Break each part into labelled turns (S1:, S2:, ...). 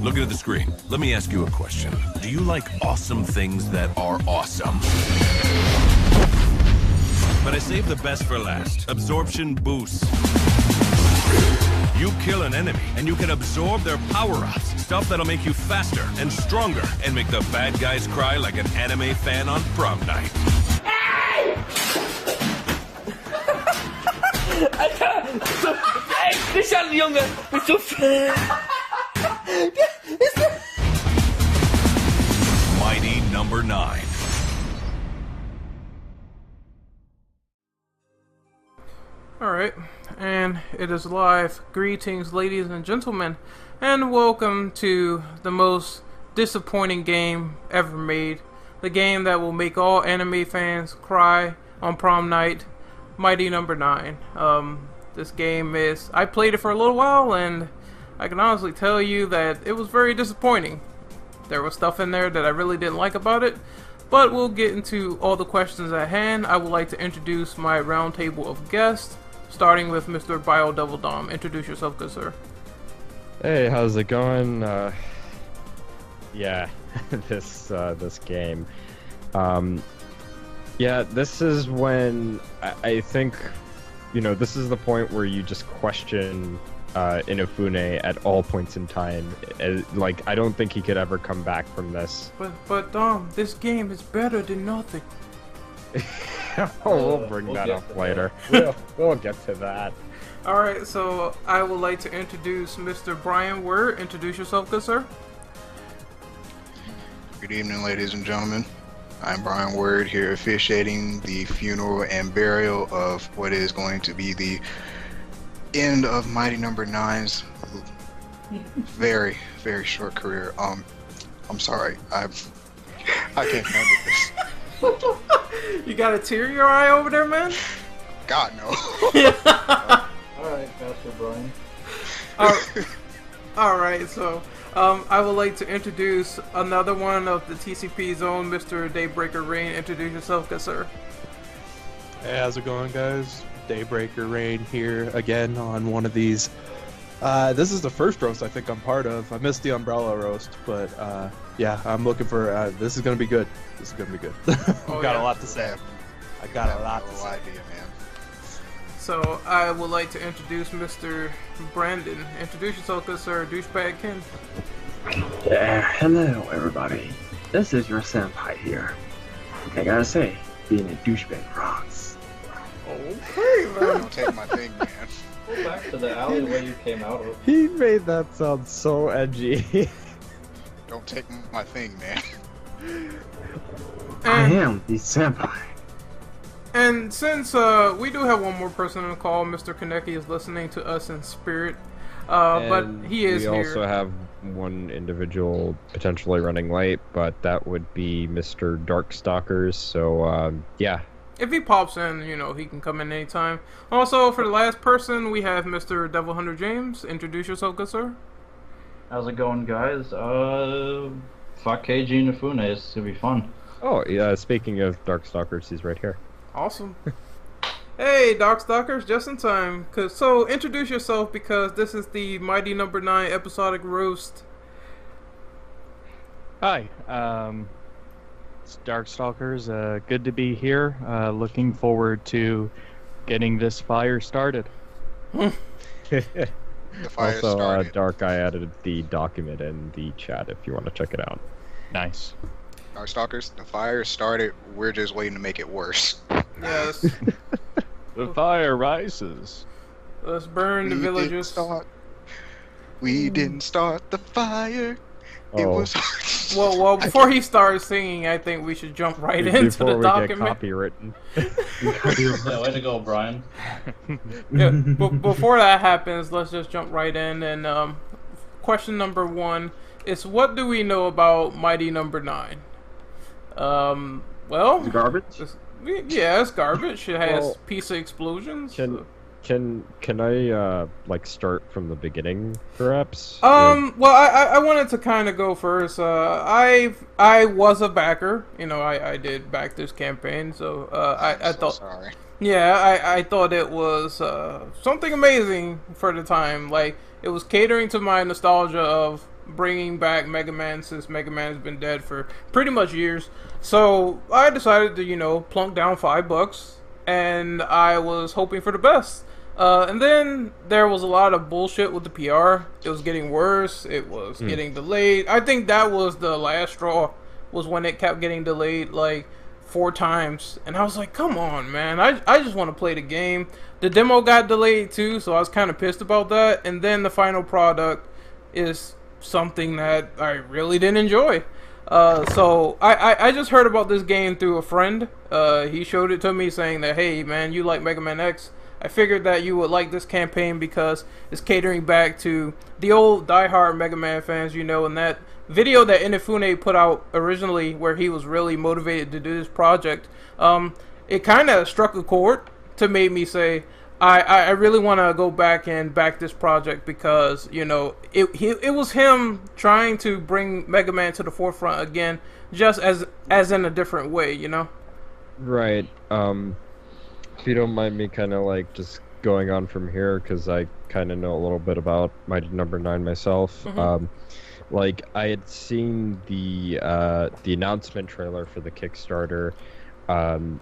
S1: Looking at the screen, let me ask you a question. Do you like awesome things that are awesome? But I saved the best for last. Absorption boost. You kill an enemy, and you can absorb their power-ups. Stuff that'll make you faster and stronger, and make the bad guys cry like an anime fan on prom night.
S2: Alter! So, ey, nicht an, Junge! Bist du...
S1: Mighty No.9.
S3: Alright, and it is live. Greetings, ladies and gentlemen, and welcome to the most disappointing game ever made. The game that will make all anime fans cry on prom night, Mighty No.9. This game is... I played it for a little while, and I can honestly tell you that it was very disappointing. There was stuff in there that I really didn't like about it, but we'll get into all the questions at hand. I would like to introduce my round table of guests, starting with Mr. Bio Double Dom. Introduce yourself, good sir.
S4: Hey, how's it going? Yeah, this game. Yeah, this is when I think, you know, this is the point where you just question Inafune at all points in time. Like, I don't think he could ever come back from this.
S3: But Dom, this game is better than nothing.
S4: We'll bring that up later. We'll get to that.
S3: Alright, so I would like to introduce Mr. Brian Word. Introduce yourself, good sir.
S5: Good evening, ladies and gentlemen. I'm Brian Word, here officiating the funeral and burial of what is going to be the end of Mighty No.9's very, very short career. I'm sorry. I can't handle this.
S3: You got a tear in your eye over there, man?
S5: God, no.
S6: Alright, Pastor Brian.
S3: Alright, so I would like to introduce another one of the TCP's own, Mr. Daybreaker Rain. Introduce yourself, good sir.
S7: Hey, how's it going, guys? Daybreaker Rain here again on one of these. This is the first roast I think I'm part of. I missed the Umbrella roast, but yeah, I'm looking for. This is gonna be good. This is gonna be good.
S3: Oh,
S7: got
S3: yeah.
S7: a lot to say. I got a lot to say.
S5: Idea, man.
S3: So I would like to introduce Mr. Brandon. Introduce yourself, good sir. Douchebag Ken.
S8: Yeah, hello everybody. This is your senpai here. I gotta say, being a douchebag rocks.
S3: Okay, man.
S5: Don't take my thing, man.
S6: Go back to the alleyway you came out of.
S4: He made that sound so edgy.
S5: Don't take my thing, man.
S8: I am the senpai.
S3: And since we do have one more person on the call, Mr. Kaneki is listening to us in spirit, but he is here.
S4: We also have one individual potentially running late, but that would be Mr. Darkstalkers, so yeah.
S3: If he pops in, you know, he can come in anytime. Also, for the last person, we have Mr. Devil Hunter James. Introduce yourself, good sir.
S6: How's it going, guys? Fuck KG Inafune, it's gonna be fun.
S4: Oh, yeah, speaking of Darkstalkers, he's right here.
S3: Awesome. Hey, Darkstalkers, just in time. So, introduce yourself because this is the Mighty No.9 Episodic Roast.
S9: Hi, it's Darkstalkers. Good to be here. Looking forward to getting this fire started.
S5: The fire
S4: Also,
S5: started.
S4: Dark, I added the document in the chat if you want to check it out.
S9: Nice.
S5: Our stalkers, the fire started. We're just waiting to make it worse.
S3: Yes.
S9: The fire rises.
S3: Let's burn the villages.
S5: We didn't start the fire. It
S4: Oh.
S5: was.
S3: Well, before he starts singing, I think we should jump right into
S4: Before
S3: the
S4: we get
S3: document.
S4: copywritten.
S6: Yeah, way to go, Brian.
S3: Yeah, before that happens, let's just jump right in. And question number one is, what do we know about Mighty No.9? Well,
S8: It's garbage?
S3: yeah, it's garbage. It has
S4: Well,
S3: piece of explosions.
S4: Can I like start from the beginning, perhaps?
S3: Well, I wanted to kind of go first. I was a backer. You know, I did back this campaign, so I
S5: so
S3: thought,
S5: sorry.
S3: yeah, I thought it was something amazing for the time. Like, it was catering to my nostalgia of bringing back Mega Man since Mega Man has been dead for pretty much years. So I decided to, plunk down $5, and I was hoping for the best. And then there was a lot of bullshit with the PR. It was getting worse. It was getting delayed. I think that was the last straw, was when it kept getting delayed like 4 times. And I was like, come on, man. I just want to play the game. The demo got delayed too, so I was kind of pissed about that. And then the final product is something that I really didn't enjoy. So I just heard about this game through a friend. He showed it to me saying that, hey, man, you like Mega Man X. I figured that you would like this campaign because it's catering back to the old diehard Mega Man fans, and that video that Inafune put out originally where he was really motivated to do this project, it kind of struck a chord to make me say, I really want to go back and back this project because, it was him trying to bring Mega Man to the forefront again, just as in a different way,
S4: Right. If you don't mind me kind of like just going on from here, because I kind of know a little bit about Mighty Number 9 myself. Like I had seen the announcement trailer for the Kickstarter, and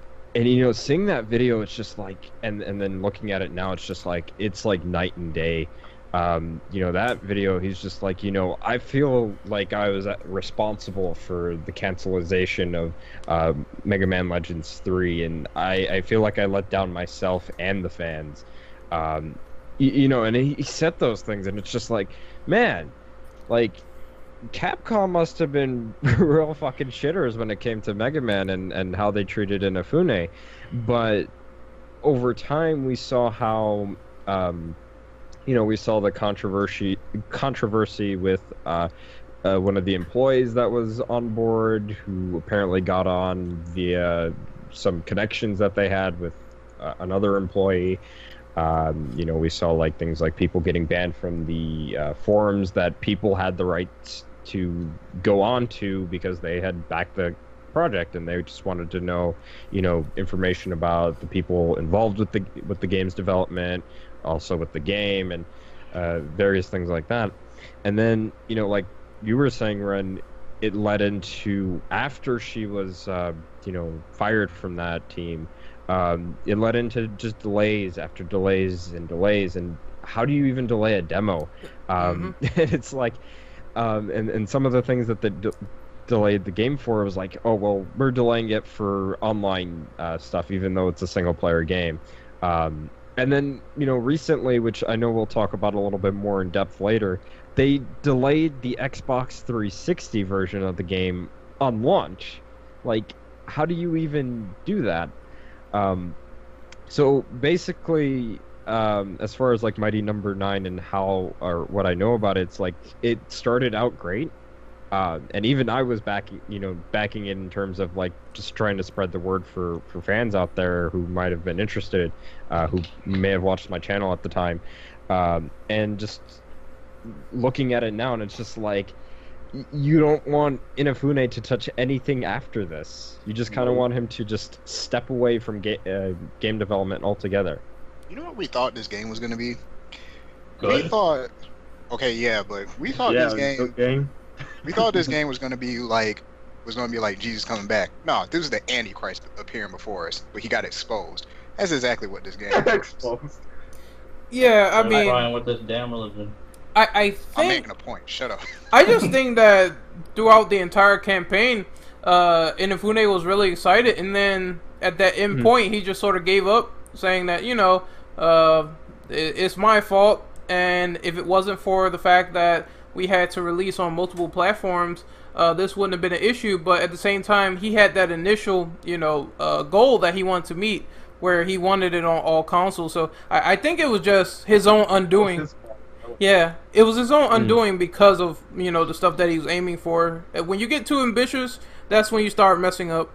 S4: seeing that video, it's just like, and then looking at it now, it's just like it's like night and day. That video, he's just like, I feel like I was responsible for the cancellation of Mega Man Legends 3, and I feel like I let down myself and the fans. And he said those things, and it's just like, man, like, Capcom must have been real fucking shitters when it came to Mega Man and how they treated Inafune. But over time, we saw how... we saw the controversy with one of the employees that was on board, who apparently got on via some connections that they had with another employee. We saw like things like people getting banned from the forums that people had the right to go on to because they had backed the project, and they just wanted to know, information about the people involved with the game's development, also with the game, and various things like that. And then, like you were saying, Ren, it led into, after she was, fired from that team, it led into just delays after delays and delays. And how do you even delay a demo? It's like, and some of the things that they delayed the game for was like, oh, well, we're delaying it for online stuff, even though it's a single-player game. And then, recently, which I know we'll talk about a little bit more in depth later, they delayed the Xbox 360 version of the game on launch. Like, how do you even do that? So basically, as far as like Mighty Number 9 and how, or what I know about it, it's like it started out great. And even I was backing it in terms of like just trying to spread the word for fans out there who might have been interested, who may have watched my channel at the time, and just looking at it now, and it's just like, you don't want Inafune to touch anything after this. You just kind of want him to just step away from game development altogether.
S5: You know what we thought this game was going to be?
S6: Good.
S5: We thought, we thought this game.
S8: Good game.
S5: We thought this game was gonna be like Jesus coming back. No, this is the Antichrist appearing before us, but he got exposed. That's exactly what this game is.
S8: Exposed.
S3: Yeah, I mean,
S6: Brian, with this damn religion.
S3: I think
S5: I'm making a point. Shut up.
S3: I just think that throughout the entire campaign, Inafune was really excited, and then at that end point, he just sort of gave up, saying that it's my fault, and if it wasn't for the fact that we had to release on multiple platforms, this wouldn't have been an issue. But at the same time, he had that initial, goal that he wanted to meet, where he wanted it on all consoles. So I think it was just his own undoing. Yeah, it was his own undoing because of, the stuff that he was aiming for. When you get too ambitious, that's when you start messing up.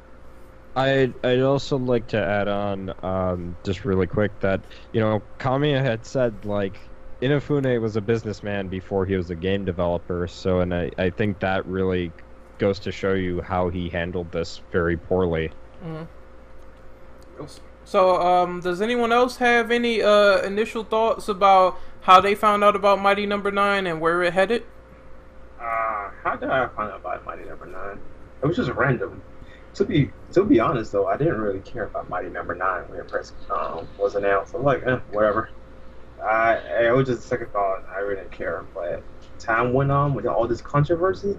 S4: I'd also like to add on, just really quick, that, Kamiya had said, like, Inafune was a businessman before he was a game developer, so, and I think that really goes to show you how he handled this very poorly.
S3: So, does anyone else have any initial thoughts about how they found out about Mighty Number 9 and where it headed?
S8: how did I find out about Mighty No.9? It was just random. To be honest though, I didn't really care about Mighty No.9 when it first was announced. I was like, whatever. It was just a second thought. I really didn't care. But time went on with all this controversy,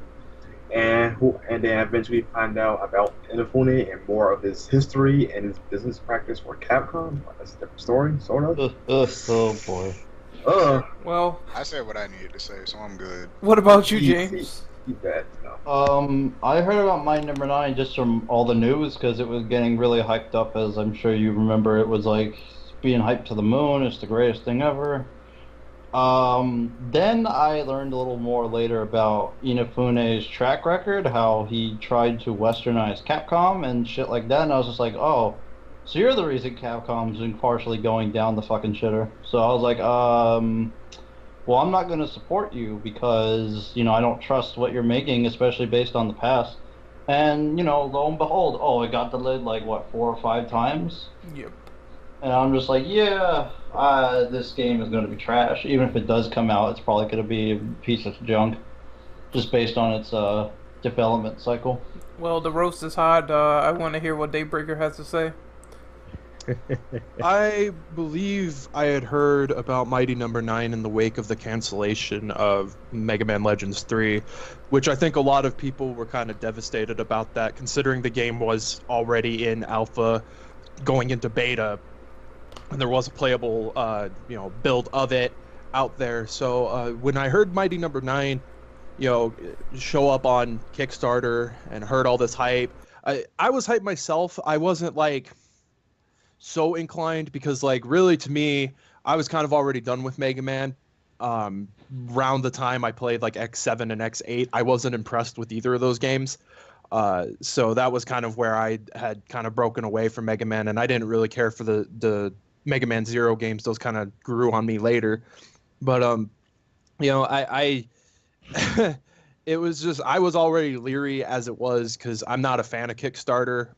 S8: and then eventually find out about Inafune and more of his history and his business practice for Capcom. That's a different story, sort of.
S6: Oh boy.
S3: Well,
S5: I said what I needed to say, so I'm good.
S3: what about you, James?
S6: I heard about Mighty No.9 just from all the news because it was getting really hyped up. As I'm sure you remember, it was like being hyped to the moon. It's the greatest thing ever. Then I learned a little more later about Inafune's track record, how he tried to westernize Capcom and shit like that, and I was just like, oh, so you're the reason Capcom's been partially going down the fucking shitter. So I was like, well, I'm not going to support you because, I don't trust what you're making, especially based on the past. And, lo and behold, it got delayed like, 4 or 5 times?
S3: Yep.
S6: And I'm just like, yeah, this game is going to be trash. Even if it does come out, it's probably going to be a piece of junk, just based on its development cycle.
S3: Well, the roast is hot. I want to hear what Daybreaker has to say.
S7: I believe I had heard about Mighty No.9 in the wake of the cancellation of Mega Man Legends 3, which I think a lot of people were kind of devastated about that, considering the game was already in alpha, going into beta, and there was a playable, build of it out there. So when I heard Mighty No.9, show up on Kickstarter and heard all this hype, I was hyped myself. I wasn't so inclined because really to me, I was kind of already done with Mega Man. Around the time I played X7 and X8, I wasn't impressed with either of those games. So that was kind of where I had kind of broken away from Mega Man, and I didn't really care for the Mega Man Zero games. Those kind of grew on me later. But I it was just, I was already leery as it was because I'm not a fan of Kickstarter.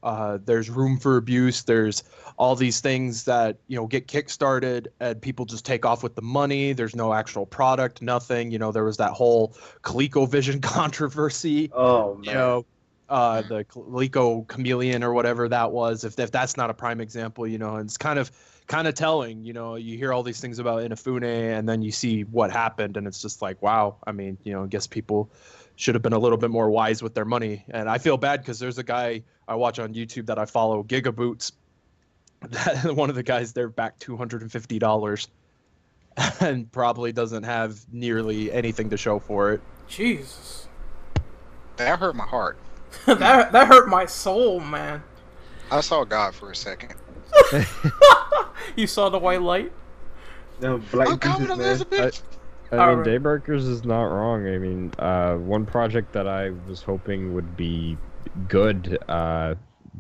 S7: There's room for abuse. There's all these things that, get kickstarted and people just take off with the money. There's no actual product, nothing. There was that whole ColecoVision controversy.
S8: Oh, man.
S7: The Coleco Chameleon or whatever that was, if that's not a prime example, and it's kind of telling, you hear all these things about Inafune and then you see what happened and it's just like, wow. I mean, I guess people should have been a little bit more wise with their money. And I feel bad because there's a guy I watch on YouTube that I follow, Gigaboots. One of the guys there back $250 and probably doesn't have nearly anything to show for it.
S3: Jesus.
S5: That hurt my heart.
S3: that hurt my soul, man.
S5: I saw God for a second.
S3: You saw the white light?
S8: No, Black
S5: Elizabeth.
S4: I mean, Daybreakers is not wrong. I mean, one project that I was hoping would be good that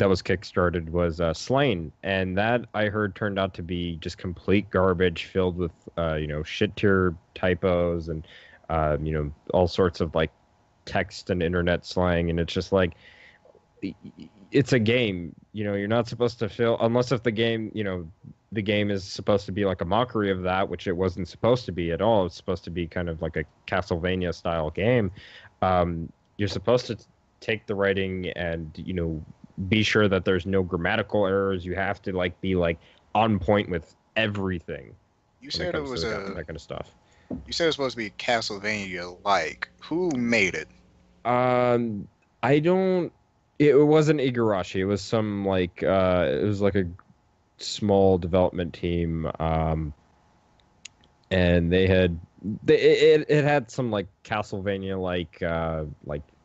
S4: was kickstarted was Slain, and that I heard turned out to be just complete garbage, filled with shit tier typos and all sorts of text and internet slang, and it's just it's a game. You're not supposed to feel unless if the game the game is supposed to be a mockery of that, which it wasn't supposed to be at all. It's supposed to be kind of like a Castlevania style game. You're supposed to take the writing and be sure that there's no grammatical errors. You have to be on point with everything.
S5: You said it was
S4: that kind of stuff.
S5: You said it was supposed to be Castlevania. Who made it?
S4: I don't. It wasn't Igarashi. It was some it was a small development team, and it had some Castlevania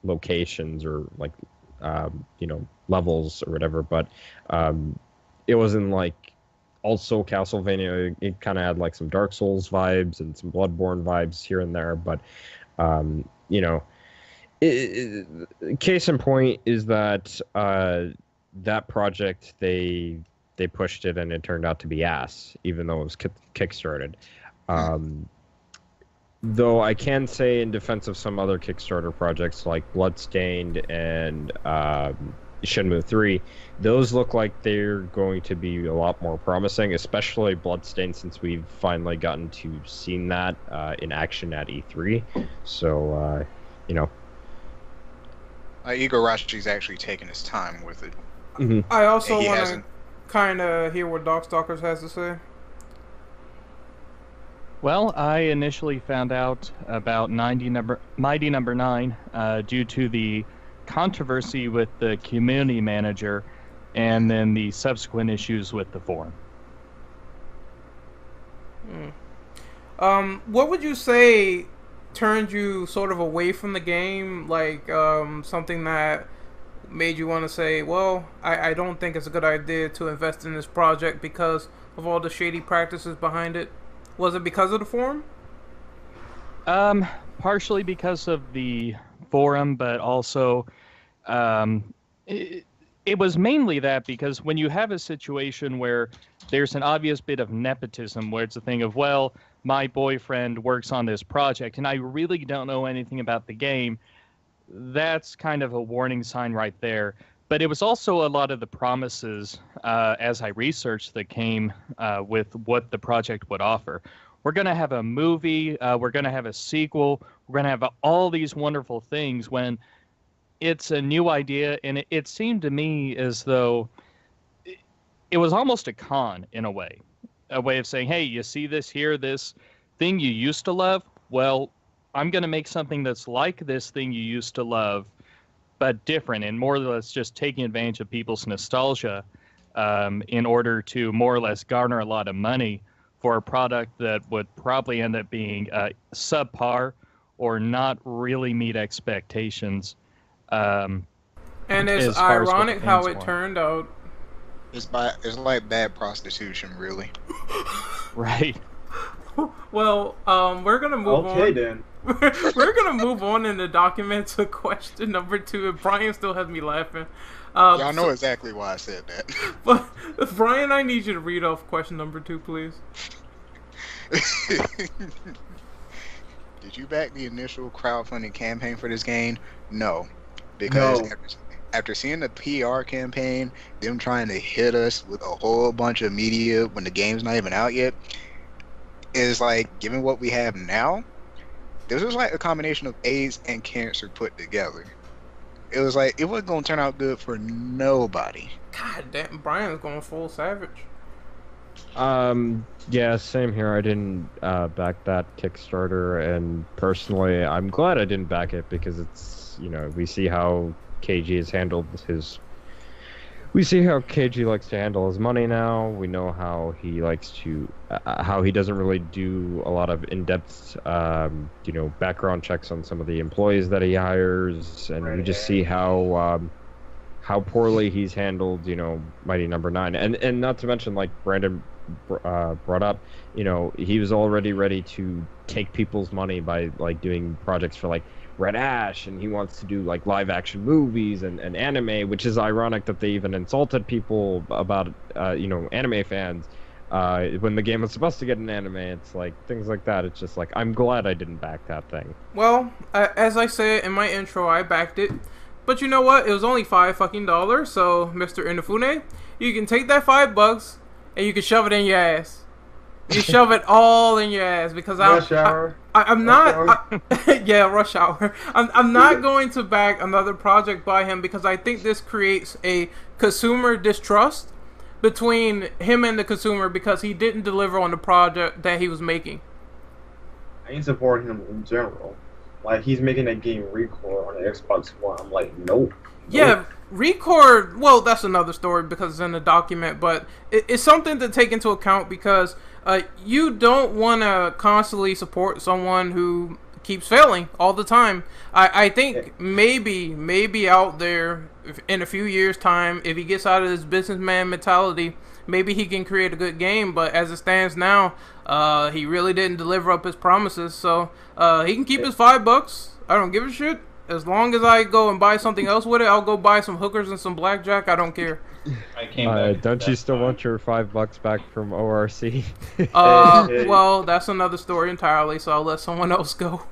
S4: locations or levels or whatever, but it wasn't also Castlevania. It kind of had some Dark Souls vibes and some Bloodborne vibes here and there, but case in point is that that project they pushed it and it turned out to be ass, even though it was kickstarted. Though I can say in defense of some other Kickstarter projects like Bloodstained and Shenmue 3, those look like they're going to be a lot more promising, especially Bloodstained, since we've finally gotten to seen that in action at E3. So,
S5: Igarashi's actually taking his time with it.
S3: I also
S5: He
S3: want to
S5: hasn't.
S3: kind of hear what Darkstalkers has to say.
S9: Well, I initially found out about Mighty Number 9 due to the controversy with the community manager and then the subsequent issues with the forum.
S3: What would you say turned you sort of away from the game? Like, something that made you want to say, well, I don't think it's a good idea to invest in this project because of all the shady practices behind it? Was it because of the forum?
S9: Partially because of the forum, but also it was mainly that because when you have a situation where there's an obvious bit of nepotism, where it's a thing of, well, my boyfriend works on this project and I really don't know anything about the game, that's kind of a warning sign right there. But it was also a lot of the promises, as I researched, that came with what the project would offer. We're going to have a movie, we're going to have a sequel, we're going to have all these wonderful things, when it's a new idea, and it seemed to me as though it was almost a con in a way of saying, hey, you see this here, this thing you used to love? Well, I'm going to make something that's like this thing you used to love, but different, and more or less just taking advantage of people's nostalgia in order to more or less garner a lot of money for a product that would probably end up being subpar or not really meet expectations.
S3: And it's ironic how it turned out.
S5: It's like bad prostitution, really.
S9: Right.
S3: Well, we're gonna move on.
S8: Okay, then.
S3: We're gonna move on in the document to question number 2, and Brian still has me laughing.
S5: Y'all know exactly why I said that.
S3: But Brian, I need you to read off question number 2, please.
S5: Did you back the initial crowdfunding campaign for this game? No, because after seeing the PR campaign, them trying to hit us with a whole bunch of media when the game's not even out yet, is like, given what we have now, this was like a combination of AIDS and cancer put together. It was like, it wasn't going to turn out good for nobody.
S3: God damn, Brian's going full savage.
S4: Yeah, same here. I didn't back that Kickstarter, and personally, I'm glad I didn't back it because it's, we see how KG has handled his. We see how KG likes to handle his money now. We know how he likes to, how he doesn't really do a lot of in-depth, background checks on some of the employees that he hires, and we just see how poorly he's handled, Mighty Number 9, and not to mention, like Brandon brought up, he was already ready to take people's money by like doing projects for like Red Ash, and he wants to do like live action movies and anime, which is ironic that they even insulted people about anime fans when the game was supposed to get an anime. It's like things like that. It's just like, I'm glad I didn't back that thing.
S3: Well, as I said in my intro, I backed it, but you know what? It was only $5 so Mr. Inafune, you can take that $5 and you can shove it in your ass. You shove it all in your ass because
S8: Rush hour.
S3: I'm not. Yeah, rush hour. I'm not going to back another project by him because I think this creates a consumer distrust between him and the consumer because he didn't deliver on the project that he was making.
S8: I ain't supporting him in general. Like, he's making that game Record on the Xbox One. I'm like, nope.
S3: Yeah, Record, well, that's another story because it's in the document, but it's something to take into account because you don't want to constantly support someone who keeps failing all the time. I think maybe out there in a few years' time, if he gets out of this businessman mentality, maybe he can create a good game, but as it stands now, he really didn't deliver up his promises, so he can keep his $5. I don't give a shit. As long as I go and buy something else with it, I'll go buy some hookers and some blackjack. I don't care.
S4: Don't you still want your $5 back from ORC?
S3: Well, that's another story entirely, so I'll let someone else go.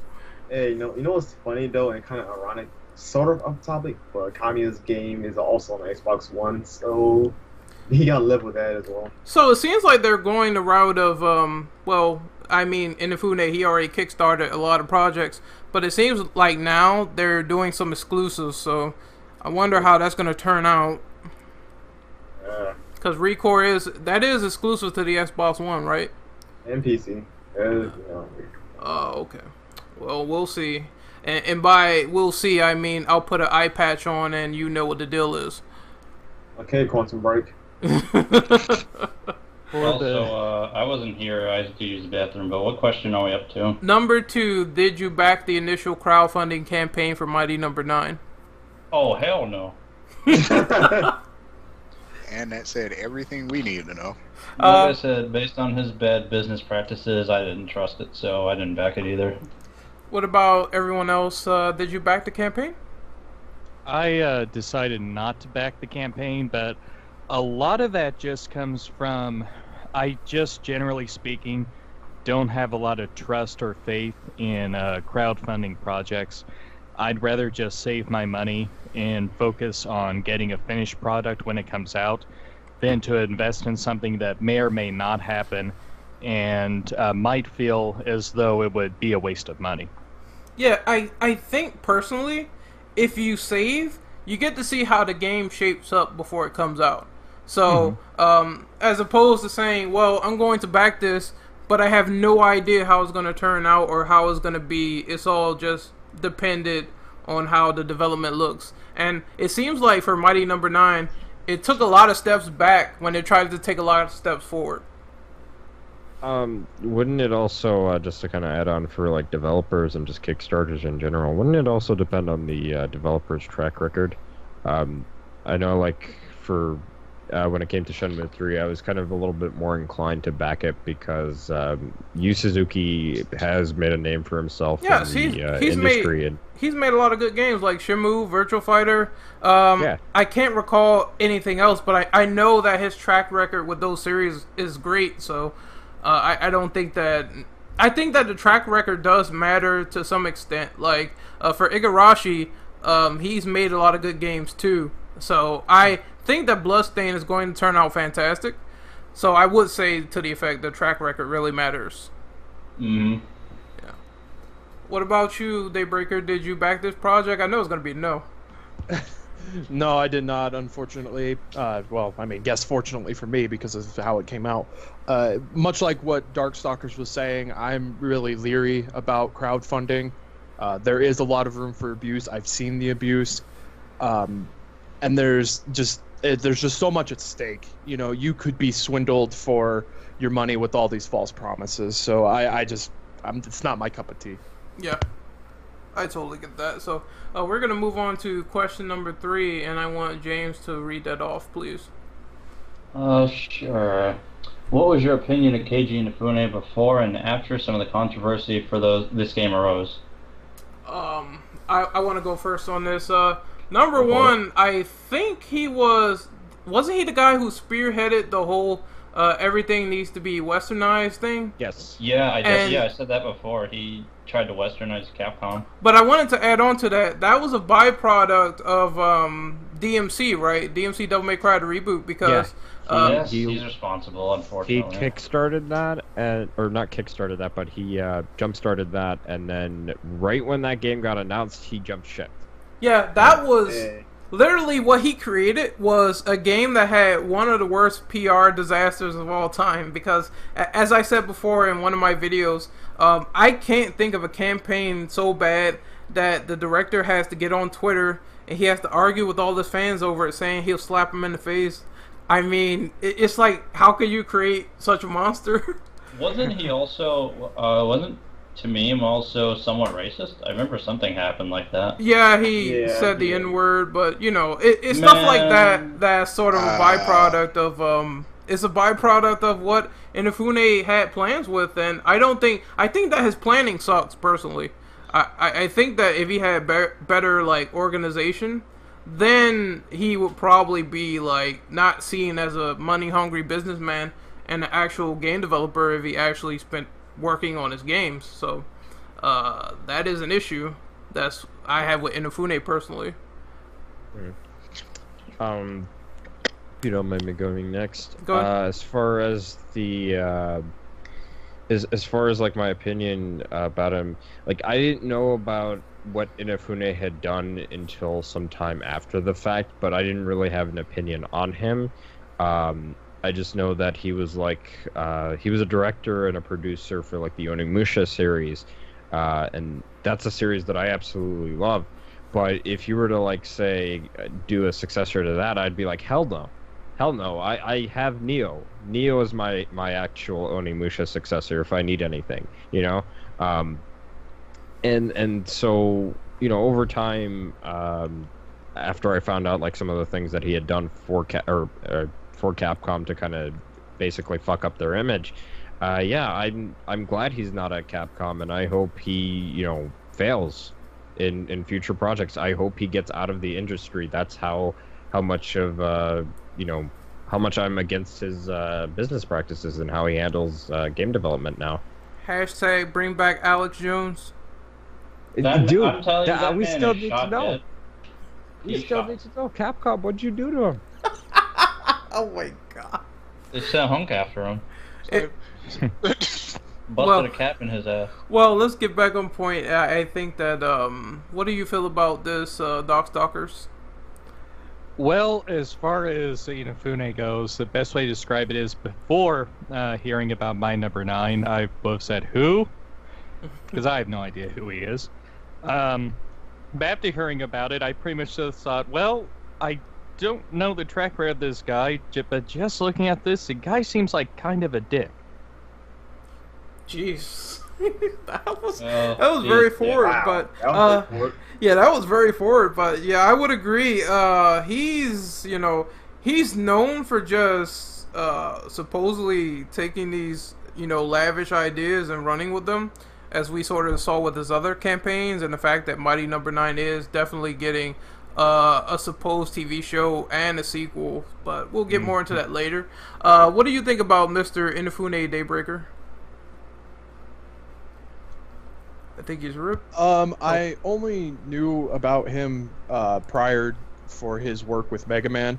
S8: Hey, you know what's funny though, and kind of ironic, sort of off topic, but Kamiya's game is also on Xbox One, so he gotta live with that as well.
S3: So it seems like they're going the route of, well, I mean, Inafune, he already kickstarted a lot of projects, but it seems like now they're doing some exclusives, so I wonder how that's going to turn out. Because Recore is exclusive to the Xbox One, right?
S8: And PC.
S3: Oh, okay. Well, we'll see. And by we'll see, I mean I'll put an eye patch on and you know what the deal is.
S8: Okay, Quantum Break.
S6: Also, I wasn't here. I had to use the bathroom. But what question are we up to?
S3: Number 2, did you back the initial crowdfunding campaign for Mighty Number 9?
S6: Oh, hell no.
S5: And that said everything we need to know.
S6: Like I said, based on his bad business practices, I didn't trust it, so I didn't back it either.
S3: What about everyone else? Did you back the campaign?
S9: I decided not to back the campaign, but a lot of that just comes from, I just, generally speaking, don't have a lot of trust or faith in crowdfunding projects. I'd rather just save my money and focus on getting a finished product when it comes out than to invest in something that may or may not happen and might feel as though it would be a waste of money.
S3: Yeah, I think personally, if you save, you get to see how the game shapes up before it comes out. So, as opposed to saying, well, I'm going to back this, but I have no idea how it's going to turn out or how it's going to be. It's all just dependent on how the development looks. And it seems like for Mighty Number 9, it took a lot of steps back when they tried to take a lot of steps forward.
S4: Wouldn't it also, just to kind of add on for like developers and just Kickstarters in general, wouldn't it also depend on the developer's track record? I know like for when it came to Shenmue 3, I was kind of a little bit more inclined to back it because Yu Suzuki has made a name for himself in the industry.
S3: He's made a lot of good games like Shenmue, Virtual Fighter. I can't recall anything else, but I know that his track record with those series is great, so I don't think that... I think that the track record does matter to some extent. Like, for Igarashi, he's made a lot of good games too. So I think that Bloodstain is going to turn out fantastic. So I would say to the effect that track record really matters.
S6: Mm-hmm.
S3: Yeah. What about you, Daybreaker? Did you back this project? I know it's going to be no.
S7: No, I did not, unfortunately. Well, I mean, guess fortunately for me because of how it came out. Much like what Darkstalkers was saying, I'm really leery about crowdfunding. There is a lot of room for abuse. I've seen the abuse. And there's just so much at stake. You know, you could be swindled for your money with all these false promises. So it's not my cup of tea.
S3: Yeah, I totally get that. So we're going to move on to question number 3, and I want James to read that off, please.
S6: Sure. What was your opinion of Keiji Inafune before and after some of the controversy for this game arose?
S3: I want to go first on this. Number 1, I think he wasn't he the guy who spearheaded the whole everything needs to be westernized thing?
S4: Yes.
S6: Yeah, I said that before. He tried to westernize Capcom.
S3: But I wanted to add on to that. That was a byproduct of DMC, right? DMC Devil May Cry the reboot because
S6: yes, he's responsible, unfortunately.
S4: He kickstarted that, or not kickstarted that, but he jump-started that, and then right when that game got announced, he jumped ship.
S3: Yeah, that was literally what he created was a game that had one of the worst PR disasters of all time because, as I said before in one of my videos, I can't think of a campaign so bad that the director has to get on Twitter and he has to argue with all his fans over it saying he'll slap him in the face. I mean, it's like, how could you create such a monster?
S6: Wasn't he also, to me, I'm also somewhat racist? I remember something happened like that.
S3: Yeah, he said the N-word, but, you know, it's stuff like that that's sort of a byproduct of, it's a byproduct of what Inafune had plans with, and I think that his planning sucks, personally. I think that if he had better, like, organization, then he would probably be, like, not seen as a money-hungry businessman and an actual game developer if he actually spent working on his games. So that is an issue I have with Inafune personally.
S4: If you don't mind me going next.
S3: Go ahead.
S4: As far as the as far as like my opinion about him, like I didn't know about what Inafune had done until sometime after the fact, but I didn't really have an opinion on him. I just know that he was he was a director and a producer for like the Onimusha series, and that's a series that I absolutely love. But if you were to like say do a successor to that, I'd be like, hell no. Hell no, I have Neo. Neo is my actual Onimusha successor if I need anything, you know? And so, you know, over time, after I found out like some of the things that he had done for for Capcom to kind of basically fuck up their image, yeah, I'm glad he's not at Capcom, and I hope he, you know, fails in future projects. I hope he gets out of the industry. That's how much of you know, how much I'm against his business practices and how he handles game development now.
S3: Hashtag bring back Alex Jones.
S4: Dude,
S6: I'm telling you, that
S4: we
S6: man
S4: still
S6: is
S4: need to
S6: shot
S4: know.
S6: dead.
S4: We
S6: He's
S4: still
S6: shot.
S4: need to know. Capcom, what'd you do to him?
S3: Oh my god.
S6: They sent Hunk after him. Busted
S3: Well-
S6: a cap in his ass.
S3: Well, let's get back on point. I think that, what do you feel about this, Darkstalkers?
S9: Well, as far as Inafune goes, the best way to describe it is before hearing about my number 9, I would have said who, because I have no idea who he is. But after hearing about it, I pretty much just thought, well, I don't know the track record of this guy, but just looking at this, the guy seems like kind of a dick.
S3: Jeez. that was
S6: Geez,
S3: very
S6: yeah.
S3: forward,
S8: Wow,
S3: but
S8: that was forward.
S3: yeah, that was very forward, but yeah, I would agree. He's, you know, he's known for just supposedly taking these, you know, lavish ideas and running with them, as we sort of saw with his other campaigns, and the fact that Mighty Number 9 is definitely getting a supposed TV show and a sequel, but we'll get more into that later. What do you think about Mr. Inafune Daybreaker? I think he's ripped.
S7: I only knew about him prior for his work with Mega Man.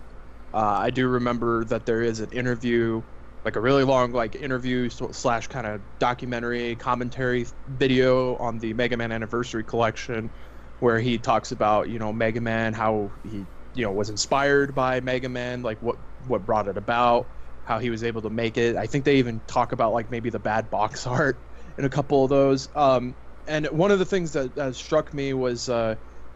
S7: I do remember that there is an interview, like a really long like interview slash kind of documentary commentary video on the Mega Man Anniversary Collection, where he talks about, you know, Mega Man, how he, you know, was inspired by Mega Man, like what brought it about, how he was able to make it. I think they even talk about like maybe the bad box art in a couple of those. And one of the things that struck me was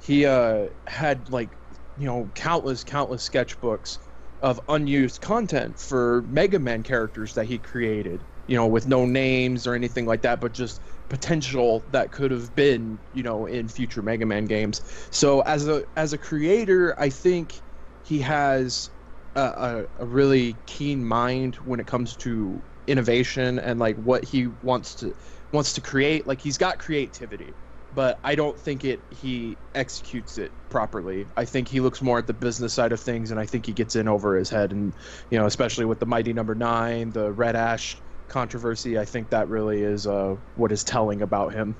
S7: he had like, you know, countless sketchbooks of unused content for Mega Man characters that he created, you know, with no names or anything like that, but just potential that could have been, you know, in future Mega Man games. So as a creator, I think he has a really keen mind when it comes to innovation and like what he wants to create. Like, he's got creativity, but I don't think he executes it properly. I think he looks more at the business side of things, and I think he gets in over his head. And, you know, especially with the Mighty Number 9, the Red Ash controversy, I think that really is what is telling about him.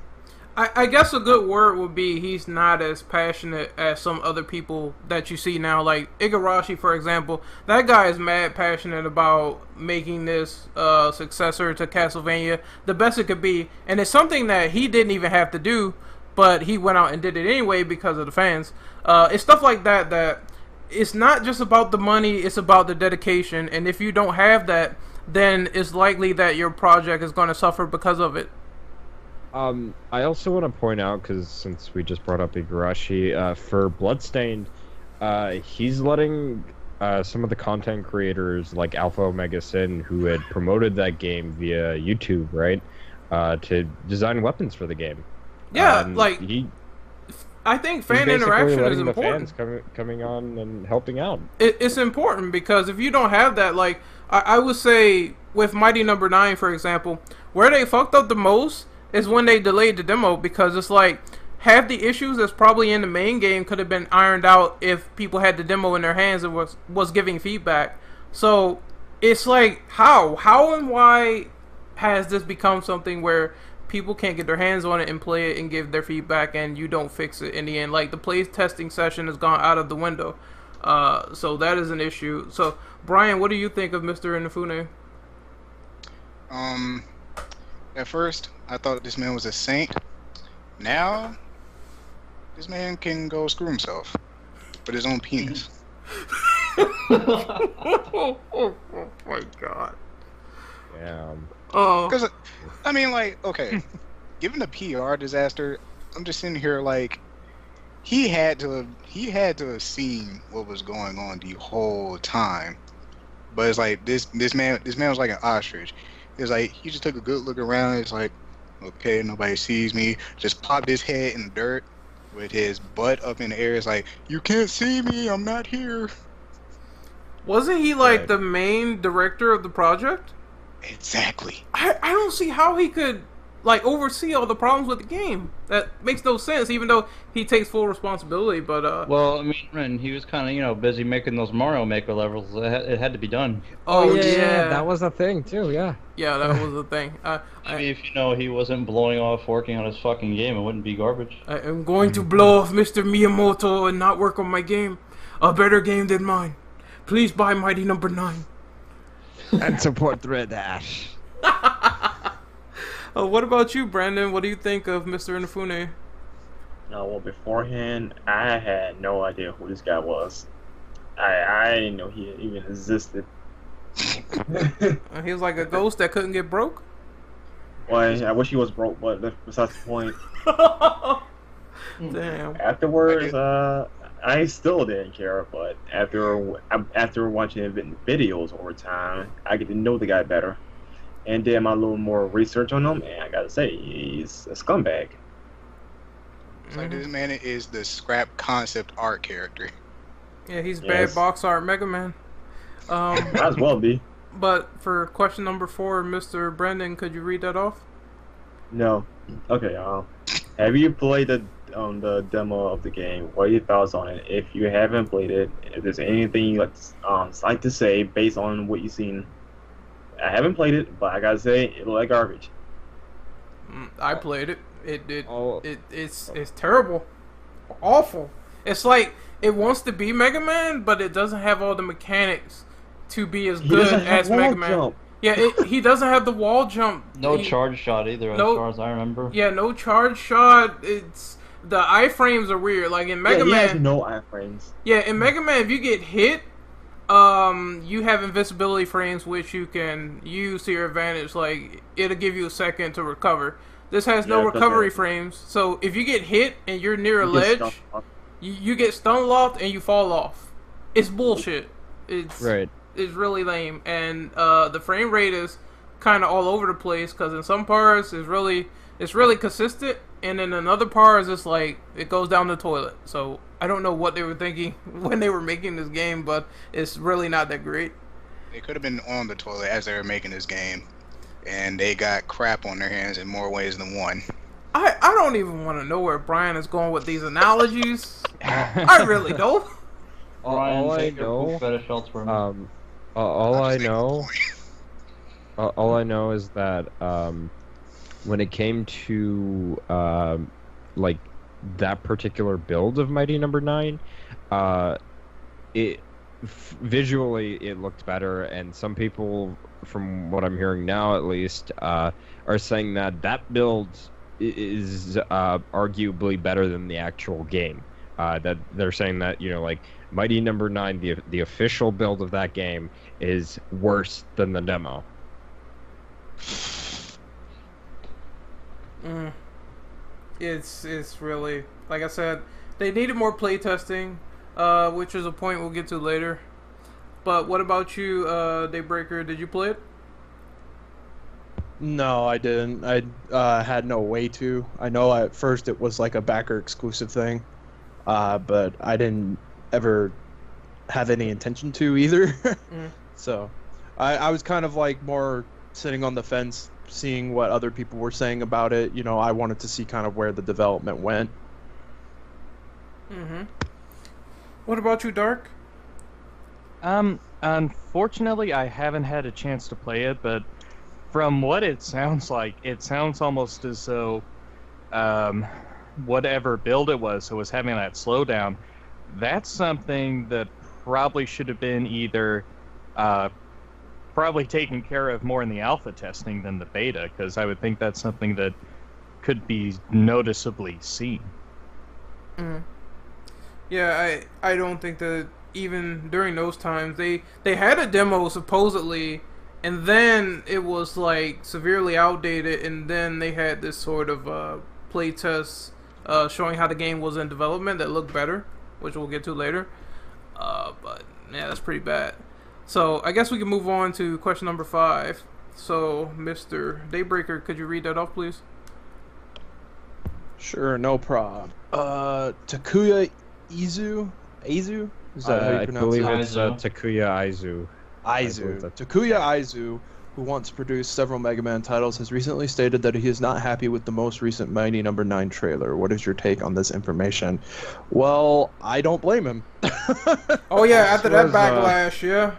S3: I guess a good word would be he's not as passionate as some other people that you see now, like Igarashi, for example. That guy is mad passionate about making this successor to Castlevania the best it could be, and it's something that he didn't even have to do, but he went out and did it anyway because of the fans. It's stuff like that it's not just about the money, it's about the dedication, and if you don't have that, then it's likely that your project is going to suffer because of it.
S4: I also want to point out, because since we just brought up Igarashi, for Bloodstained, he's letting some of the content creators like Alpha Omega Sin, who had promoted that game via YouTube, right, to design weapons for the game.
S3: Yeah, like, I think fan interaction is
S4: the
S3: important.
S4: fans coming on and helping out.
S3: It's important because if you don't have that, like, I would say with Mighty Number 9, for example, where they fucked up the most is when they delayed the demo, because it's like half the issues that's probably in the main game could have been ironed out if people had the demo in their hands and was giving feedback. So it's like, how and why has this become something where people can't get their hands on it and play it and give their feedback, and you don't fix it in the end? Like, the play testing session has gone out of the window. So that is an issue. So Brian, what do you think of Mr. Inafune?
S5: At first, I thought this man was a saint. Now, this man can go screw himself with his own penis.
S3: Oh my god.
S4: Yeah.
S3: Oh.
S5: Because, I mean, like, okay, given the PR disaster, I'm just sitting here like, he had to have seen what was going on the whole time. But it's like this man was like an ostrich. It's like he just took a good look around. It's like, okay, nobody sees me. Just popped his head in the dirt with his butt up in the air. It's like, you can't see me. I'm not here.
S3: Wasn't he like
S4: Right.
S3: the main director of the project?
S5: Exactly.
S3: I don't see how he could like oversee all the problems with the game. That makes no sense, even though he takes full responsibility. But
S6: Well, I mean, he was kind of, busy making those Mario Maker levels. It had to be done.
S3: oh yeah,
S4: that was a thing too. Yeah.
S3: yeah, that was the thing.
S6: I mean, if he wasn't blowing off working on his fucking game, it wouldn't be garbage.
S3: I am going to blow off Mr. Miyamoto and not work on my game. A better game than mine. Please buy Mighty Number 9.
S4: And support Red Ash.
S3: What about you, Brandon? What do you think of Mr. Inafune?
S8: Well, beforehand, I had no idea who this guy was. I didn't know he even existed.
S3: He was like a ghost that couldn't get broke.
S8: Well, I wish he was broke, but that's besides the point.
S3: Damn.
S8: Afterwards, I still didn't care, but after watching videos over time, I get to know the guy better, and did my little more research on him, and I gotta say, he's a scumbag.
S5: It's like this man is the scrap concept art character.
S3: Yeah, he's
S8: Yes.
S3: bad box art Mega Man.
S8: Might as well be.
S3: But for question number 4, Mr. Brandon, could you read that off?
S8: No. Okay. Have you played the demo of the game? What are your thoughts on it? If you haven't played it, if there's anything you'd like to say based on what you've seen. I haven't played it, but I gotta say it looked like garbage.
S3: I played it. It's terrible, awful. It's like it wants to be Mega Man, but it doesn't have all the mechanics to be as
S8: He
S3: good
S8: doesn't have
S3: as Mega
S8: wall
S3: Man.
S8: jump.
S3: Yeah, he doesn't have the wall jump.
S6: No
S3: He-
S6: charge shot either, as
S3: No-
S6: far as I remember.
S3: Yeah, no charge shot. It's the iframes are weird. Like in Mega
S8: He
S3: Man.
S8: has no iframes.
S3: Yeah, in Mega Man, if you get hit, you have invincibility frames which you can use to your advantage. Like it'll give you a second to recover. This has no
S8: Yeah, it does
S3: recovery
S8: that.
S3: frames, so if you get hit and you're near a
S8: He gets
S3: ledge,
S8: stuck up.
S3: you get stun locked and you fall off. It's bullshit. It's
S4: Right.
S3: It's really lame, and the frame rate is kind of all over the place because in some parts it's really consistent, and in another parts it's like it goes down the toilet. So I don't know what they were thinking when they were making this game, but it's really not that great.
S5: They could have been on the toilet as they were making this game, and they got crap on their hands in more ways than one.
S3: I don't even want to know where Brian is going with these analogies. I really don't.
S6: Brian,
S4: all I
S6: take your
S4: know,
S6: poop fetish elsewhere.
S4: all
S5: I'm
S4: I
S5: just making
S4: know,
S5: a point.
S4: all I know is that when it came to like that particular build of Mighty Number 9, visually it looked better, and some people, from what I'm hearing now at least, are saying that build is arguably better than the actual game. That they're saying that, like Mighty Number 9, the official build of that game, is worse than the demo.
S3: It's really, like I said, they needed more playtesting, which is a point we'll get to later. But what about you, Daybreaker? Did you play it?
S7: No, I didn't. I had no way to. I know at first it was like a backer exclusive thing, but I didn't ever have any intention to either. So I was kind of like more sitting on the fence, seeing what other people were saying about it. I wanted to see kind of where the development went.
S3: Mm-hmm. What about you, Dark?
S9: Unfortunately, I haven't had a chance to play it, but from what it sounds like, it sounds almost as though whatever build it was having that slowdown, that's something that probably should have been either probably taken care of more in the alpha testing than the beta, because I would think that's something that could be noticeably seen.
S3: Yeah, I don't think that even during those times they had a demo supposedly, and then it was like severely outdated, and then they had this sort of play test showing how the game was in development that looked better, which we'll get to later. But yeah, that's pretty bad. So I guess we can move on to question number 5. So, Mr. Daybreaker, could you read that off, please?
S7: Sure, no problem. Takuya Izu? Aizu? Is that how you
S4: I
S7: pronounce
S4: believe
S7: it?
S4: it's Takuya Aizu.
S7: Aizu.
S4: that's-
S7: Takuya Aizu, who once produced several Mega Man titles, has recently stated that he is not happy with the most recent Mighty No. 9 trailer. What is your take on this information? Well, I don't blame him.
S3: Oh yeah, after that
S4: was,
S3: backlash, yeah.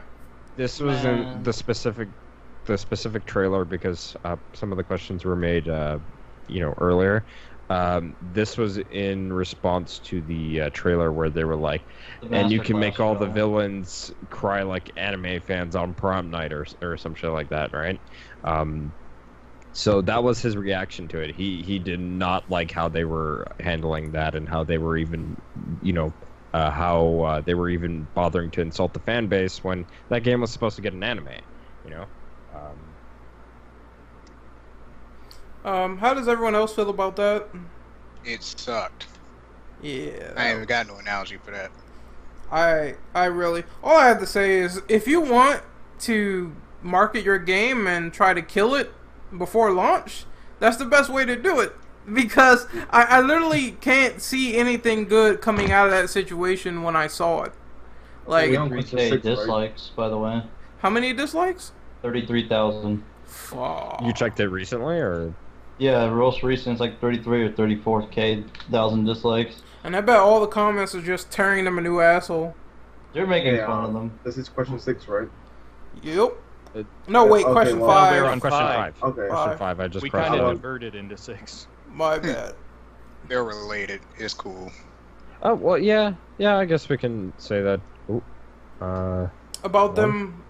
S4: This was in the specific trailer because some of the questions were made, earlier. This was in response to the trailer where they were like, and you can make all the villains cry like anime fans on prom night or some shit like that, right? So that was his reaction to it. He did not like how they were handling that and how they were even, how they were even bothering to insult the fan base when that game was supposed to get an anime,
S3: How does everyone else feel about that?
S5: It sucked.
S3: Yeah.
S5: I ain't even got no analogy for that.
S3: I really, all I have to say is, if you want to market your game and try to kill it before launch, that's the best way to do it. Because I literally can't see anything good coming out of that situation when I saw it. Like,
S6: 33K dislikes, by the way.
S3: how many dislikes?
S6: 33,000.
S3: Fuck.
S4: You checked it recently, or?
S6: Yeah, most recent it's like 33 or 34,000 dislikes.
S3: And I bet all the comments are just tearing them a new asshole.
S6: They're making fun of them.
S8: This is question 6, right?
S3: Yep. No, wait,
S8: okay,
S3: question
S8: well,
S3: 5.
S9: We're on
S4: Question 5.
S8: Okay.
S4: Question 5. I just
S9: We
S4: crossed
S9: kind
S4: it
S9: of
S4: out.
S9: diverted into 6.
S3: My bad.
S5: They're related. It's cool.
S4: Oh well, yeah. I guess we can say that. Ooh.
S3: About them,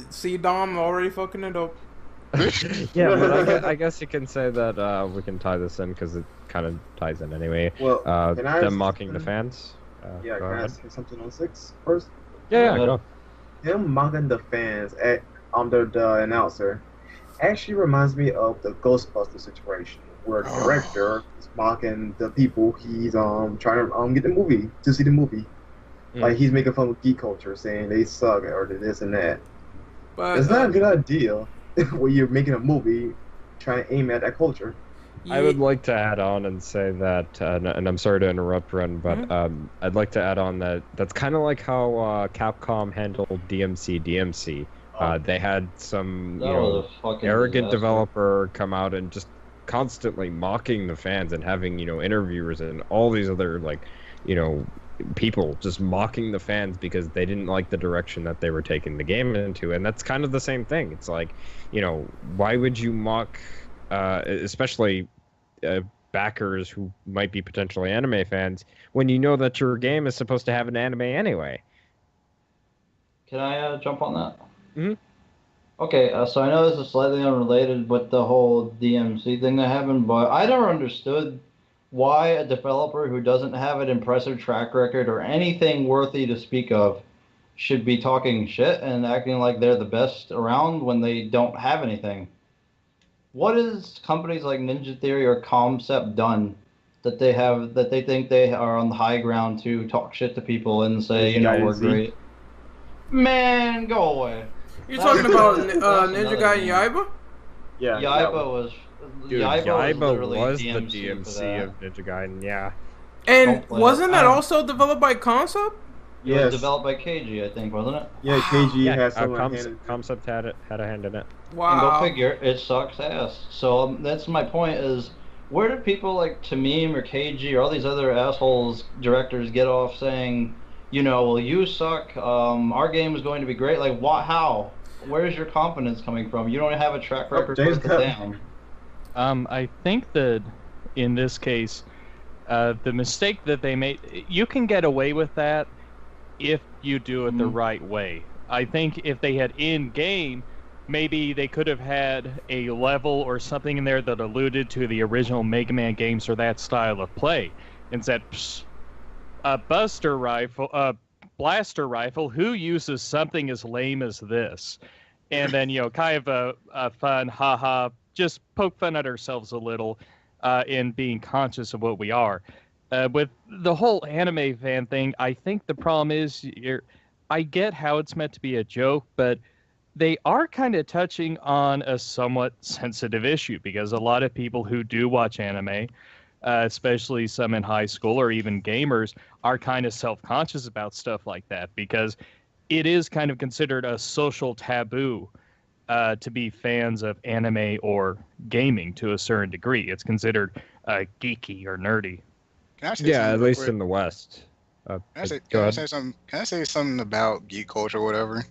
S3: see Dom already fucking it up.
S4: Yeah, but I guess you can say that we can tie this in because it kind of ties in anyway.
S8: Well, can I
S4: them
S8: ask
S4: mocking the
S8: something?
S4: fans.
S8: Yeah,
S4: go
S8: can I
S4: ahead.
S8: ask something on 6 first?
S4: Yeah, go.
S8: Him mocking the fans under the announcer actually reminds me of the Ghostbuster situation, where the director is mocking the people he's trying to get the movie to see the movie. Like he's making fun of geek culture, saying they suck or this and that.
S3: But
S8: It's not a good idea when you're making a movie trying to aim at that culture.
S4: I would like to add on and say that, and I'm sorry to interrupt, Ren, but I'd like to add on that that's kind of like how Capcom handled DMC. They had some
S6: That was a fucking
S4: arrogant
S6: disaster.
S4: developer come out and just constantly mocking the fans and having interviewers and all these other people just mocking the fans because they didn't like the direction that they were taking the game into. And that's kind of the same thing. It's like, why would you mock especially backers who might be potentially anime fans when you know that your game is supposed to have an anime anyway?
S6: Can I jump on that?
S4: Mhm.
S6: Okay, so I know this is slightly unrelated with the whole DMC thing that happened, but I never understood why a developer who doesn't have an impressive track record or anything worthy to speak of should be talking shit and acting like they're the best around when they don't have anything. What is companies like Ninja Theory or Concept done that they think they are on the high ground to talk shit to people and say, we're great? Man, go away.
S3: You're talking about Ninja
S6: another
S3: Gaiden
S6: game.
S3: Yaiba?
S8: Yeah.
S6: Yaiba was
S4: Dude,
S6: Yaiba
S4: Yaiba was the
S6: for
S4: DMC
S6: that.
S4: of Ninja Gaiden, yeah.
S3: And
S6: Don't play
S3: wasn't
S6: it.
S3: that also developed by Concept?
S6: It was
S8: Yes.
S6: developed by KG, I think, wasn't it?
S8: Yeah, KG has some
S4: Concept had a hand in it.
S6: And
S3: Wow.
S6: go figure, it sucks ass. So that's my point is, where do people like Tamim or KG or all these other assholes directors get off saying, well, you suck, our game is going to be great? Like, what? How? Where's your confidence coming from? You don't have a track record
S8: James
S6: worth a
S8: Gunn.
S6: damn.
S9: I think that in this case, the mistake that they made, you can get away with that if you do it the right way. I think if they had in-game maybe they could have had a level or something in there that alluded to the original Mega Man games or that style of play. Instead, a blaster rifle, who uses something as lame as this? And then, kind of a fun, haha, just poke fun at ourselves a little in being conscious of what we are. With the whole anime fan thing, I think the problem is, I get how it's meant to be a joke, but they are kind of touching on a somewhat sensitive issue, because a lot of people who do watch anime, especially some in high school or even gamers, are kind of self-conscious about stuff like that, because it is kind of considered a social taboo to be fans of anime or gaming to a certain degree. It's considered geeky or nerdy.
S4: Yeah, at least in the West.
S5: Can I say something about geek culture or whatever?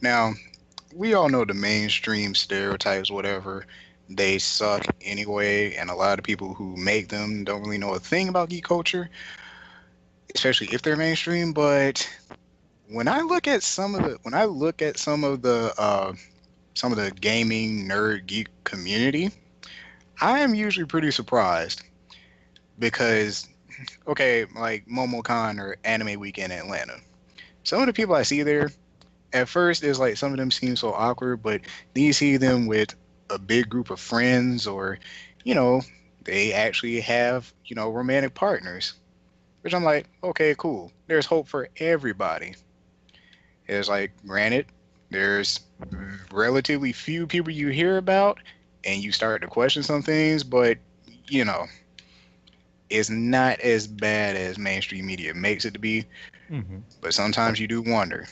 S5: Now, we all know the mainstream stereotypes, whatever. They suck anyway, and a lot of people who make them don't really know a thing about geek culture, especially if they're mainstream. But when I look at some of the gaming nerd geek community, I am usually pretty surprised, because okay, like MomoCon or Anime Weekend in Atlanta, some of the people I see there, at first it's like some of them seem so awkward, but then you see them with a big group of friends, or they actually have romantic partners, which I'm like, okay, cool, there's hope for everybody. It's like, granted, there's relatively few people you hear about and you start to question some things, but it's not as bad as mainstream media makes it to be.
S9: Mm-hmm.
S5: But sometimes you do wonder.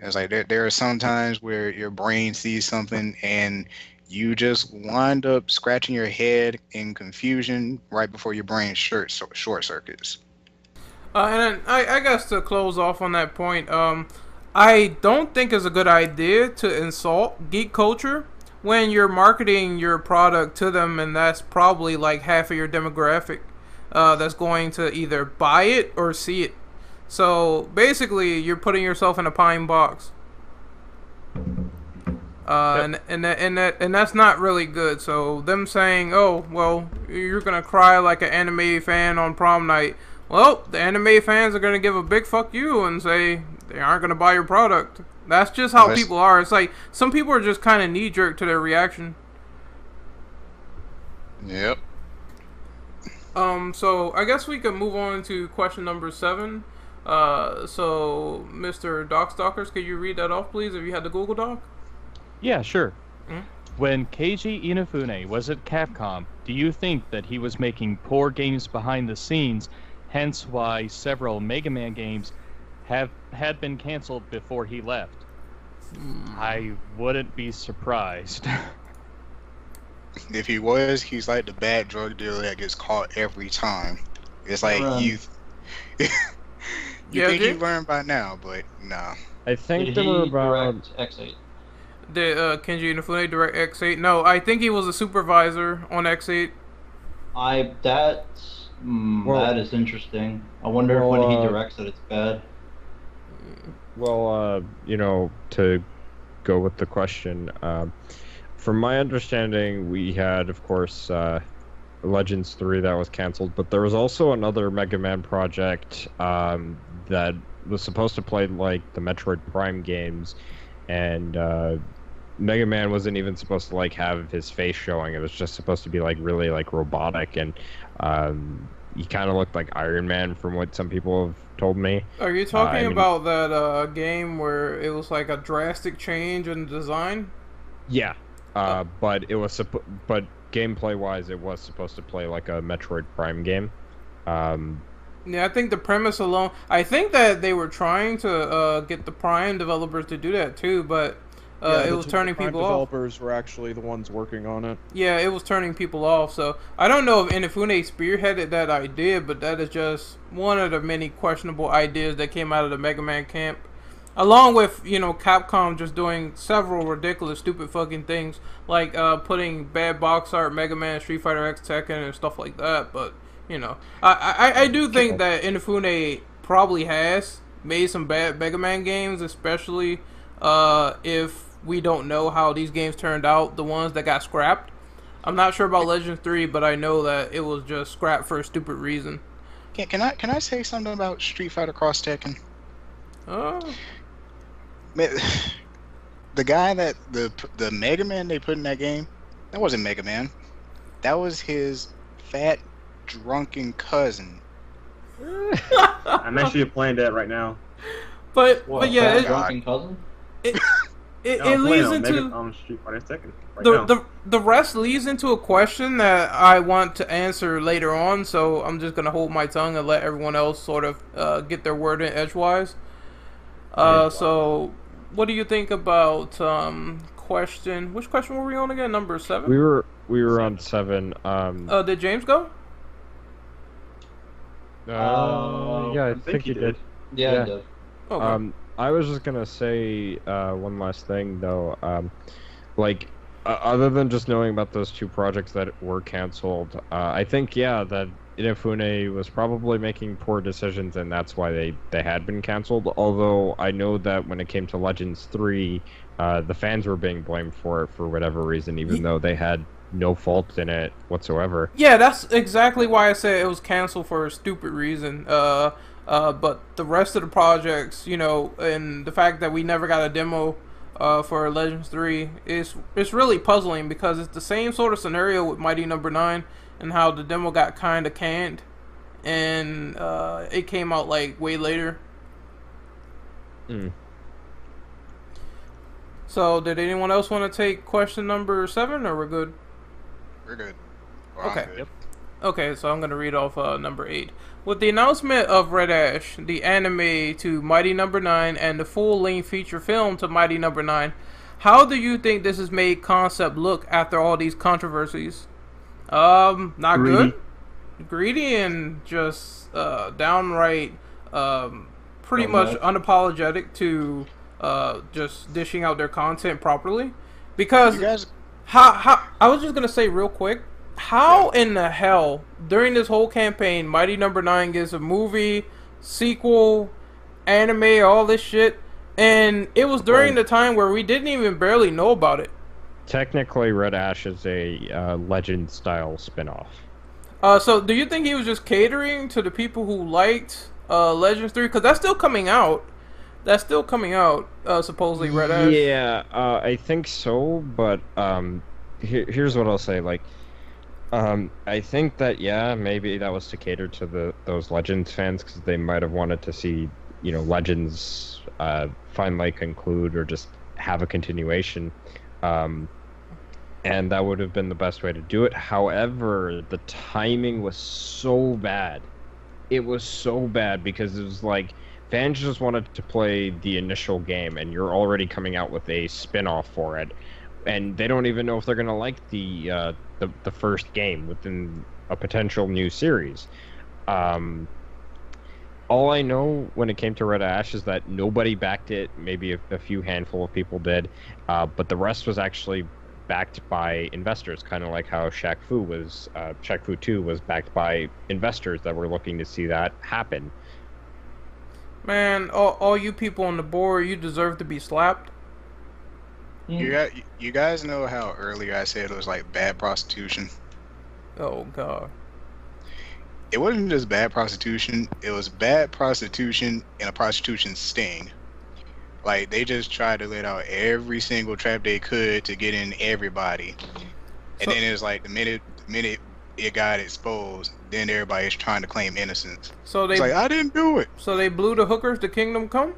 S5: It's like there are some times where your brain sees something and you just wind up scratching your head in confusion right before your brain short circuits.
S3: And then I guess to close off on that point, I don't think it's a good idea to insult geek culture when you're marketing your product to them, and that's probably like half of your demographic that's going to either buy it or see it. So basically, you're putting yourself in a pine box,
S9: Yep.
S3: and that's not really good. So them saying, "Oh, well, you're gonna cry like an anime fan on prom night," well, the anime fans are gonna give a big fuck you and say they aren't gonna buy your product. That's just how people are. It's like some people are just kind of knee jerk to their reaction.
S5: Yep.
S3: So I guess we could move on to question number 7. So Mr. Docstalkers, could you read that off, please, if you had the Google Doc?
S9: Yeah, sure. When Keiji Inafune was at Capcom, do you think that he was making poor games behind the scenes, hence why several Mega Man games had been canceled before he left? I wouldn't be surprised.
S5: If he was, he's like the bad drug dealer that gets caught every time. It's like you think you learned by now, but nah.
S4: I think
S6: Did
S4: there
S6: he
S4: were about
S6: direct X8?
S3: Did Kenji Inafune direct X8? No, I think he was a supervisor on X8.
S6: That is interesting. I wonder if when he directs it, it's bad.
S4: Well, to go with the question, from my understanding, we had, of course, Legends 3 that was canceled, but there was also another Mega Man project that was supposed to play like the Metroid Prime games, and Mega Man wasn't even supposed to like have his face showing. It was just supposed to be like really like robotic, and he kind of looked like Iron Man from what some people have told me.
S3: Are you talking about that game where it was like a drastic change in design?
S4: Yeah, but it was but gameplay wise, it was supposed to play like a Metroid Prime game.
S3: Yeah, I think the premise alone. I think that they were trying to get the Prime developers to do that too, but it was turning people off.
S7: Developers were actually the ones working on it.
S3: Yeah, it was turning people off. So I don't know if Inafune spearheaded that idea, but that is just one of the many questionable ideas that came out of the Mega Man camp. Along with, Capcom just doing several ridiculous, stupid fucking things, like putting bad box art, Mega Man, Street Fighter X, Tekken, and stuff like that. But, I do think that Inafune probably has made some bad Mega Man games, especially if we don't know how these games turned out, the ones that got scrapped. I'm not sure about Legends 3, but I know that it was just scrapped for a stupid reason.
S5: Can I say something about Street Fighter Cross Tekken?
S3: Oh.
S5: Man, the guy that the Mega Man they put in that game, that wasn't Mega Man. That was his fat, drunken cousin.
S8: I'm actually playing that right now.
S3: But yeah,
S6: Fat drunken cousin?
S3: it leads into
S8: Street Fighter Tekken right now.
S3: the rest leads into a question that I want to answer later on. So I'm just gonna hold my tongue and let everyone else sort of get their word in edgewise. So what do you think about question? Which question were we on again? Number 7.
S4: We were on 7.
S3: Did James go?
S4: Yeah, I think you did.
S6: Yeah, I did.
S3: Okay.
S4: I was just gonna say one last thing though. Other than just knowing about those 2 projects that were canceled, I think that Inafune was probably making poor decisions, and that's why they had been canceled. Although I know that when it came to Legends 3, the fans were being blamed for it for whatever reason, even though they had no fault in it whatsoever.
S3: Yeah, that's exactly why I said it was canceled for a stupid reason. But the rest of the projects, and the fact that we never got a demo for Legends 3 it's really puzzling, because it's the same sort of scenario with Mighty Number 9 and how the demo got kind of canned, and it came out like way later. So did anyone else want to take question number 7, or we're good?
S5: We're good. Well,
S3: Okay.
S5: I'm good.
S3: Okay, so I'm going to read off number 8. With the announcement of Red Ash, the anime to Mighty Number 9, and the full-length feature film to Mighty Number 9, how do you think this has made Concept look after all these controversies? Not
S8: Greedy.
S3: good. Greedy and just downright pretty much unapologetic to just dishing out their content properly. Because
S5: You guys,
S3: how I was just gonna say real quick, how in the hell during this whole campaign Mighty Number 9 gets a movie, sequel, anime, all this shit, and it was during the time where we didn't even barely know about it.
S4: Technically, Red Ash is a Legend-style spin-off.
S3: So do you think he was just catering to the people who liked Legends 3? Because that's still coming out. Supposedly, Red Ash.
S4: Yeah, I think so, but here's what I'll say. I think that maybe that was to cater to those Legends fans, because they might have wanted to see Legends finally conclude or just have a continuation, and that would have been the best way to do it. However, the timing was so bad. It was so bad because it was like fans just wanted to play the initial game, and you're already coming out with a spin-off for it, and they don't even know if they're gonna like the first game within a potential new series. All I know when it came to Red Ash is that nobody backed it. Maybe a few handful of people did, but the rest was actually backed by investors, kind of like how Shaq Fu 2 was backed by investors that were looking to see that happen.
S3: Man, all you people on the board, you deserve to be slapped.
S5: you guys know how earlier I said it was like bad prostitution?
S3: Oh god.
S5: It wasn't just bad prostitution, it was bad prostitution and a prostitution sting. Like, they just tried to let out every single trap they could to get in everybody. And then it was like the minute it got exposed, then everybody's trying to claim innocence.
S3: So
S5: It's like, I didn't do it.
S3: So they blew the hookers to Kingdom Come?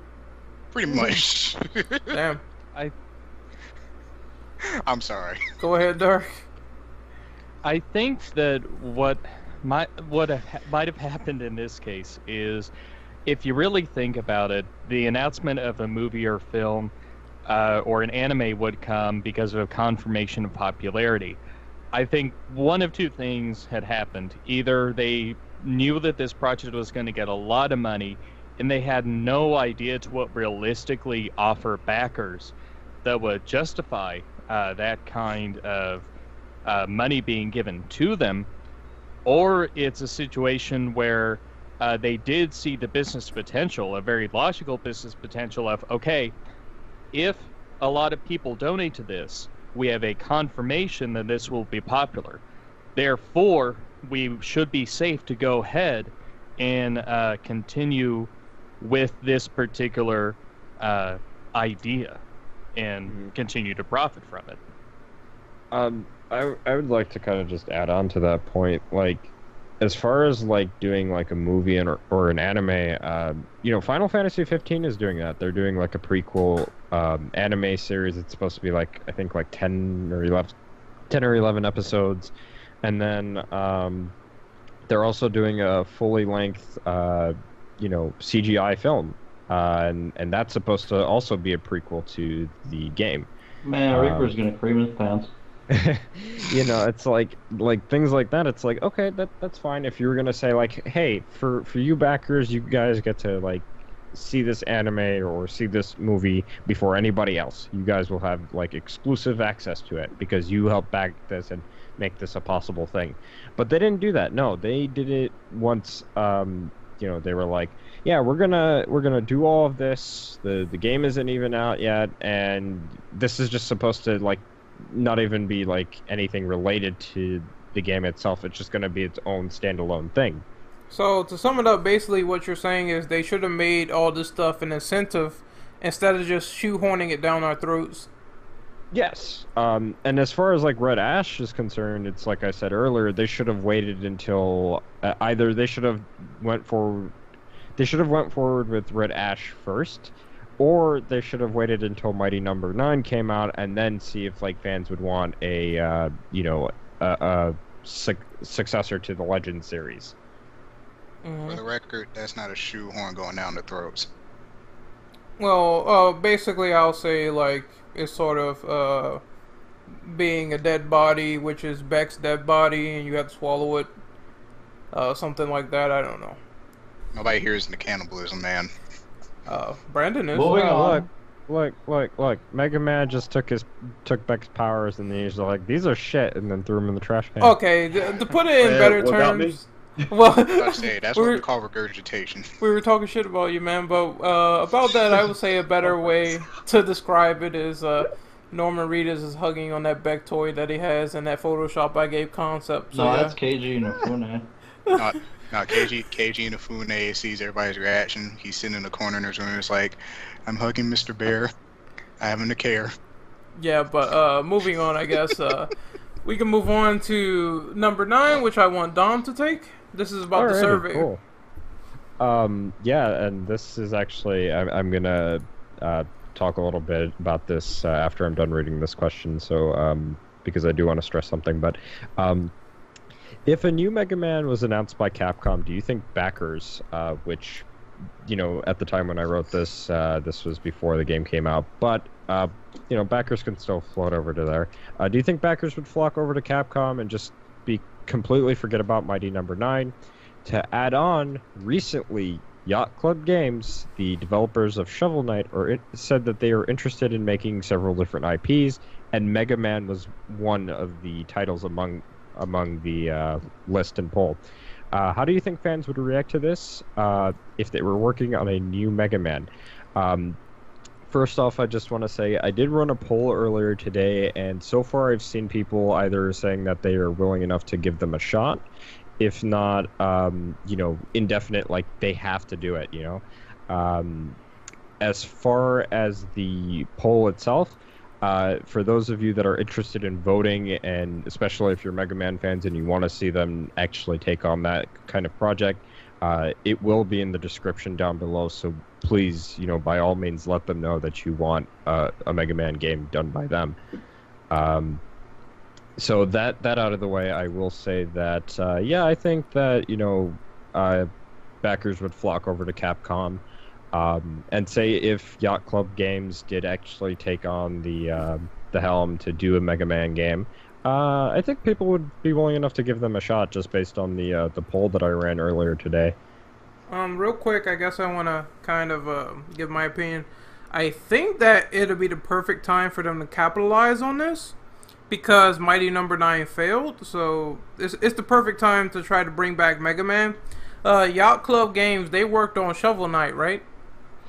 S5: Pretty much.
S3: Damn.
S5: I'm sorry.
S3: Go ahead, Dark.
S9: I think that what might have happened in this case is, if you really think about it, the announcement of a movie or film or an anime would come because of a confirmation of popularity. I think one of two things had happened. Either they knew that this project was going to get a lot of money, and they had no idea to what realistically offer backers that would justify that kind of money being given to them, or it's a situation where they did see the business potential, a very logical business potential of, okay, if a lot of people donate to this, we have a confirmation that this will be popular. Therefore, we should be safe to go ahead and continue with this particular idea and continue to profit from it.
S4: I would like to kind of just add on to that point, like, as far as like doing like a movie or an anime, Final Fantasy 15 is doing that. They're doing like a prequel anime series. It's supposed to be like, I think like 10 or 11 episodes, and then they're also doing a fully length CGI film, and that's supposed to also be a prequel to the game.
S6: Man, Reaper's gonna cream his pants.
S4: It's like things like that. It's like, okay, that's fine. If you were gonna say like, hey, for you backers, you guys get to like see this anime or see this movie before anybody else. You guys will have like exclusive access to it because you helped back this and make this a possible thing. But they didn't do that. No, they did it once. They were like, yeah, we're gonna do all of this. The game isn't even out yet, and this is just supposed to like not even be like anything related to the game itself. It's just going to be its own standalone thing.
S3: So to sum it up, basically what you're saying is they should have made all this stuff an incentive instead of just shoehorning it down our throats.
S4: Yes. And as far as like Red Ash is concerned, it's like I said earlier, they should have waited until either they should have went forward with Red Ash first, or they should have waited until Mighty Number 9 came out and then see if like fans would want a successor to the Legend series.
S5: For the record, that's not a shoehorn going down the throats.
S3: Well, basically I'll say like it's sort of being a dead body, which is Beck's dead body, and you have to swallow it. Something like that, I don't know.
S5: Nobody here is into cannibalism, man.
S3: Brandon is.
S6: Moving on.
S4: Look. Mega Man just took Beck's powers and then he's like, these are shit, and then threw them in the trash can.
S3: Okay, to put it in better terms. Well,
S5: I'd say that's what we call regurgitation.
S3: We were talking shit about you, man, but about that, I would say a better way to describe it is Norman Reedus is hugging on that Beck toy that he has in that Photoshop I gave concept. So,
S6: no, that's KG Inafune.
S5: Now, KG Inafune sees everybody's reaction. He's sitting in the corner in his room. It's like, I'm hugging Mr. Bear. I haven't a care.
S3: Yeah, but moving on, I guess we can move on to number 9, which I want Dom to take. This is about the survey.
S4: Cool. Yeah, and this is actually I'm gonna talk a little bit about this after I'm done reading this question. So because I do want to stress something, but if a new Mega Man was announced by Capcom, do you think backers, which, at the time when I wrote this, this was before the game came out, but, backers can still float over to there. Do you think backers would flock over to Capcom and just completely forget about Mighty Number 9? To add on, recently, Yacht Club Games, the developers of Shovel Knight, said that they are interested in making several different IPs, and Mega Man was one of the titles among the list and poll. How do you think fans would react to this if they were working on a new Mega Man? First off, I just want to say I did run a poll earlier today, and so far I've seen people either saying that they are willing enough to give them a shot, if not, indefinite, like they have to do it, As far as the poll itself, for those of you that are interested in voting, and especially if you're Mega Man fans and you want to see them actually take on that kind of project, it will be in the description down below. So please, by all means, let them know that you want a Mega Man game done by them. So that out of the way, I will say that, I think that, backers would flock over to Capcom. And say if Yacht Club Games did actually take on the helm to do a Mega Man game, I think people would be willing enough to give them a shot just based on the poll that I ran earlier today.
S3: Real quick, I guess I want to kind of give my opinion. I think that it'll be the perfect time for them to capitalize on this because Mighty Number 9 failed, so it's the perfect time to try to bring back Mega Man. Yacht Club Games, they worked on Shovel Knight, right?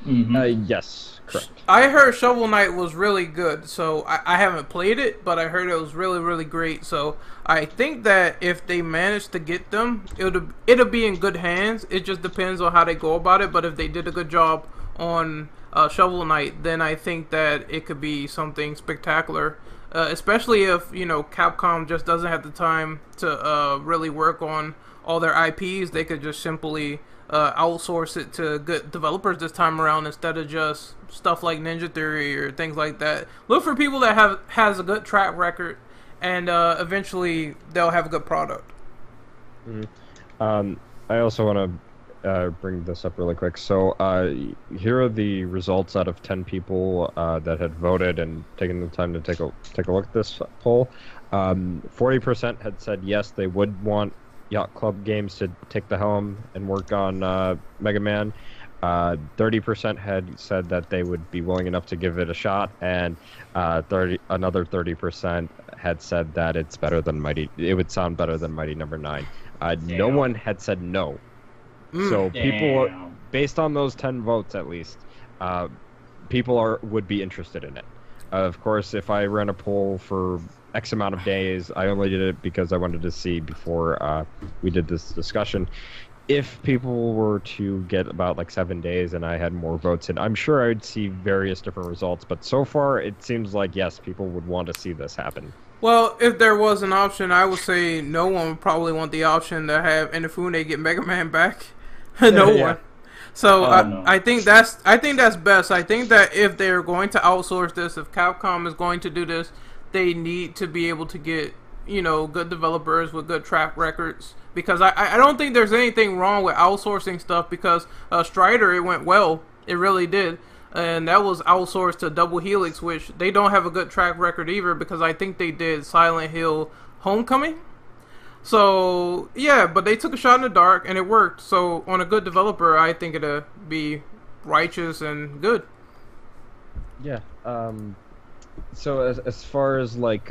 S4: Yes, correct.
S3: I heard Shovel Knight was really good, so I haven't played it, but I heard it was really, really great. So I think that if they manage to get them, it'll be in good hands. It just depends on how they go about it. But if they did a good job on Shovel Knight, then I think that it could be something spectacular. Especially if Capcom just doesn't have the time to really work on all their IPs, they could just simply outsource it to good developers this time around instead of just stuff like Ninja Theory or things like that. Look for people that has a good track record, and eventually they'll have a good product.
S4: I also want to bring this up really quick. So here are the results out of 10 people that had voted and taken the time to take a look at this poll. 40% had said yes, they would want Yacht Club Games to take the helm and work on Mega Man. 30% had said that they would be willing enough to give it a shot, and another 30% had said that it's better than it would sound better than Mighty Number 9. No one had said no. So people, based on those 10 votes at least, people would be interested in it. Of course, if I ran a poll for X amount of days, I only did it because I wanted to see before we did this discussion. If people were to get about like 7 days and I had more votes, and I'm sure I would see various different results, but so far it seems like yes, people would want to see this happen.
S3: Well, if there was an option, I would say no one would probably want the option to have Inafune get Mega Man back. No one. So I think that's best. I think that if they're going to outsource this, if Capcom is going to do this, they need to be able to get good developers with good track records, because I don't think there's anything wrong with outsourcing stuff, because Strider, it went well, it really did, and that was outsourced to Double Helix, which they don't have a good track record either, because I think they did Silent Hill Homecoming. So yeah, but they took a shot in the dark and it worked. So on a good developer, I think it'll be righteous and good.
S4: Yeah. So as far as like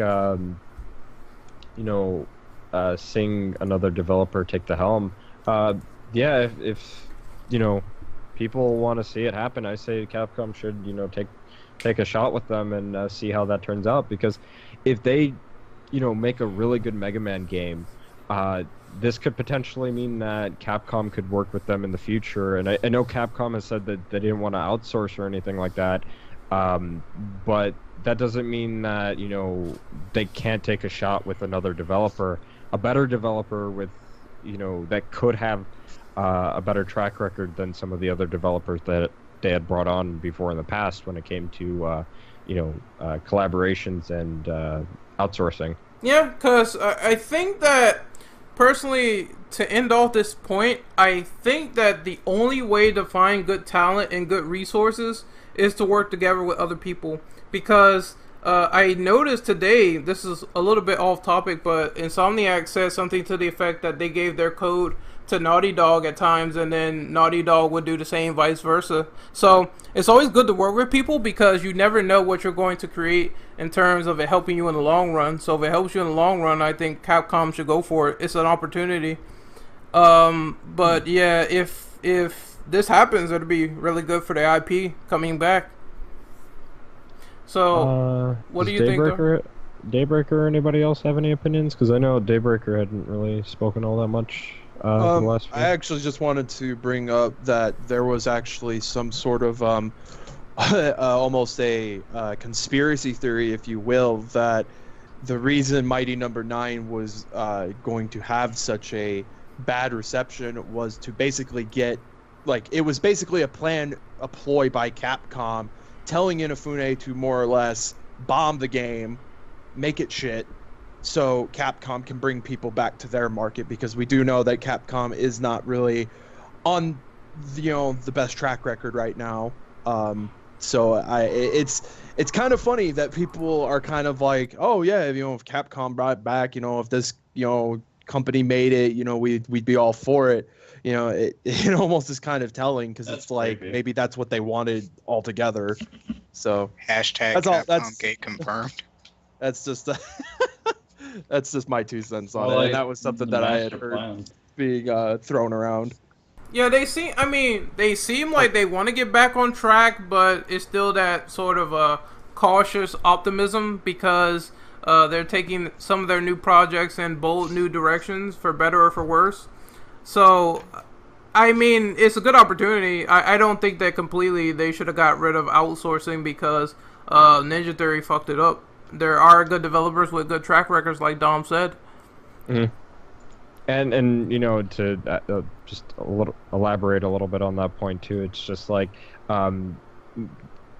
S4: seeing another developer take the helm, yeah, if people want to see it happen, I say Capcom should take a shot with them and see how that turns out, because if they make a really good Mega Man game, this could potentially mean that Capcom could work with them in the future. And I know Capcom has said that they didn't want to outsource or anything like that, but that doesn't mean that they can't take a shot with another developer, a better developer with that could have a better track record than some of the other developers that they had brought on before in the past when it came to collaborations and outsourcing.
S3: Yeah, because I think that personally, to end off this point, I think that the only way to find good talent and good resources is to work together with other people. Because I noticed today, this is a little bit off topic, but Insomniac said something to the effect that they gave their code to Naughty Dog at times, and then Naughty Dog would do the same, vice versa. So it's always good to work with people, because you never know what you're going to create in terms of it helping you in the long run. So if it helps you in the long run, I think Capcom should go for it. It's an opportunity. But yeah, if this happens, it'll be really good for the IP coming back. So what do you think?
S4: Daybreaker or anybody else have any opinions? Because I know Daybreaker hadn't really spoken all that much. The last
S7: I actually just wanted to bring up that there was actually some sort of almost a conspiracy theory, if you will, that the reason Mighty Number 9 was going to have such a bad reception was to basically get, like, it was basically a ploy by Capcom telling Inafune to more or less bomb the game, make it shit, so Capcom can bring people back to their market, because we do know that Capcom is not really on the best track record right now. So it's kind of funny that people are kind of like, oh yeah, if Capcom brought it back, if this company made it, we'd be all for it. It almost is kind of telling, because it's like creepy. Maybe that's what they wanted altogether. So
S5: hashtag Capcom Gate confirmed.
S7: That's just that's just my 2 cents on it. And that was something that I had heard being thrown around.
S3: Yeah, they seem like they want to get back on track, but it's still that sort of cautious optimism because they're taking some of their new projects in bold new directions for better or for worse. So, I mean, it's a good opportunity. I don't think that completely they should have got rid of outsourcing because Ninja Theory fucked it up. There are good developers with good track records, like Dom said.
S4: Mm-hmm. And you know, to just elaborate a little bit on that point too, it's just like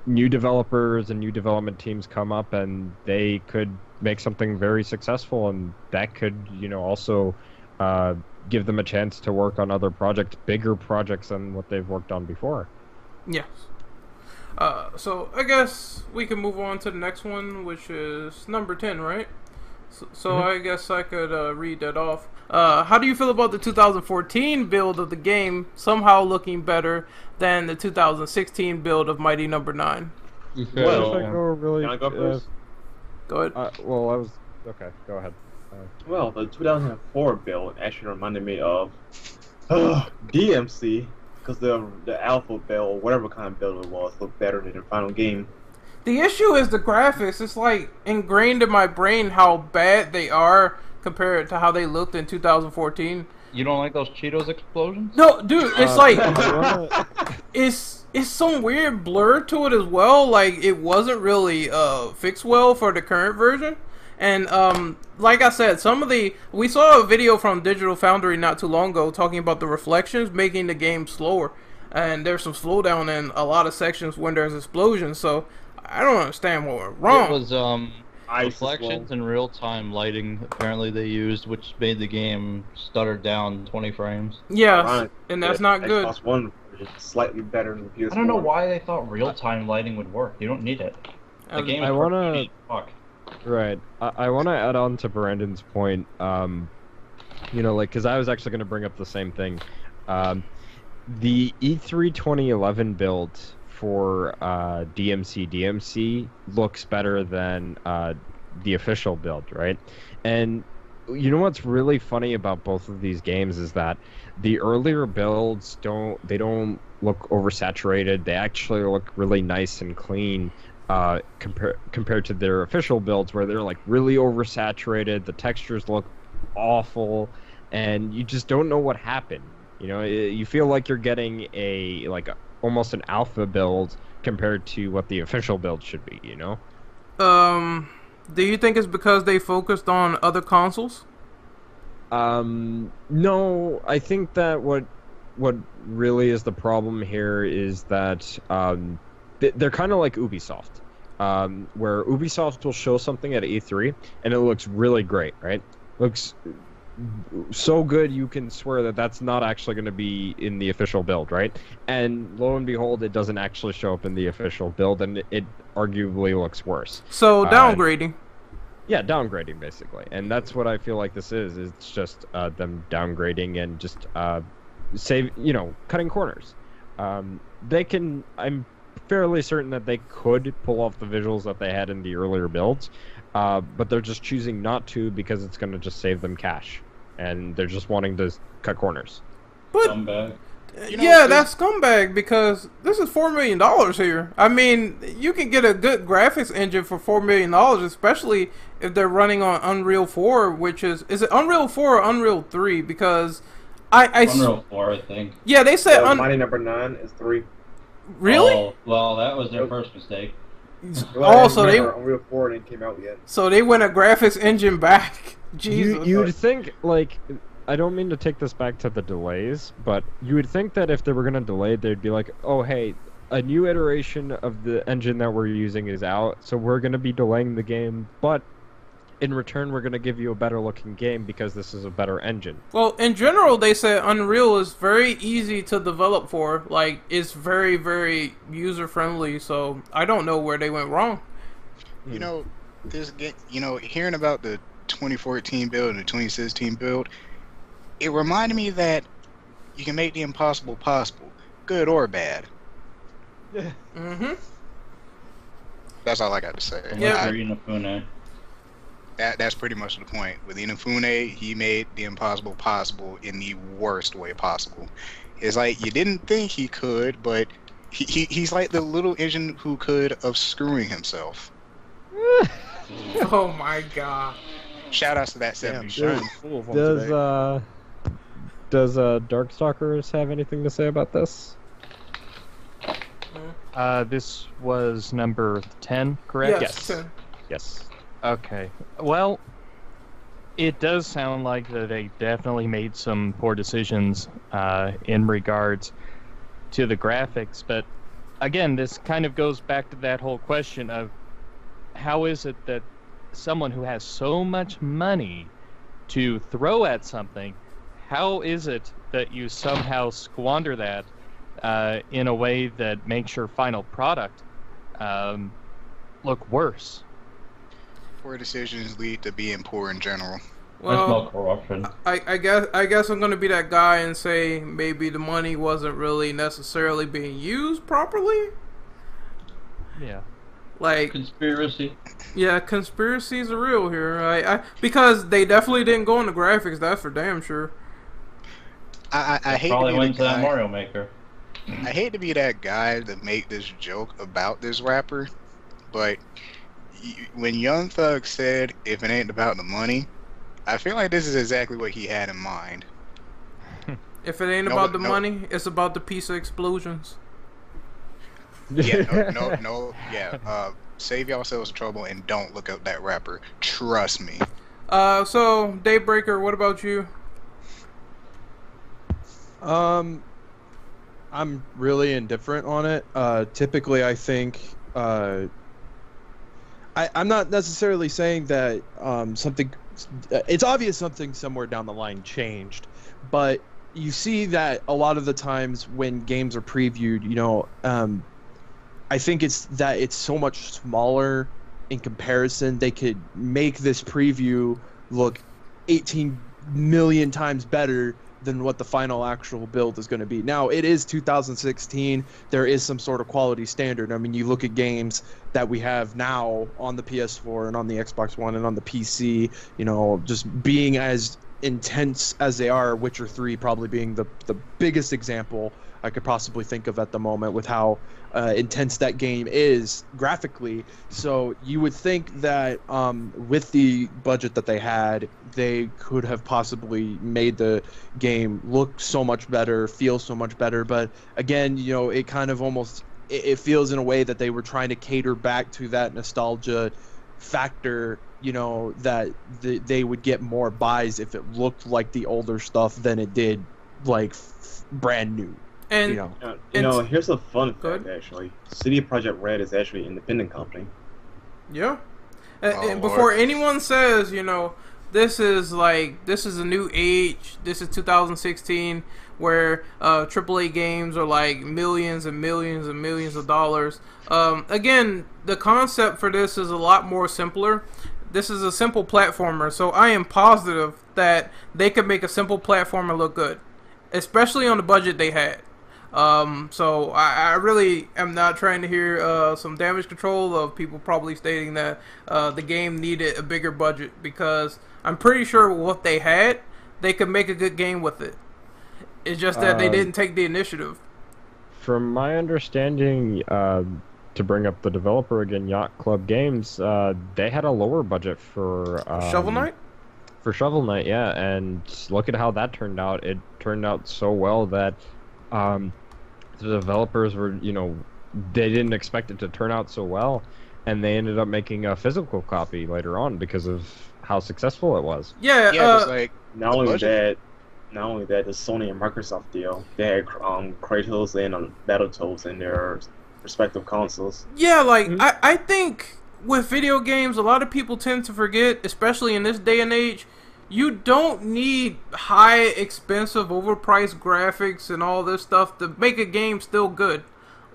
S4: new developers and new development teams come up and they could make something very successful, and that could, you know, also give them a chance to work on other projects, bigger projects than what they've worked on before.
S3: Yes. So I guess we can move on to the next one, which is number 10, right? So I guess I could read that off. How do you feel about the 2014 build of the game somehow looking better than the 2016 build of Mighty Number 9?
S8: Well,
S4: Can
S8: I go first?
S3: Go ahead.
S4: Okay, go ahead.
S8: Well, the 2004 build actually reminded me of DMC, because the alpha build, whatever kind of build it was, looked better than the final game.
S3: The issue is the graphics. It's like ingrained in my brain how bad they are compared to how they looked in 2014.
S6: You don't like those Cheetos explosions?
S3: No, dude, it's like it's some weird blur to it as well. Like it wasn't really fixed well for the current version. And like I said, we saw a video from Digital Foundry not too long ago talking about the reflections making the game slower, and there's some slowdown in a lot of sections when there's explosions. So I don't understand what went wrong.
S6: It was reflections and real-time lighting apparently they used, which made the game stutter down 20 frames.
S3: Yeah, and that's not good.
S8: Xbox One is slightly better than PS4.
S6: I don't know why they thought real-time lighting would work. You don't need it. The game is fuck.
S4: Right. I want to add on to Brandon's point, you know, like, because I was actually going to bring up the same thing. The E3 2011 build for DMC looks better than the official build, right? And you know what's really funny about both of these games is that the earlier builds don't look oversaturated. They actually look really nice and clean. Compared to their official builds, where they're like really oversaturated, the textures look awful, and you just don't know what happened. You know, you feel like you're getting almost an alpha build compared to what the official build should be. You know.
S3: Do you think it's because they focused on other consoles?
S4: No, I think that what really is the problem here is that they're kind of like Ubisoft, where Ubisoft will show something at E3 and it looks really great, right? Looks so good you can swear that that's not actually going to be in the official build, right? And lo and behold, it doesn't actually show up in the official build, and it arguably looks worse.
S3: So downgrading.
S4: Yeah, downgrading basically, and that's what I feel like this is. It's just them downgrading and just cutting corners. I'm fairly certain that they could pull off the visuals that they had in the earlier builds, but they're just choosing not to because it's going to just save them cash, and they're just wanting to cut corners.
S3: But
S6: Scumbag.
S3: that's scumbag because this is $4 million here. I mean, you can get a good graphics engine for $4 million, especially if they're running on Unreal 4, which is it Unreal 4 or Unreal 3? Because
S6: Unreal 4, I think.
S3: Yeah, they said
S8: Mighty Number 9 is 3.
S3: Really?
S6: Oh, well, that was their first mistake.
S8: Well, so Unreal 4 didn't came out yet.
S3: So they went a graphics engine back. Jesus.
S4: You'd think, like, I don't mean to take this back to the delays, but you would think that if they were going to delay, they'd be like, oh, hey, a new iteration of the engine that we're using is out, so we're going to be delaying the game, but in return, we're going to give you a better looking game because this is a better engine.
S3: Well, in general, they said Unreal is very easy to develop for. Like, it's very, very user friendly, so I don't know where they went wrong.
S5: You know, hearing about the 2014 build and the 2016 build, it reminded me that you can make the impossible possible, good or bad.
S3: Yeah. Mm-hmm.
S5: That's all I got to say.
S3: Yeah.
S5: That's pretty much the point. With Inafune, he made the impossible possible in the worst way possible. It's like you didn't think he could, but he's like the little engine who could of screwing himself.
S3: Oh my god.
S5: Shout outs to that 70s show.
S4: Does Darkstalkers have anything to say about this?
S9: This was number 10, correct?
S3: Yes. 10.
S4: Yes.
S9: Okay. Well, it does sound like that they definitely made some poor decisions in regards to the graphics, but again, this kind of goes back to that whole question of how is it that someone who has so much money to throw at something, how is it that you somehow squander that in a way that makes your final product look worse?
S5: Poor decisions lead to being poor in general.
S6: There's no
S3: Well,
S6: corruption.
S3: I guess I'm gonna be that guy and say maybe the money wasn't really necessarily being used properly.
S9: Yeah.
S3: Like,
S6: Conspiracy.
S3: yeah, conspiracies are real here. Because they definitely didn't go on the graphics. That's for damn sure.
S5: I hate
S6: Probably
S5: to be
S6: went
S5: the
S6: to that
S5: guy.
S6: Mario Maker.
S5: I hate to be that guy to make this joke about this rapper, but when Young Thug said, "If it ain't about the money," I feel like this is exactly what he had in mind.
S3: If it ain't
S5: No,
S3: about the
S5: no.
S3: money, it's about the piece of explosions.
S5: Yeah, no, yeah. Save yourselves trouble and don't look up that rapper. Trust me.
S3: So Daybreaker, what about you?
S7: I'm really indifferent on it. Typically, I think I'm not necessarily saying that something. It's obvious something somewhere down the line changed, but you see that a lot of the times when games are previewed, I think it's that it's so much smaller in comparison. They could make this preview look 18 million times better than what the final actual build is going to be. Now, it is 2016. There is some sort of quality standard. I mean, you look at games that we have now on the PS4 and on the Xbox One and on the PC, just being as intense as they are, Witcher 3 probably being the biggest example I could possibly think of at the moment with how intense that game is graphically. So you would think that with the budget that they had, they could have possibly made the game look so much better, feel so much better. But again, it kind of almost it feels in a way that they were trying to cater back to that nostalgia factor, that they would get more buys if it looked like the older stuff than it did like brand new.
S3: And
S8: Here's a fun
S3: Good.
S8: fact actually. CD Projekt Red is actually an independent company.
S3: yeah.
S5: Oh,
S3: And before
S5: Lord.
S3: anyone says, this is a new age. This is 2016, where AAA games are like millions and millions and millions of dollars. Again, the concept for this is a lot more simpler. This is a simple platformer, so I am positive that they could make a simple platformer look good, especially on the budget they had. So I really am not trying to hear some damage control of people probably stating that the game needed a bigger budget, because I'm pretty sure what they had, they could make a good game with it. It's just that they didn't take the initiative.
S4: From my understanding, to bring up the developer again, Yacht Club Games, they had a lower budget for
S3: Shovel Knight?
S4: For Shovel Knight, yeah, and look at how that turned out. It turned out so well that the developers were, they didn't expect it to turn out so well, and they ended up making a physical copy later on because of how successful it was.
S3: Yeah,
S5: Yeah, just like
S8: Not
S5: the
S8: only
S5: budget.
S8: that, the Sony and Microsoft deal, they had Kratos and Battletoads in their respective consoles.
S3: Yeah, I think with video games, a lot of people tend to forget, especially in this day and age, you don't need high, expensive, overpriced graphics and all this stuff to make a game still good.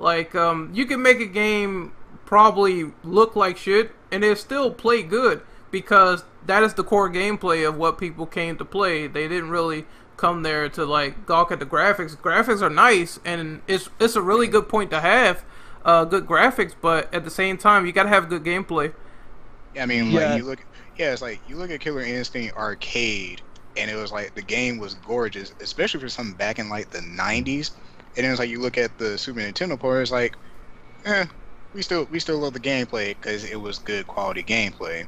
S3: You can make a game probably look like shit, and it still play good, because that is the core gameplay of what people came to play. They didn't really come there to gawk at the graphics. Graphics are nice, and it's a really good point to have good graphics, but at the same time, you gotta have good gameplay.
S5: I mean,
S7: Yeah.
S5: you look at Killer Instinct Arcade, and it was like the game was gorgeous, especially for something back in like the 90s. And then it's like you look at the Super Nintendo port, it's like, we still love the gameplay because it was good quality gameplay.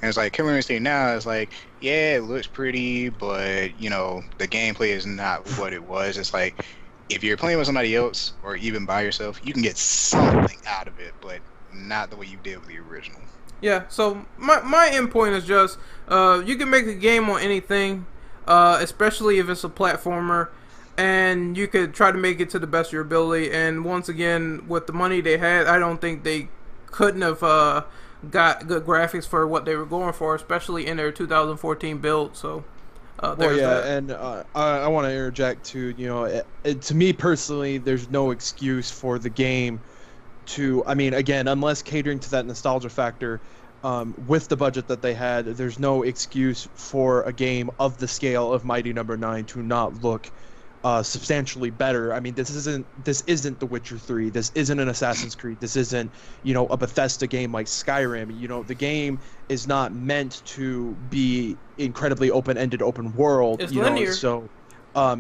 S5: And it's like Killer Instinct now is like, yeah, it looks pretty, but you know the gameplay is not what it was. It's like if you're playing with somebody else or even by yourself, you can get something out of it, but not the way you did with the original.
S3: Yeah, so my end point is just you can make a game on anything, especially if it's a platformer, and you could try to make it to the best of your ability. And once again, with the money they had, I don't think they couldn't have got good graphics for what they were going for, especially in their 2014 build. So
S7: well, yeah, and I want to interject too. You know, to me personally, there's no excuse for the game to, I mean, again, unless catering to that nostalgia factor, with the budget that they had, there's no excuse for a game of the scale of Mighty Number 9 to not look substantially better. I mean, this isn't The Witcher 3. This isn't an Assassin's Creed. This isn't, you know, a Bethesda game like Skyrim. You know, the game is not meant to be incredibly open-ended, open world.
S3: It's
S7: linear.
S3: Know,
S7: so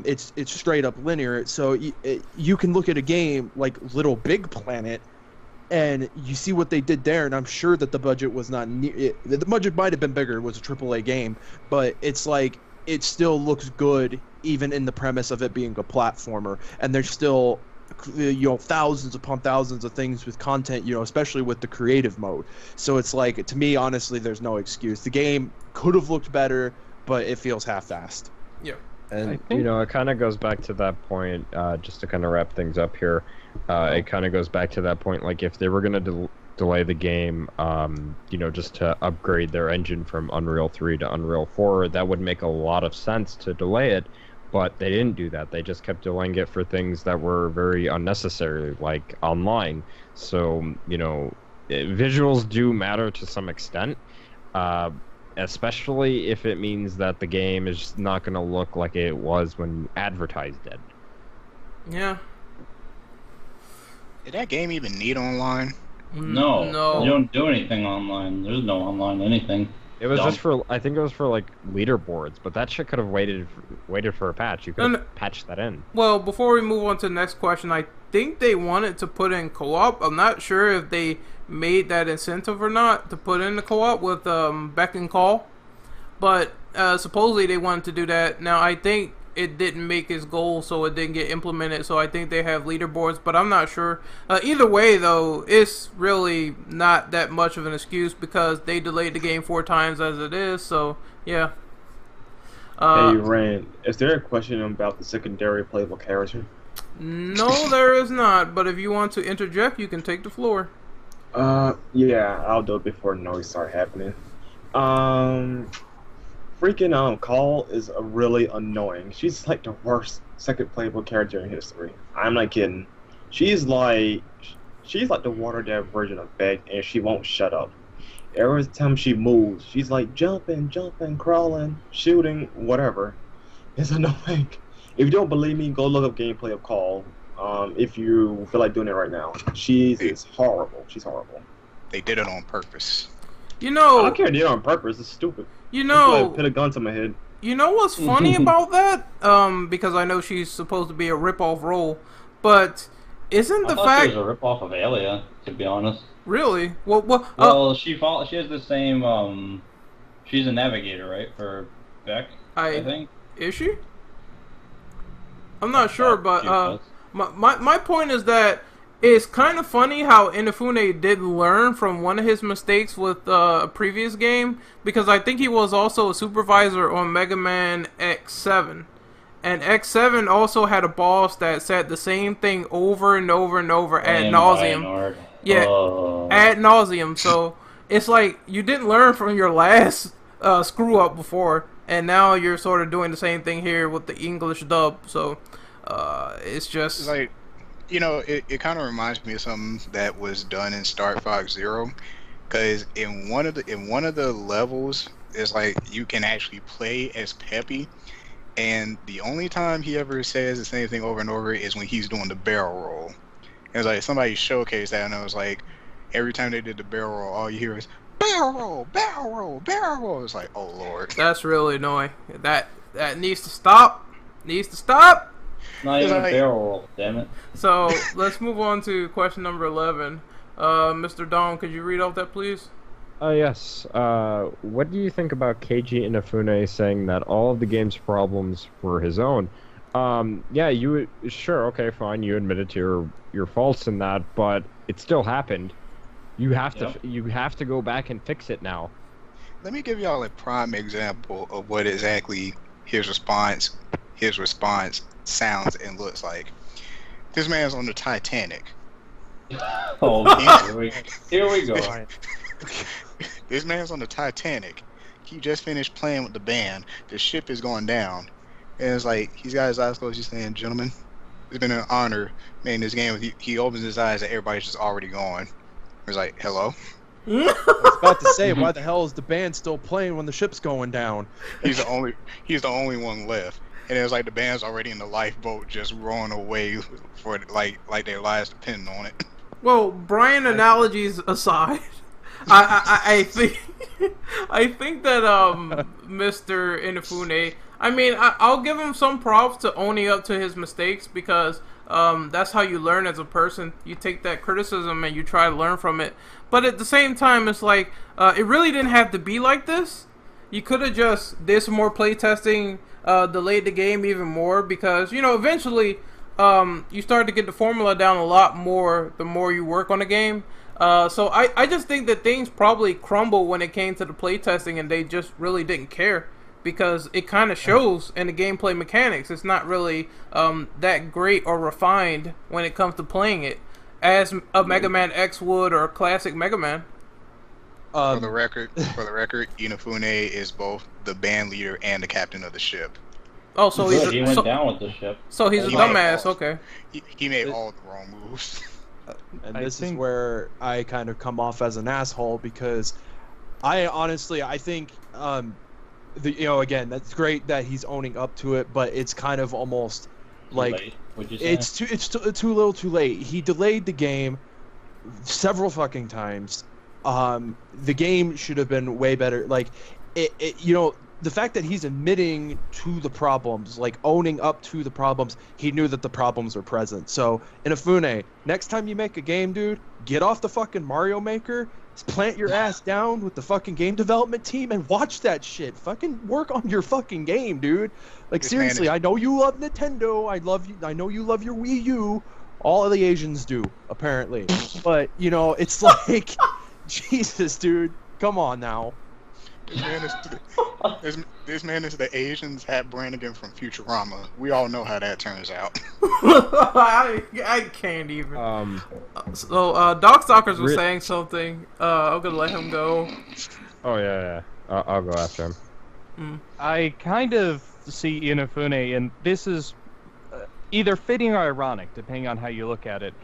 S7: it's straight up linear. So you can look at a game like Little Big Planet, and you see what they did there, and I'm sure that the budget was not the budget might have been bigger. It was a AAA game, but it's like it still looks good even in the premise of it being a platformer, and there's still, you know, thousands upon thousands of things with content, you know, especially with the creative mode. So it's like, to me, honestly, there's no excuse. The game could have looked better, but it feels half-assed.
S3: Yeah.
S4: And, you know, it kind of goes back to that point, just to kind of wrap things up here. It kind of goes back to that point, like, if they were going to delay the game, you know, just to upgrade their engine from Unreal 3 to Unreal 4, that would make a lot of sense to delay it, but they didn't do that. They just kept delaying it for things that were very unnecessary, like online. So, you know, visuals do matter to some extent, especially if it means that the game is not going to look like it was when advertised it.
S3: Yeah.
S5: Did that game even need online?
S6: No. You don't do anything online. There's no online anything.
S4: It was just for, I think it was for like leaderboards, but that shit could have waited for a patch. You could have patched that in.
S3: Well, before we move on to the next question, I think they wanted to put in co-op. I'm not sure if they made that incentive or not to put in the co-op with Beck and Call, but supposedly they wanted to do that. Now I think it didn't make its goal, so it didn't get implemented, so I think they have leaderboards, but I'm not sure. Either way, though, it's really not that much of an excuse because they delayed the game 4 times as it is, so yeah.
S8: Hey, Rand, is there a question about the secondary playable character?
S3: No, there is not, but if you want to interject, you can take the floor.
S8: Yeah, I'll do it before noise start happening. Freaking Call is really annoying. She's like the worst second playable character in history. I'm not kidding. She's like the watered down version of Beck, and she won't shut up. Every time she moves, she's like jumping, crawling, shooting, whatever. It's annoying. If you don't believe me, go look up gameplay of Call. If you feel like doing it right now, it's horrible. She's horrible.
S5: They did it on purpose.
S3: You know,
S8: I don't care. They did it on purpose. It's stupid.
S3: You know,
S8: put a gun to my head.
S3: You know what's funny about that? Because I know she's supposed to be a rip-off role, but isn't the fact
S6: she was a rip-off of Alia, to be honest?
S3: Really?
S6: Well, she has the same. She's a navigator, right, for Beck? I think.
S3: Is she? I'm not sure, but my point is that it's kind of funny how Inafune did learn from one of his mistakes with a previous game, because I think he was also a supervisor on Mega Man X7. And X7 also had a boss that said the same thing over and over and over ad nauseum. Yeah, ad nauseum. So it's like you didn't learn from your last screw up before, and now you're sort of doing the same thing here with the English dub. So it's just
S5: it's like, you know, it kind of reminds me of something that was done in Star Fox Zero, because in one of the levels, it's like you can actually play as Peppy, and the only time he ever says the same thing over and over is when he's doing the barrel roll. And it's like somebody showcased that, and it was like every time they did the barrel roll, all you hear is "Bah!" barrel roll, barrel roll. It's like, oh lord.
S3: That's really annoying. That needs to stop. Needs to stop.
S6: Not even a barrel roll, damn it.
S3: So let's move on to question number 11. Mr. Dom, could you read off that, please?
S4: Yes. What do you think about Keiji Inafune saying that all of the game's problems were his own? Yeah, sure, okay, fine, you admitted to your faults in that, but it still happened. You have to go back and fix it now.
S5: Let me give y'all a prime example of what exactly his response sounds and looks like. This man's on the Titanic.
S6: Oh, here we go.
S5: This man's on the Titanic. He just finished playing with the band. The ship is going down. And it's like, he's got his eyes closed. He's saying, gentlemen, it's been an honor making this game with you. He opens his eyes and everybody's just already gone. He's like, hello?
S7: I was about to say, why the hell is the band still playing when the ship's going down?
S5: He's the only one left. And it was like the band's already in the lifeboat just rowing away for like their lives depend on it.
S3: Well, Brian analogies aside, I think that Mr. Inafune, I mean, I'll give him some props to owning up to his mistakes, because that's how you learn as a person. You take that criticism and you try to learn from it. But at the same time, it's like, it really didn't have to be like this. You could have just did some more playtesting, delayed the game even more, because, you know, eventually you start to get the formula down a lot more the more you work on the game. So I just think that things probably crumbled when it came to the playtesting, and they just really didn't care, because it kind of shows in the gameplay mechanics. It's not really that great or refined when it comes to playing it as a Mega Man X would, or a classic Mega Man.
S5: For the record, Inafune is both the band leader and the captain of the ship.
S3: Oh, so
S6: he went down with the ship.
S3: So he's a dumbass. Okay.
S5: He made all the wrong moves.
S7: And this is where I kind of come off as an asshole, because I think again, that's great that he's owning up to it, but it's kind of almost like it's too little, too late. He delayed the game several fucking times. The game should have been way better. Like the fact that he's admitting to the problems, like owning up to the problems, he knew that the problems were present. So, Inafune, next time you make a game, dude, get off the fucking Mario Maker, plant your ass down with the fucking game development team, and watch that shit. Fucking work on your fucking game, dude. Like, seriously, I know you love Nintendo. I know you love your Wii U. All of the Asians do, apparently. But, it's like, Jesus, dude. Come on now.
S5: This man is the Asians Hat Brannigan from Futurama. We all know how that turns out.
S3: I can't even. So, Doc Stalkers was saying something. I'm gonna let him go.
S4: Oh yeah. I'll go after him.
S9: I kind of see Inafune, and this is either fitting or ironic, depending on how you look at it.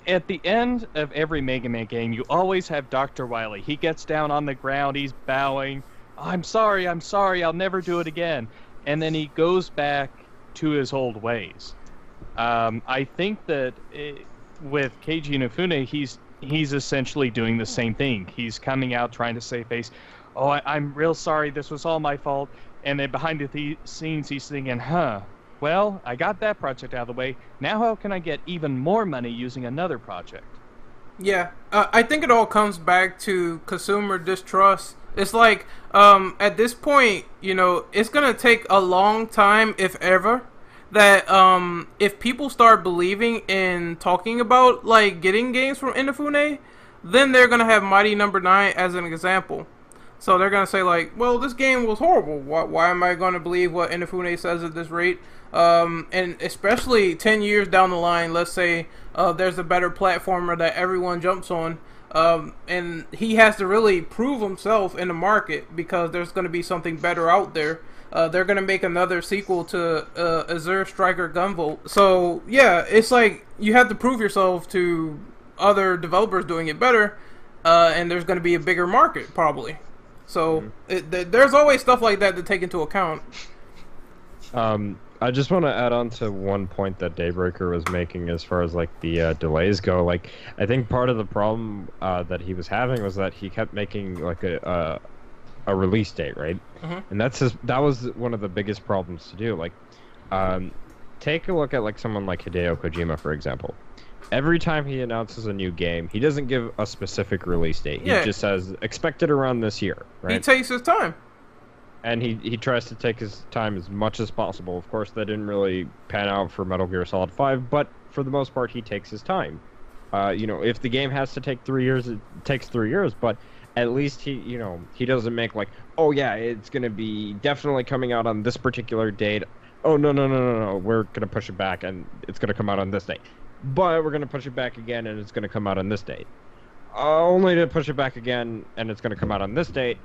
S9: At the end of every Mega Man game, you always have Dr. Wily. He gets down on the ground, he's bowing. I'm sorry, I'll never do it again. And then he goes back to his old ways. I think that with Keiji Inafune, he's essentially doing the same thing. He's coming out trying to save face. Oh, I'm real sorry, this was all my fault. And then behind the scenes, he's thinking, well, I got that project out of the way. Now how can I get even more money using another project?
S3: Yeah, I think it all comes back to consumer distrust. It's like, at this point, it's going to take a long time, if ever, that if people start believing in talking about, like, getting games from Inafune, then they're going to have Mighty No.9 as an example. So they're going to say, like, well, this game was horrible. Why am I going to believe what Inafune says at this rate? And especially 10 years down the line, let's say there's a better platformer that everyone jumps on, and he has to really prove himself in the market, because there's going to be something better out there. They're going to make another sequel to Azure Striker Gunvolt. So, yeah, it's like you have to prove yourself to other developers doing it better, and there's going to be a bigger market, probably. So, there's always stuff like that to take into account.
S4: I just want to add on to one point that Daybreaker was making as far as like the delays go. Like, I think part of the problem that he was having was that he kept making like a release date, right? And that was one of the biggest problems to do. Like, take a look at like someone like Hideo Kojima, for example. Every time he announces a new game, he doesn't give a specific release date. He just says expected around this year, right?
S3: He takes his time.
S4: And he tries to take his time as much as possible. Of course, that didn't really pan out for Metal Gear Solid 5, but for the most part, he takes his time. If the game has to take 3 years, it takes 3 years, but at least he doesn't make like, oh yeah, it's going to be definitely coming out on this particular date. Oh, no, we're going to push it back, and it's going to come out on this date. But we're going to push it back again, and it's going to come out on this date. Only to push it back again, and it's going to come out on this date.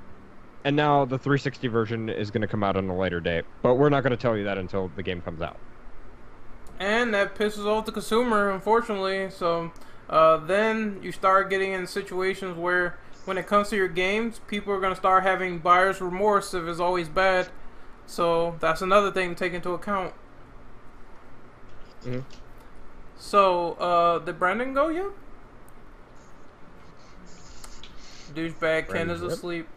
S4: And now the 360 version is going to come out on a later date, but we're not going to tell you that until the game comes out.
S3: And that pisses off the consumer, unfortunately. So then you start getting in situations where when it comes to your games, people are going to start having buyer's remorse if it's always bad. So that's another thing to take into account. So, did Brandon go yet? Douchebag Ken is asleep.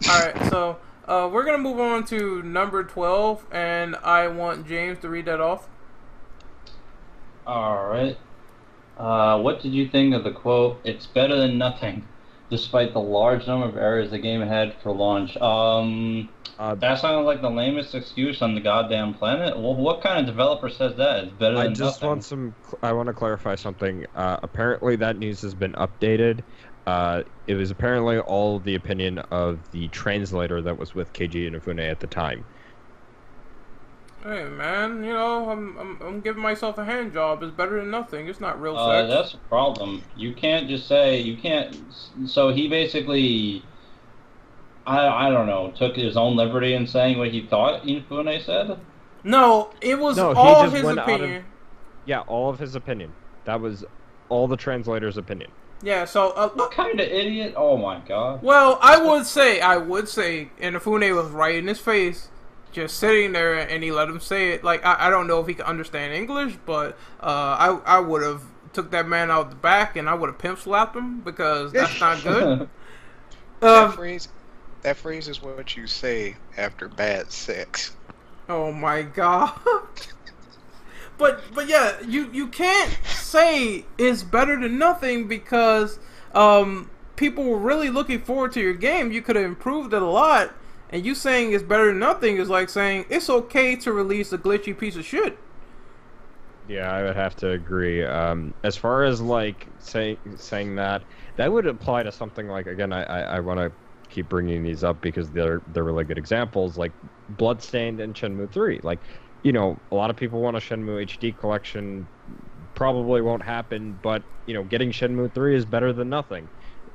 S3: Alright, so we're going to move on to number 12, and I want James to read that off.
S6: Alright. What did you think of the quote, "It's better than nothing," despite the large number of errors the game had for launch? That sounded like the lamest excuse on the goddamn planet. Well, what kind of developer says that? It's better than nothing.
S4: I want to clarify something. Apparently that news has been updated. It was apparently all the opinion of the translator that was with Keiji Inafune at the time.
S3: Hey man, I'm giving myself a hand job. It's better than nothing. It's not real sex.
S6: That's a problem. You can't just say you can't. So he basically, I don't know, took his own liberty in saying what he thought Inafune said.
S3: No, it was all his opinion.
S4: All of his opinion. That was all the translator's opinion.
S3: Yeah, so
S6: what kind of idiot? Oh my god.
S3: Well, I would say, Inafune was right in his face, just sitting there, and he let him say it. Like, I don't know if he can understand English, but I would have took that man out the back and I would have pimp slapped him because that's not good.
S5: That phrase is what you say after bad sex.
S3: Oh my god. But yeah, you can't say it's better than nothing because people were really looking forward to your game. You could have improved it a lot, and you saying it's better than nothing is like saying it's okay to release a glitchy piece of shit.
S4: Yeah, I would have to agree. As far as like saying that would apply to something like, again, I want to keep bringing these up because they're really good examples, like Bloodstained and Shenmue 3. Like, a lot of people want a Shenmue HD collection. Probably won't happen, but, getting Shenmue 3 is better than nothing.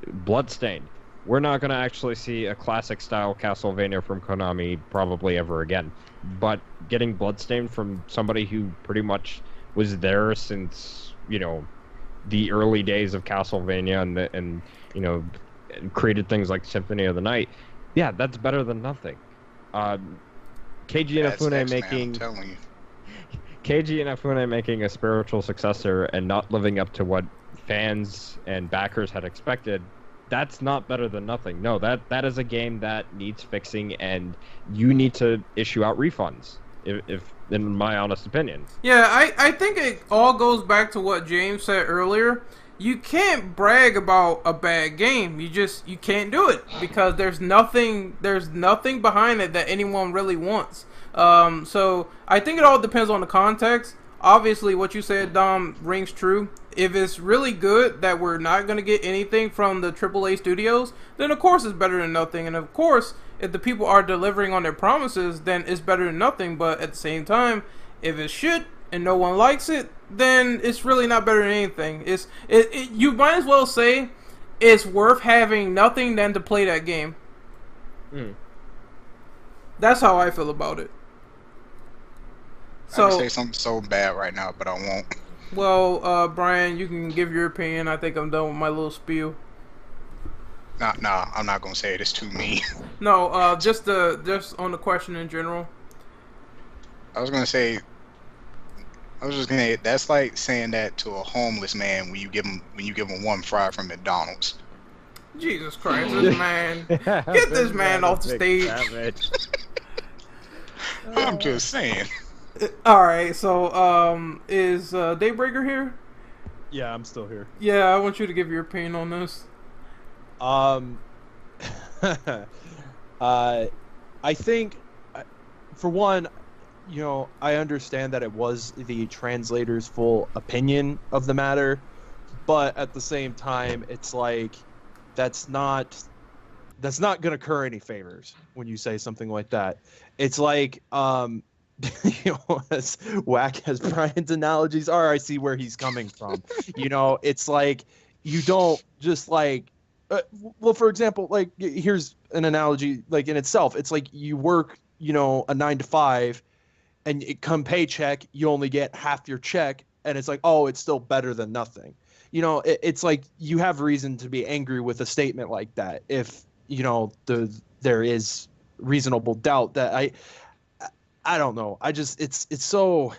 S4: Bloodstained. We're not going to actually see a classic-style Castlevania from Konami probably ever again. But getting Bloodstained from somebody who pretty much was there since, the early days of Castlevania and created things like Symphony of the Night, yeah, that's better than nothing. Keiji Inafune making a spiritual successor and not living up to what fans and backers had expected, that's not better than nothing. No, that is a game that needs fixing, and you need to issue out refunds, if in my honest opinion.
S3: Yeah, I think it all goes back to what James said earlier. You can't brag about a bad game. You can't do it because there's nothing behind it that anyone really wants. So I think it all depends on the context. Obviously, what you said, Dom, rings true. If it's really good that we're not going to get anything from the AAA studios, then of course it's better than nothing. And of course, if the people are delivering on their promises, then it's better than nothing. But at the same time, if it's shit and no one likes it, then it's really not better than anything. You might as well say it's worth having nothing than to play that game. That's how I feel about it.
S5: I can say something so bad right now, but I won't.
S3: Well, Brian, you can give your opinion. I think I'm done with my little spiel.
S5: Nah, I'm not gonna say it. It's too mean.
S3: No, just on the question in general.
S5: I was gonna say. I was just gonna. That's like saying that to a homeless man when you give him one fry from McDonald's.
S3: Jesus Christ, this man! Get this man off the stage.
S5: I'm just saying.
S3: All right, so is Daybreaker here?
S7: Yeah, I'm still here.
S3: Yeah, I want you to give your opinion on this.
S7: I think, for one, you know, I understand that it was the translator's full opinion of the matter, but at the same time, it's like that's not gonna cur any favors when you say something like that. It's like, you know, as whack as Brian's analogies are, I see where he's coming from. You know, it's like you don't just like, well, for example, like here's an analogy, like in itself, it's like you work, you know, a 9 to 5, and it come paycheck, you only get half your check, and it's like, oh, it's still better than nothing. You know, it's like you have reason to be angry with a statement like that if, you know, there is reasonable doubt that I don't know. I just it's so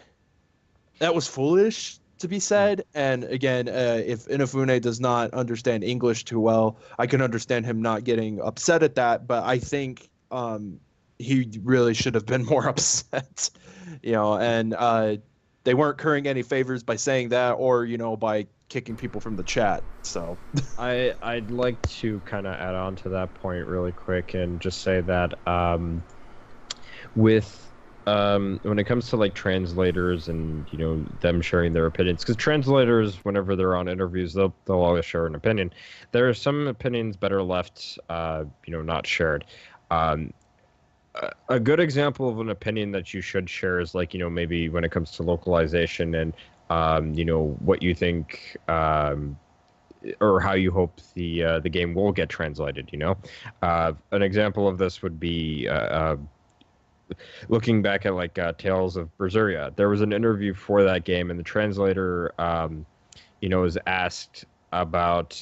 S7: that was foolish to be said. And again, if Inafune does not understand English too well, I can understand him not getting upset at that. But I think he really should have been more upset, you know. And they weren't currying any favors by saying that, or you know, by kicking people from the chat. So
S4: I'd like to kind of add on to that point really quick and just say that with when it comes to like translators and, you know, them sharing their opinions, because translators, whenever they're on interviews, they'll always share an opinion. There are some opinions better left, you know, not shared. A good example of an opinion that you should share is like, you know, maybe when it comes to localization and you know, what you think or how you hope the game will get translated, you know. An example of this would be looking back at like Tales of Berseria. There was an interview for that game, and the translator, you know, was asked about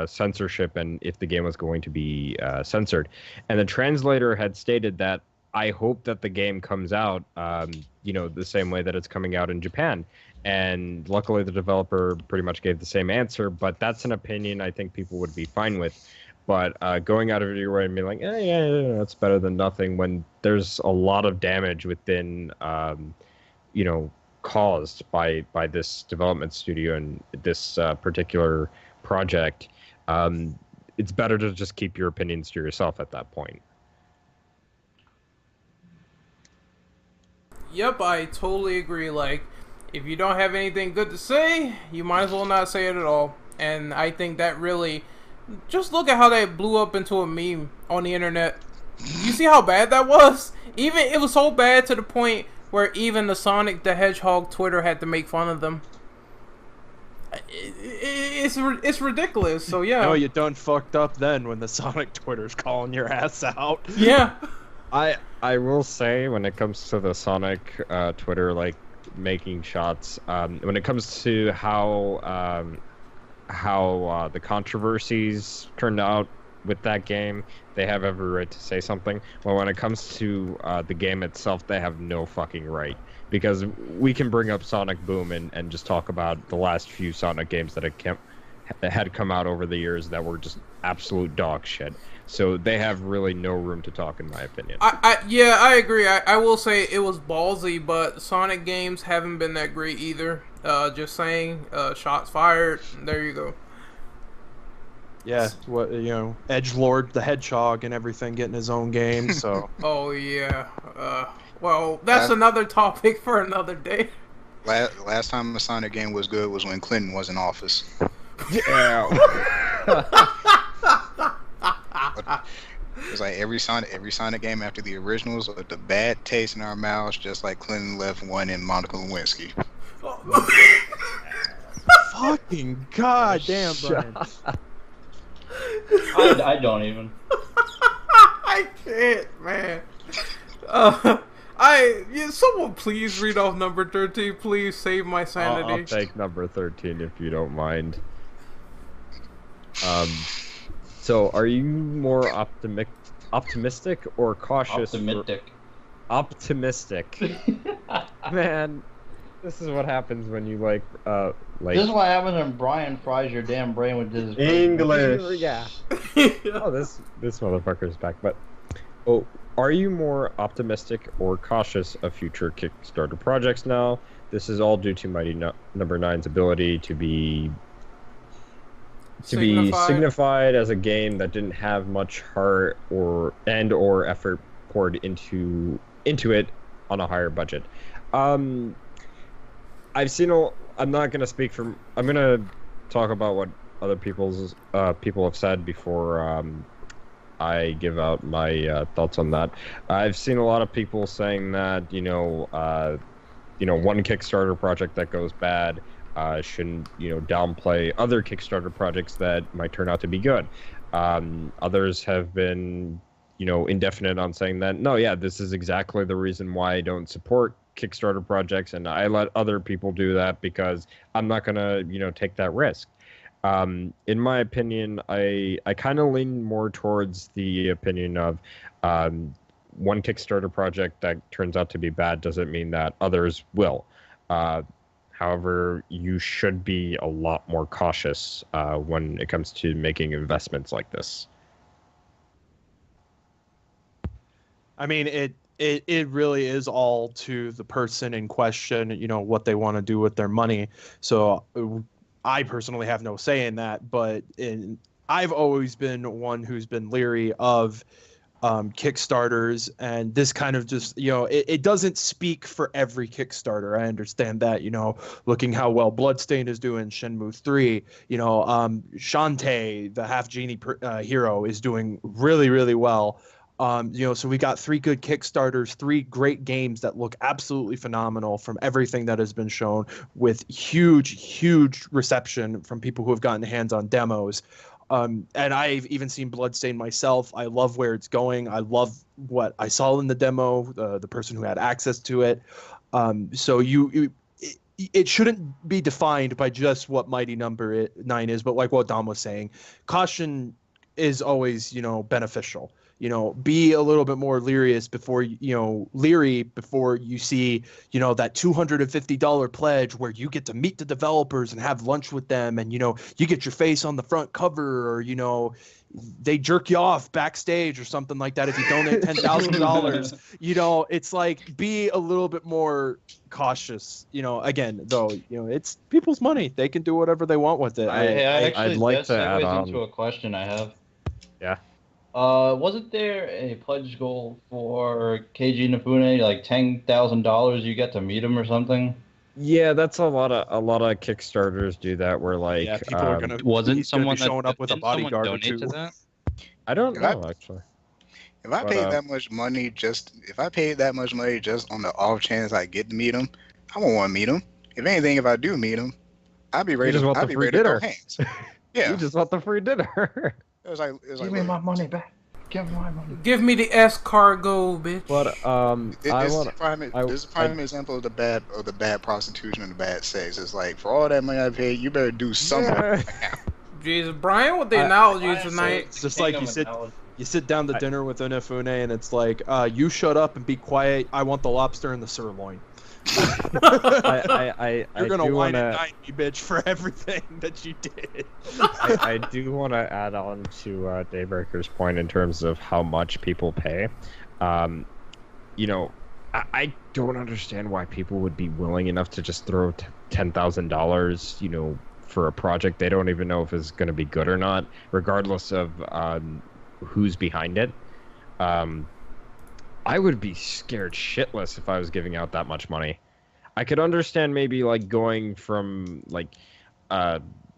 S4: censorship and if the game was going to be censored. And the translator had stated that, I hope that the game comes out, you know, the same way that it's coming out in Japan. And luckily the developer pretty much gave the same answer, but that's an opinion I think people would be fine with. But going out of your way and being like, yeah, it's better than nothing, when there's a lot of damage within, you know, caused by this development studio and this particular project, it's better to just keep your opinions to yourself at that point.
S3: Yep, I totally agree. Like, if you don't have anything good to say, you might as well not say it at all. And I think that really, just look at how that blew up into a meme on the internet. You see how bad that was? Even it was so bad to the point where even the Sonic the Hedgehog Twitter had to make fun of them. It's ridiculous. So yeah.
S7: No, you done fucked up then when the Sonic Twitter's calling your ass out.
S3: Yeah.
S4: I will say, when it comes to the Sonic Twitter, like making shots, when it comes to how the controversies turned out with that game, they have every right to say something. Well, when it comes to the game itself, they have no fucking right. Because we can bring up Sonic Boom and just talk about the last few Sonic games that had come out over the years that were just absolute dog shit. So they have really no room to talk, in my opinion.
S3: Yeah, I agree. I will say it was ballsy, but Sonic games haven't been that great either. Just saying, shots fired. There you go.
S7: Yeah, what, you know, Edgelord the Hedgehog and everything getting his own game. So.
S3: Oh yeah. Well, that's another topic for another day.
S5: Last time a Sonic game was good was when Clinton was in office.
S4: Yeah.
S5: It was like every Sonic game after the originals with the bad taste in our mouths, just like Clinton left one in Monica Lewinsky.
S7: Fucking goddamn, Brian.
S6: I don't even.
S3: I can't, man. Someone please read off number 13. Please save my sanity.
S4: I'll take number 13 if you don't mind. So are you more optimistic or cautious?
S6: Optimistic.
S4: Optimistic Man, this is what happens when you like.
S6: This is what happens when Brian fries your damn brain with his
S8: English.
S4: Yeah. Oh, this motherfucker's back. But are you more optimistic or cautious of future Kickstarter projects now? This is all due to Mighty Number 9's ability to be signified as a game that didn't have much heart or effort poured into it on a higher budget. I've seen I'm not gonna speak from. I'm gonna talk about what other people have said before I give out my thoughts on that. I've seen a lot of people saying that one Kickstarter project that goes bad shouldn't downplay other Kickstarter projects that might turn out to be good. Others have been indefinite on saying that no, yeah, this is exactly the reason why I don't support Kickstarter projects, and I let other people do that because I'm not gonna take that risk. In my opinion, I kind of lean more towards the opinion of one Kickstarter project that turns out to be bad doesn't mean that others will. However, you should be a lot more cautious when it comes to making investments like this.
S7: I mean, it really is all to the person in question, what they want to do with their money. So I personally have no say in that, but I've always been one who's been leery of Kickstarters, and this kind of just, it doesn't speak for every Kickstarter. I understand that, looking how well Bloodstained is doing, Shenmue 3, Shantae, the half genie hero, is doing really, really well. So we got 3 good Kickstarters, 3 great games that look absolutely phenomenal from everything that has been shown, with huge reception from people who have gotten hands on demos. And I've even seen Bloodstained myself. I love where it's going. I love what I saw in the demo, the person who had access to it. So it shouldn't be defined by just what Mighty Number 9 is, but like what Dom was saying, caution is always, beneficial. Be a little bit more leery before you see, that $250 pledge where you get to meet the developers and have lunch with them, and, you get your face on the front cover, or, they jerk you off backstage or something like that if you donate $10,000. It's like, be a little bit more cautious. Again, though, it's people's money. They can do whatever they want with it.
S4: I'd like to add on
S6: into a question I have.
S4: Yeah.
S6: Wasn't there a pledge goal for Keiji Inafune, like $10,000? You get to meet him or something?
S4: Yeah, that's a lot of Kickstarters do that. Where like,
S7: people are gonna
S10: wasn't someone
S7: showing up with a bodyguard or two.
S10: To that?
S4: I don't know actually.
S5: If I paid that much money just on the off chance I get to meet him, I won't want to meet him. If anything, if I do meet him, I'd be ready to go hands. Yeah,
S4: you just want the free dinner.
S5: It was like,
S6: give me my money back. Give me my money.
S3: Give me the escargot, bitch.
S4: But
S5: this is a prime example of the bad prostitution and the bad sex. It's like, for all that money I paid, you better do something.
S4: Yeah.
S3: Jesus, Brian, with the analogies tonight.
S7: It's just like you sit down to dinner with Inafune, and it's like, you shut up and be quiet. I want the lobster and the sirloin. You're gonna whine and dine me, bitch, for everything that you did.
S4: I do want to add on to Daybreaker's point in terms of how much people pay. I don't understand why people would be willing enough to just throw $10,000, for a project they don't even know if it's going to be good or not, regardless of who's behind it. I would be scared shitless if I was giving out that much money. I could understand maybe like going from like,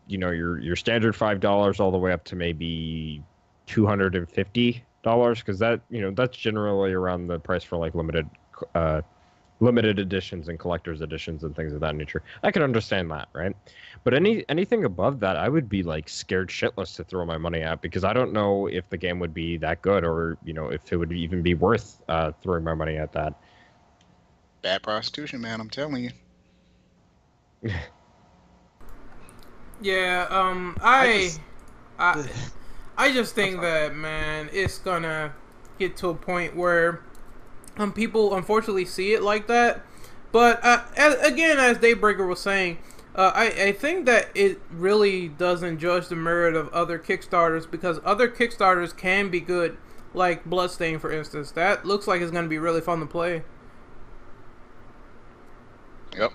S4: your standard $5 all the way up to maybe $250, because that's generally around the price for like limited editions and collector's editions and things of that nature. I could understand that, right? But anything above that, I would be like scared shitless to throw my money at, because I don't know if the game would be that good, or if it would even be worth throwing my money at that.
S5: Bad prostitution, man. I'm telling you.
S3: Yeah. I just think that, man, it's gonna get to a point where people unfortunately see it like that, But again, as Daybreaker was saying, I think that it really doesn't judge the merit of other Kickstarters, because other Kickstarters can be good, like Bloodstain, for instance. That looks like it's going to be really fun to play.
S5: Yep.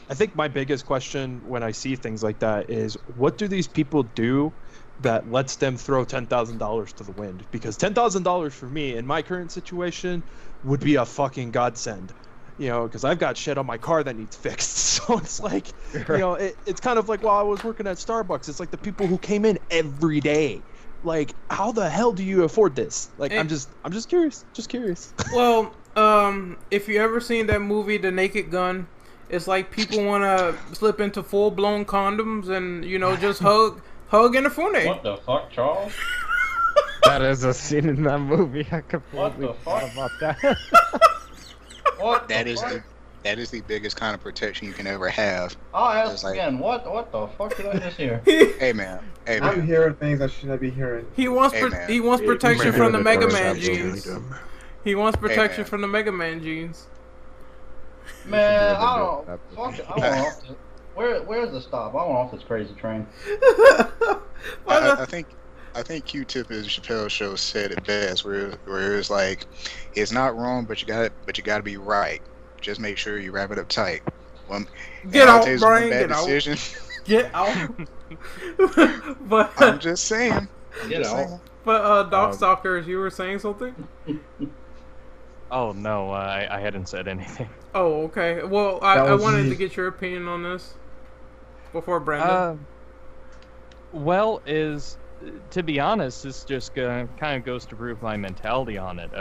S7: I think my biggest question when I see things like that is, what do these people do that lets them throw $10,000 to the wind? Because $10,000 for me in my current situation would be a fucking godsend. You know, because I've got shit on my car that needs fixed. So it's like, you know, it's kind of like while I was working at Starbucks, it's like the people who came in every day. Like, how the hell do you afford this? Like, I'm just curious. Just curious.
S3: Well, if you ever seen that movie, The Naked Gun, it's like people want to slip into full-blown condoms and, you know, just hug Inafune.
S6: What the fuck, Charles?
S4: That is a scene in that movie. I completely forgot about that.
S6: What
S5: That is the biggest kind of protection you can ever have.
S6: I'll ask
S5: It's like-
S6: again. What the fuck did I just hear?
S5: Hey man.
S8: I'm hearing things I should not be hearing.
S3: He wants
S5: Hey, man.
S3: he wants protection from the Mega Man
S4: Absolutely.
S3: genes. He wants protection
S5: man.
S3: from the Mega Man genes.
S6: Man, I don't. Fuck it. I want off this. Where's the stop? I want off this crazy train.
S5: I think Q-Tip in Chappelle's show said it best, where it's like, it's not wrong, but you gotta be right. Just make sure you wrap it up tight.
S3: Get out,
S5: Brian.
S3: Brian,
S5: Bad
S3: get out.
S5: decision.
S3: Get out. But
S5: I'm just saying.
S6: Get out.
S3: but Dogstalkers, you were saying something?
S9: Oh no, I hadn't said anything.
S3: Oh, okay. Well,
S8: That
S3: I
S8: was
S3: wanted
S8: me.
S3: to get your opinion on this before Brandon.
S9: Well, to be honest, this just kind of goes to prove my mentality on it.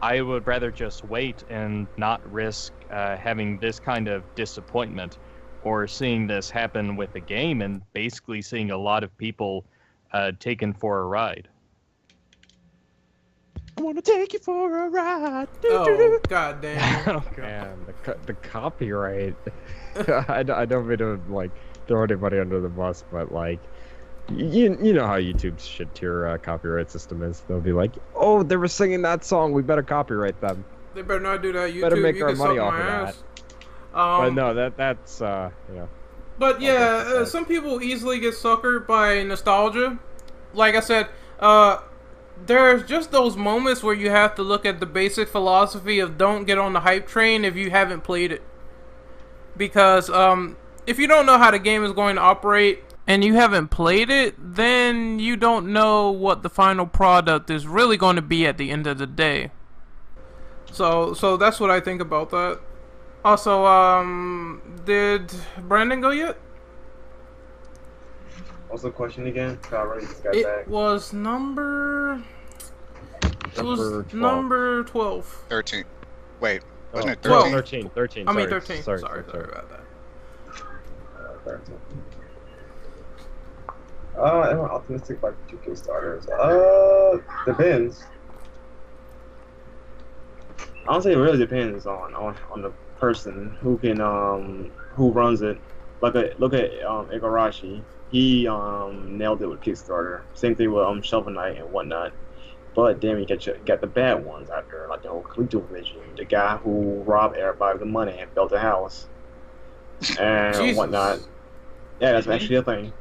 S9: I would rather just wait and not risk having this kind of disappointment, or seeing this happen with the game and basically seeing a lot of people taken for a ride.
S7: I want to take you for a ride.
S3: Oh, god damn.
S9: Oh, God.
S4: Man, the copyright. I don't mean to like throw anybody under the bus, but like, you know how YouTube's shit tier copyright system is. They'll be like, oh, they were singing that song, we better copyright them.
S3: They better not do that. YouTube,
S4: Better make
S3: you
S4: our
S3: can
S4: money
S3: suck
S4: off
S3: my
S4: of that.
S3: ass.
S4: But no, that's you know.
S3: But yeah,
S4: Okay.
S3: some people easily get suckered by nostalgia. Like I said, there's just those moments where you have to look at the basic philosophy of don't get on the hype train if you haven't played it. Because if you don't know how the game is going to operate and you haven't played it, then you don't know what the final product is really going to be at the end of the day. So that's what I think about that. Also, did Brandon go yet?
S8: What's the question again? I already just got
S3: It
S8: back.
S3: was number... It was
S4: Number 12.
S3: number 12.
S5: 13. Wait, wasn't it
S3: 12.
S5: 13?
S4: 13.
S3: I mean
S4: sorry.
S3: 13.
S4: Sorry.
S3: Sorry about that.
S8: 13. Am I optimistic about 2K starters? Depends. Honestly, it really depends on the person who can who runs it. Look at Igarashi. He nailed it with Kickstarter. Same thing with Shovel Knight and whatnot. But then you get the bad ones after, like the whole ColecoVision, the guy who robbed everybody of the money and built a house and
S3: Jesus.
S8: whatnot. Yeah, that's actually a thing.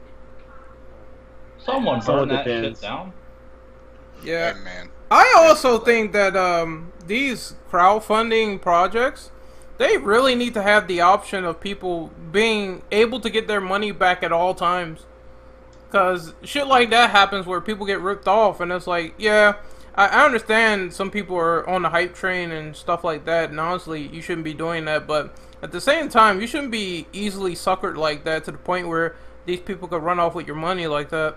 S6: Someone
S8: So
S6: burn
S8: it
S6: that
S8: depends.
S6: shit down.
S3: Yeah.
S5: Hey, man.
S3: I also think that these crowdfunding projects, they really need to have the option of people being able to get their money back at all times. Because shit like that happens where people get ripped off, and it's like, yeah, I understand some people are on the hype train and stuff like that, and honestly, you shouldn't be doing that, but at the same time, you shouldn't be easily suckered like that to the point where these people could run off with your money like that.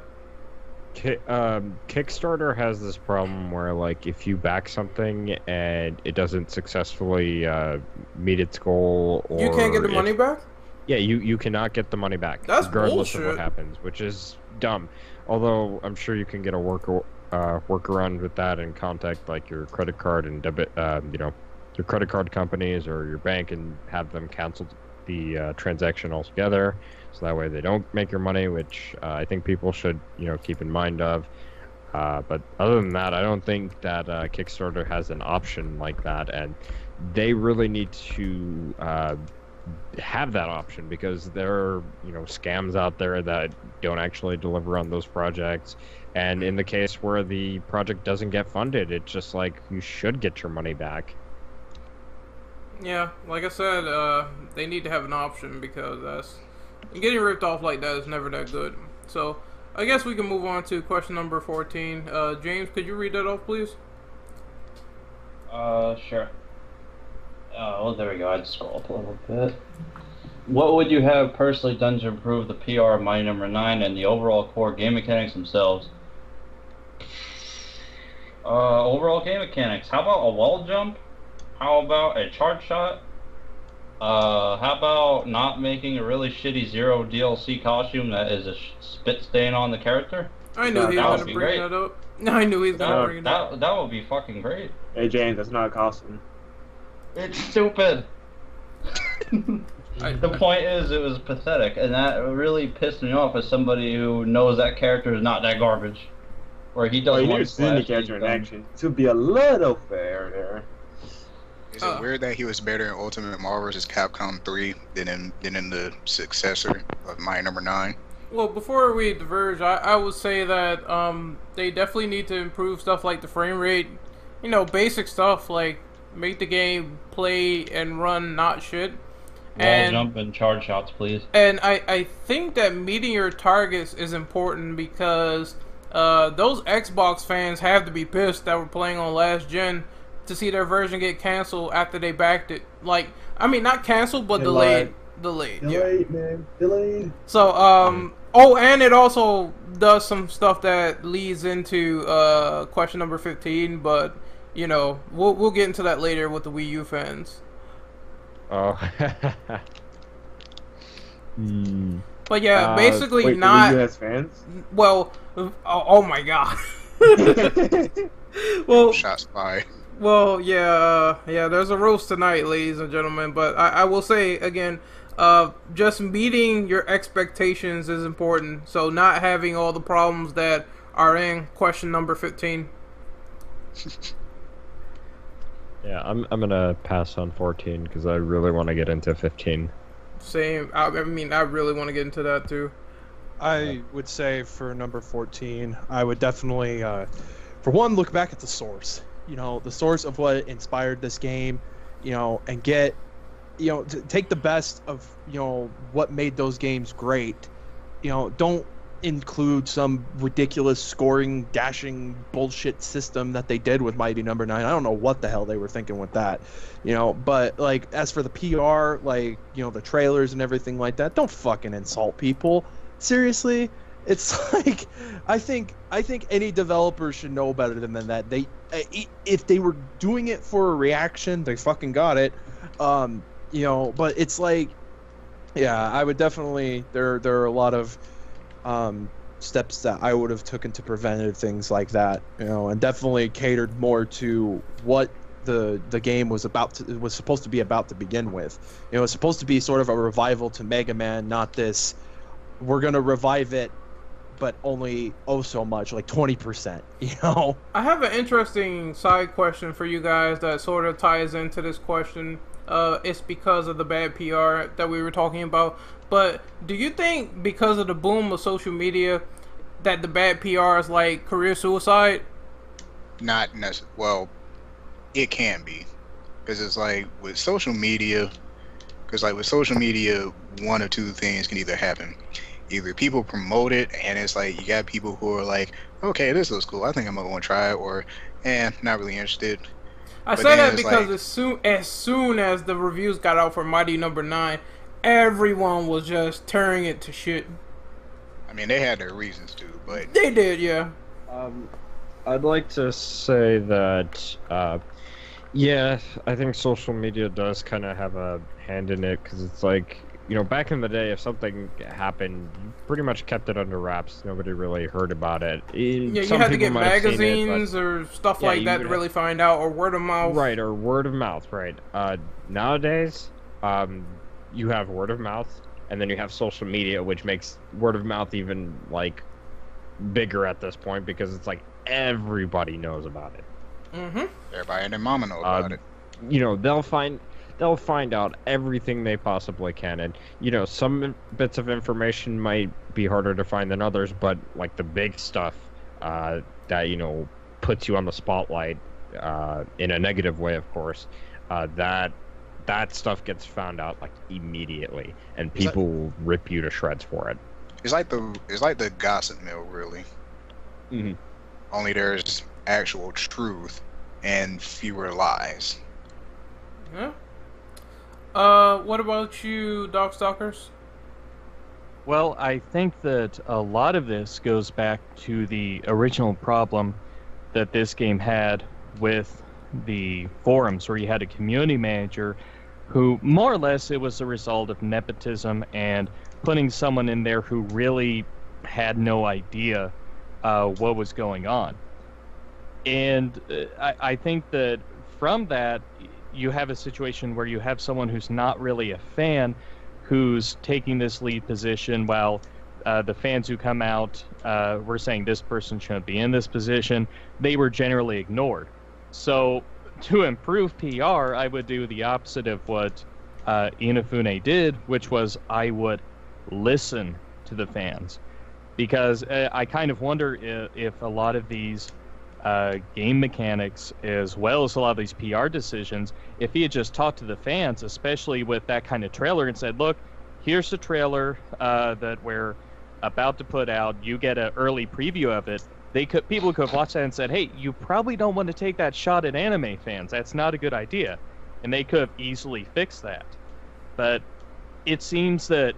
S4: Kickstarter has this problem where, like, if you back something and it doesn't successfully meet its goal, or
S3: You can't get the money back?
S4: Yeah, you cannot get the money back,
S3: That's
S4: regardless of
S3: bullshit.
S4: what happens, which is dumb. Although I'm sure you can get a workaround with that and contact like your credit card and debit, your credit card companies or your bank and have them cancel the transaction altogether, so that way they don't make your money, which I think people should keep in mind of. But other than that, I don't think that Kickstarter has an option like that, and they really need to have that option, because there are, scams out there that don't actually deliver on those projects. And in the case where the project doesn't get funded, it's just like, you should get your money back.
S3: Yeah, like I said, they need to have an option, because getting ripped off like that is never that good. So, I guess we can move on to question number 14. James, could you read that off, please?
S6: Sure. Well, there we go. I'd scroll up a little bit. What would you have personally done to improve the PR of Mighty Number 9 and the overall core game mechanics themselves? Overall game mechanics. How about a wall jump? How about a charge shot? How about not making a really shitty Zero DLC costume that is a spit stain on the character?
S3: I knew he was going to bring that up. I knew he was going to bring it up.
S6: That would be fucking great.
S8: Hey James, that's not a costume.
S6: It's stupid. The point is, it was pathetic, and that really pissed me off as somebody who knows that character is not that garbage. Or he doesn't want to
S8: see the character in action. To be a little fair there.
S5: Is it weird that he was better in Ultimate Marvel vs. Capcom 3 than in the successor of Mighty Number 9?
S3: Well, before we diverge, I would say that they definitely need to improve stuff like the frame rate. Basic stuff like make the game play and run not shit.
S6: Wall jump and charge shots, please.
S3: And I think that meeting your targets is important, because those Xbox fans have to be pissed that were playing on last gen to see their version get canceled after they backed it. Not canceled, but delayed. Delayed,
S8: man. Delayed.
S3: So, and it also does some stuff that leads into question number 15, but, we'll get into that later with the Wii U fans.
S4: Oh.
S3: But yeah, basically
S8: wait,
S3: not...
S8: The Wii U has fans?
S3: Well, oh my god. Well,
S5: shots fired.
S3: Well, yeah, there's a roast tonight, ladies and gentlemen, but I will say, again, just meeting your expectations is important, so not having all the problems that are in question number 15.
S4: Yeah, I'm gonna pass on 14, because I really want to get into 15.
S3: Same, I really want to get into that, too.
S7: I would say for number 14, I would definitely, for one, look back at the source. The source of what inspired this game, and get, to take the best of, what made those games great. Don't include some ridiculous scoring, dashing bullshit system that they did with Mighty Number 9. I don't know what the hell they were thinking with that, but as for the PR, the trailers and everything like that, don't fucking insult people. Seriously. It's like, I think any developer should know better than that. If they were doing it for a reaction, they fucking got it. But it's like, yeah, I would definitely, there are a lot of steps that I would have taken to prevent things like that, and definitely catered more to what the game was supposed to be about to begin with. It was supposed to be sort of a revival to Mega Man, not this, we're going to revive it, but only so much, like 20%,
S3: I have an interesting side question for you guys that sort of ties into this question. It's because of the bad PR that we were talking about. But do you think because of the boom of social media that the bad PR is like career suicide?
S5: Not necessarily. Well, it can be. Because it's like with social media, one or two things can either happen. Either people promote it, and it's like you got people who are like, okay, this looks cool, I think I'm gonna want to try it, or not really interested.
S3: I say that because as soon as the reviews got out for Mighty Number 9, everyone was just tearing it to shit.
S5: I mean, they had their reasons to, but
S3: they did, yeah.
S4: I'd like to say that, yeah, I think social media does kind of have a hand in it, because it's like, back in the day, if something happened, you pretty much kept it under wraps. Nobody really heard about it.
S3: Yeah, you had to get magazines or stuff like that to really find out, or word of mouth.
S4: Right, or word of mouth, right. Nowadays, you have word of mouth, and then you have social media, which makes word of mouth even, bigger at this point, because it's like everybody knows about it.
S3: Mm-hmm.
S5: Everybody and their mama know about it.
S4: You know, they'll find out everything they possibly can, and you know, some bits of information might be harder to find than others, but like the big stuff that, you know, puts you on the spotlight in a negative way, of course, that stuff gets found out like immediately, and people will rip you to shreds for it.
S5: It's like the gossip mill, really.
S4: Mm-hmm.
S5: Only there's actual truth and fewer lies.
S3: Yeah. What about you, Dogstalkers?
S9: Well, I think that a lot of this goes back to the original problem that this game had with the forums, where you had a community manager who, more or less, it was a result of nepotism and putting someone in there who really had no idea what was going on. And I think that from that, you have a situation where you have someone who's not really a fan who's taking this lead position, while the fans who come out were saying this person shouldn't be in this position. They were generally ignored. So to improve PR, I would do the opposite of what Inafune did, which was I would listen to the fans. Because I kind of wonder if a lot of these game mechanics, as well as a lot of these PR decisions, if he had just talked to the fans, especially with that kind of trailer, and said, look, here's the trailer that we're about to put out, you get an early preview of it, people could have watched that and said, hey, you probably don't want to take that shot at anime fans, that's not a good idea. And they could have easily fixed that. But it seems that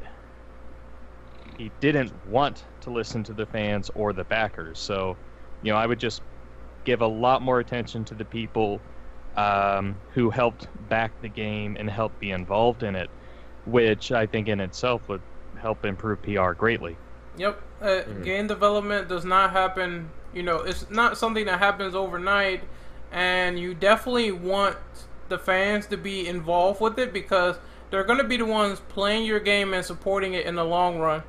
S9: he didn't want to listen to the fans or the backers. So, you know, I would just give a lot more attention to the people who helped back the game and help be involved in it, which I think in itself would help improve PR greatly.
S3: Yep. Game development does not happen, you know, it's not something that happens overnight, and you definitely want the fans to be involved with it, because they're going to be the ones playing your game and supporting it in the long run.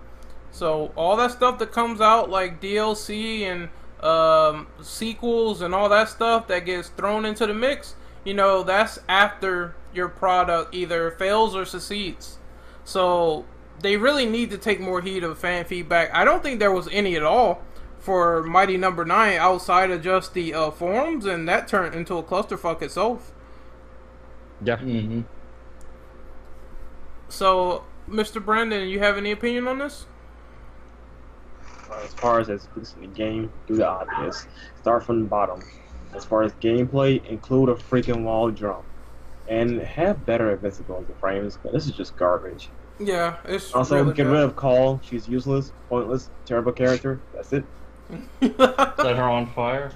S3: So all that stuff that comes out, like DLC and sequels and all that stuff that gets thrown into the mix, you know, that's after your product either fails or succeeds. So they really need to take more heed of fan feedback. I don't think there was any at all for Mighty No.9 outside of just the forums, and that turned into a clusterfuck itself.
S4: Yeah.
S6: Mm-hmm.
S3: So, Mr. Brandon, you have any opinion on this?
S8: As far as exclusive the game, do the obvious. Start from the bottom. As far as gameplay, include a freaking wall jump. And have better invisibility frames, but this is just garbage.
S3: Yeah, it's
S8: Also,
S3: really
S8: get
S3: good.
S8: rid of Call. She's useless, pointless, terrible character. That's it.
S6: Set her on fire.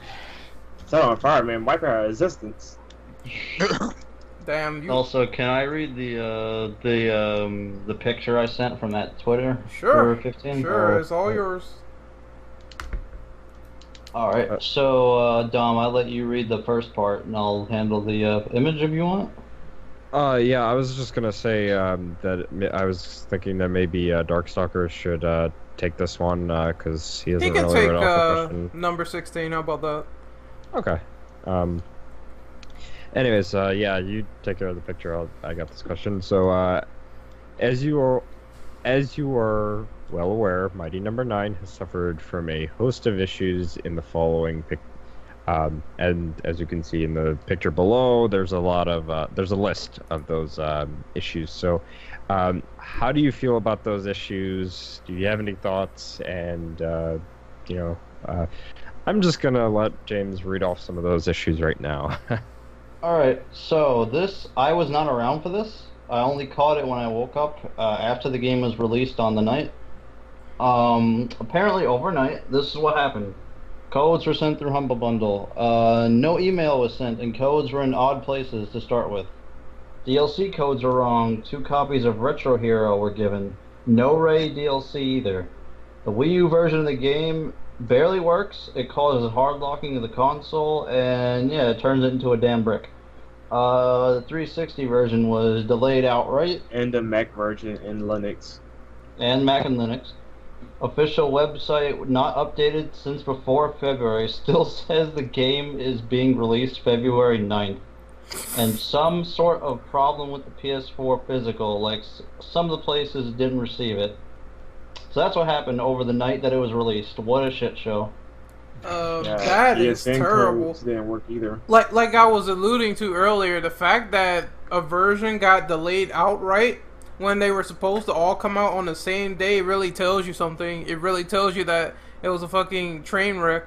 S8: Set her on fire, man. Wipe her out of existence.
S3: Damn, you...
S6: Also, can I read the picture I sent from that Twitter?
S3: Sure,
S6: for 15?
S3: sure,
S6: Or-
S3: it's all yours.
S6: All right. So, Dom, I'll let you read the first part, and I'll handle the image if you want.
S4: Yeah, I was just gonna say that I was thinking that maybe Darkstalker should take this one because he
S3: He
S4: hasn't
S3: can
S4: really
S3: take
S4: read off the question.
S3: number 16, how about that?
S4: Okay. Anyways, yeah, you take care of the picture. I got this question. So, as you are well aware, Mighty No.9 has suffered from a host of issues in the following and as you can see in the picture below, there's a list of those issues. So, how do you feel about those issues? Do you have any thoughts? And I'm just gonna let James read off some of those issues right now.
S6: Alright, so I was not around for this. I only caught it when I woke up after the game was released on the night. Apparently overnight, this is what happened. Codes were sent through Humble Bundle. No email was sent, and codes were in odd places to start with. DLC codes were wrong. 2 copies of Retro Hero were given. No Ray DLC either. The Wii U version of the game barely works. It causes hard locking of the console, and yeah, it turns it into a damn brick. The 360 version was delayed outright.
S8: And the Mac version in Linux.
S6: And Mac and Linux. Official website not updated since before February. Still says the game is being released February 9th. And some sort of problem with the PS4 physical, like some of the places didn't receive it. So that's what happened over the night that it was released. What a shit show.
S3: That is
S8: ESN
S3: terrible.
S8: codes didn't work either.
S3: Like I was alluding to earlier, the fact that a version got delayed outright when they were supposed to all come out on the same day really tells you something. It really tells you that it was a fucking train wreck.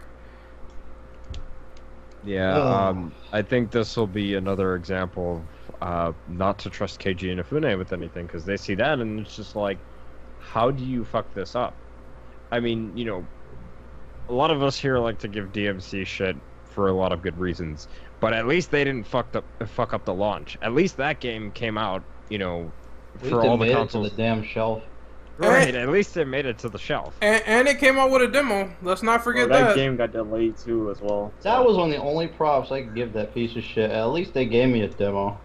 S4: Yeah, I think this will be another example of not to trust KG Inafune with anything, because they see that and it's just like, how do you fuck this up? I mean, you know, a lot of us here like to give DMC shit for a lot of good reasons, but at least they didn't fuck up the launch. At least that game came out, you know, for all the consoles.
S6: To the damn shelf.
S4: Right, at least it made it to the shelf.
S3: And it came out with a demo. Let's not forget
S8: that game got delayed too as well.
S6: That was one of the only props I could give that piece of shit. At least they gave me a demo.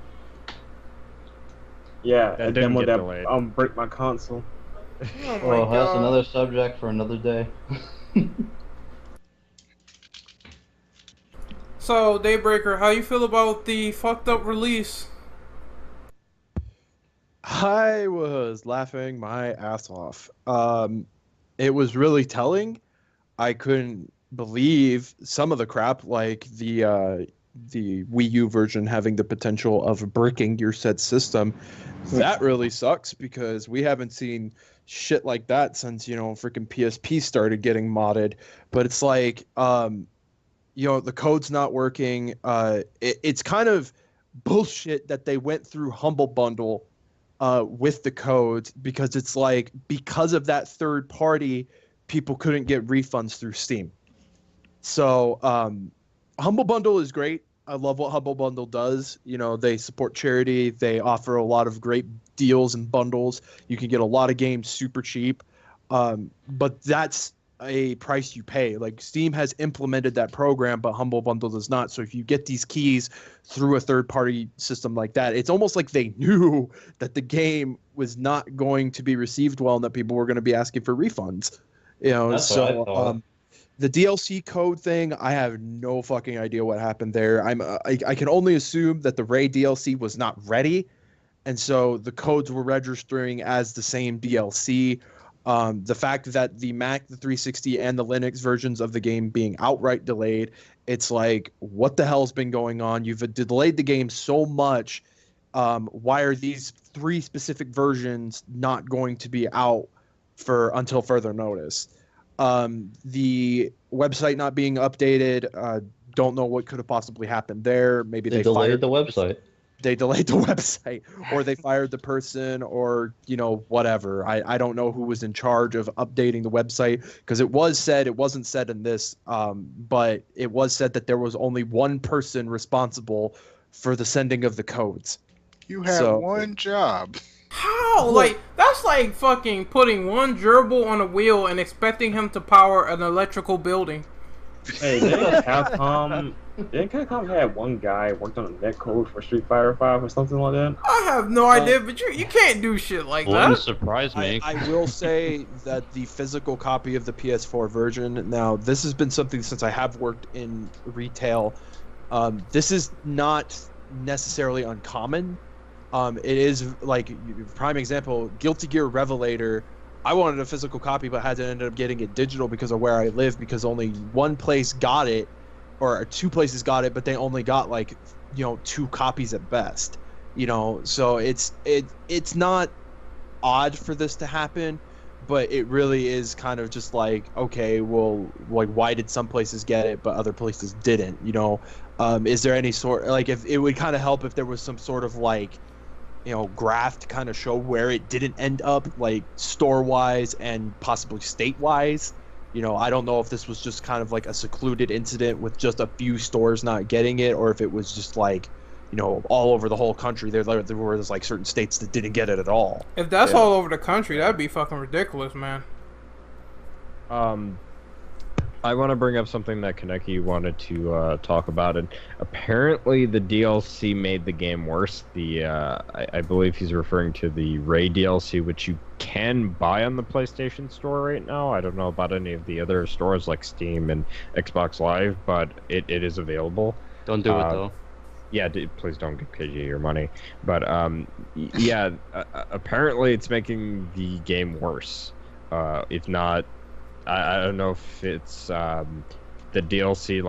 S8: Yeah,
S4: That
S8: a
S4: didn't
S8: demo
S4: get
S8: that
S4: delayed.
S8: break my console.
S3: Oh my
S6: Well, that's
S3: God.
S6: another subject for another day.
S3: So, Daybreaker, how you feel about the fucked up release?
S7: I was laughing my ass off. It was really telling. I couldn't believe some of the crap, like the Wii U version having the potential of breaking your said system. That really sucks because we haven't seen shit like that since, you know, freaking PSP started getting modded. But it's like, you know, the code's not working. It's kind of bullshit that they went through Humble Bundle with the codes, because it's like, because of that third party, people couldn't get refunds through Steam. So Humble Bundle is great. I love what Humble Bundle does. You know, they support charity. They offer a lot of great deals and bundles. You can get a lot of games super cheap. But that's a price you pay. Like, Steam has implemented that program, but Humble Bundle does not. So if you get these keys through a third-party system like that, it's almost like they knew that the game was not going to be received well and that people were going to be asking for refunds. You know,
S6: That's what I thought.
S7: The DLC code thing, I have no fucking idea what happened there. I can only assume that the Ray DLC was not ready, and so the codes were registering as the same DLC. The fact that the Mac, the 360, and the Linux versions of the game being outright delayed, it's like, what the hell's been going on? You've delayed the game so much. Why are these 3 specific versions not going to be out until further notice? The website not being updated, don't know what could have possibly happened there. Maybe they
S6: delayed
S7: fired
S6: the website.
S7: They delayed the website, or they fired the person, or, you know, whatever. I don't know who was in charge of updating the website, because it was said, it wasn't said in this, but it was said that there was only one person responsible for the sending of the codes.
S5: You have one job.
S3: How? Like, that's like fucking putting one gerbil on a wheel and expecting him to power an electrical building.
S8: Hey, didn't Capcom had one guy worked on a netcode for Street Fighter 5 or something like that?
S3: I have no idea, but you can't do shit like
S10: Wouldn't
S3: that.
S10: surprise me.
S7: I will say that the physical copy of the PS4 version, now this has been something since I have worked in retail. This is not necessarily uncommon. It is, like, prime example, Guilty Gear Revelator. I wanted a physical copy, but had to end up getting it digital because of where I live, because only one place got it, or 2 places got it, but they only got, like, you know, 2 copies at best. You know, so it's not odd for this to happen, but it really is kind of just like, okay, well, like, why did some places get it but other places didn't? You know, is there any sort, like, if it would kind of help if there was some sort of, like, you know, graph to kind of show where it didn't end up, like, store-wise and possibly state-wise. You know, I don't know if this was just kind of like a secluded incident with just a few stores not getting it, or if it was just like, you know, all over the whole country. There were like certain states that didn't get it at all.
S3: If that's all over the country, that'd be fucking ridiculous, man.
S4: I want to bring up something that Kaneki wanted to talk about, and apparently the DLC made the game worse. I believe he's referring to the Ray DLC, which you can buy on the PlayStation Store right now. I don't know about any of the other stores like Steam and Xbox Live, but it is available.
S10: Don't do it though.
S4: Yeah, please don't give KG your money. But yeah, apparently it's making the game worse. If not, I don't know if it's the DLC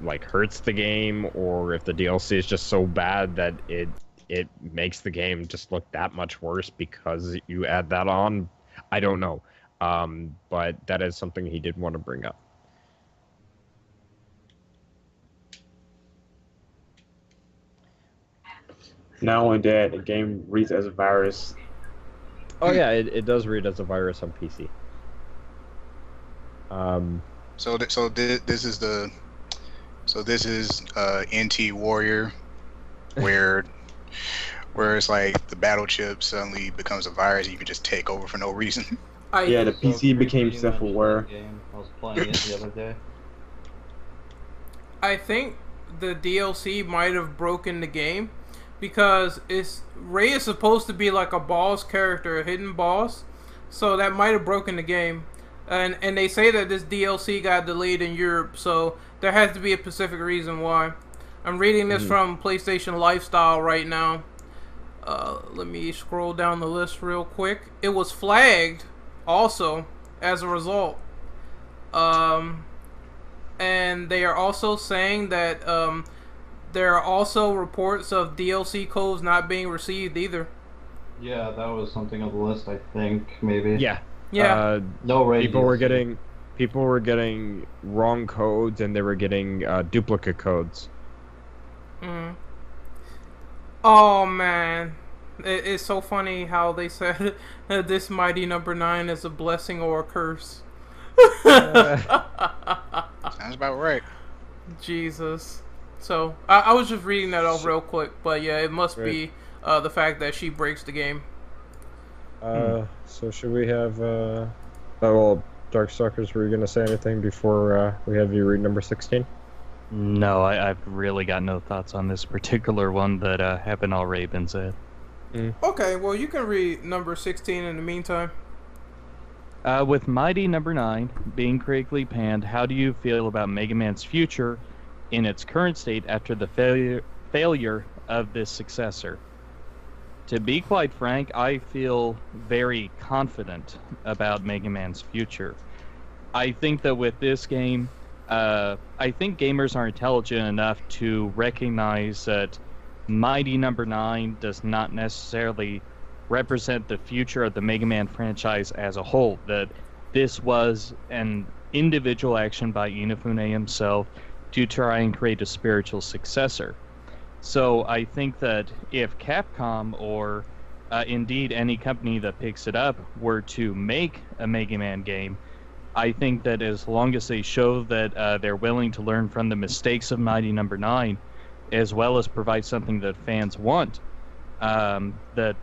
S4: like hurts the game, or if the DLC is just so bad that it makes the game just look that much worse because you add that on. I don't know, but that is something he did want to bring up.
S8: Not only that, the game reads as a virus.
S4: Oh yeah, it does read as a virus on PC.
S5: This is NT Warrior, where it's like the battle chip suddenly becomes a virus and you can just take over for no reason.
S8: Yeah, the PC became self-aware.
S6: I was playing it the other day.
S3: I think the DLC might have broken the game because Ray is supposed to be like a boss character, a hidden boss, so that might have broken the game. And they say that this DLC got delayed in Europe, so there has to be a specific reason why. I'm reading this from PlayStation Lifestyle right now. Let me scroll down the list real quick. It was flagged also as a result. And they are also saying that there are also reports of DLC codes not being received either.
S6: Yeah, that was something on the list, I think, maybe.
S4: Yeah.
S3: Yeah.
S6: No Ray
S4: people
S6: DLC.
S4: were getting wrong codes, and they were getting duplicate codes.
S3: Mm. Oh man, it's so funny how they said this mighty number 9 is a blessing or a curse.
S5: Sounds about right.
S3: Jesus. So I was just reading that off real quick, but yeah, it must be the fact that she breaks the game.
S4: So should we have Darkstalkers, were you gonna say anything before we have you read number 16?
S9: No, I've really got no thoughts on this particular one that haven't already been said.
S3: Okay, well you can read number 16 in the meantime.
S9: With Mighty number 9 being critically panned, how do you feel about Mega Man's future in its current state after the failure of this successor? To be quite frank, I feel very confident about Mega Man's future. I think that with this game, I think gamers are intelligent enough to recognize that Mighty number 9 does not necessarily represent the future of the Mega Man franchise as a whole. That this was an individual action by Inafune himself to try and create a spiritual successor. So I think that if Capcom or indeed any company that picks it up were to make a Mega Man game, I think that as long as they show that they're willing to learn from the mistakes of Mighty number 9, as well as provide something that fans want, that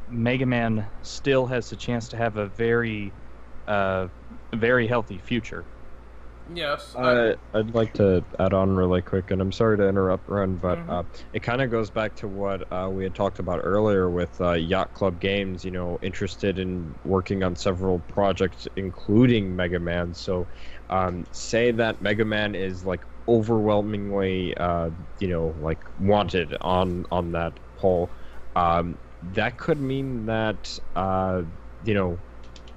S9: Mega Man still has a chance to have a very healthy future.
S3: Yes.
S4: I'd like to add on really quick, and I'm sorry to interrupt, Ren, but it kind of goes back to what we had talked about earlier with Yacht Club Games, interested in working on several projects, including Mega Man. So say that Mega Man is like overwhelmingly, wanted on that poll. That could mean that,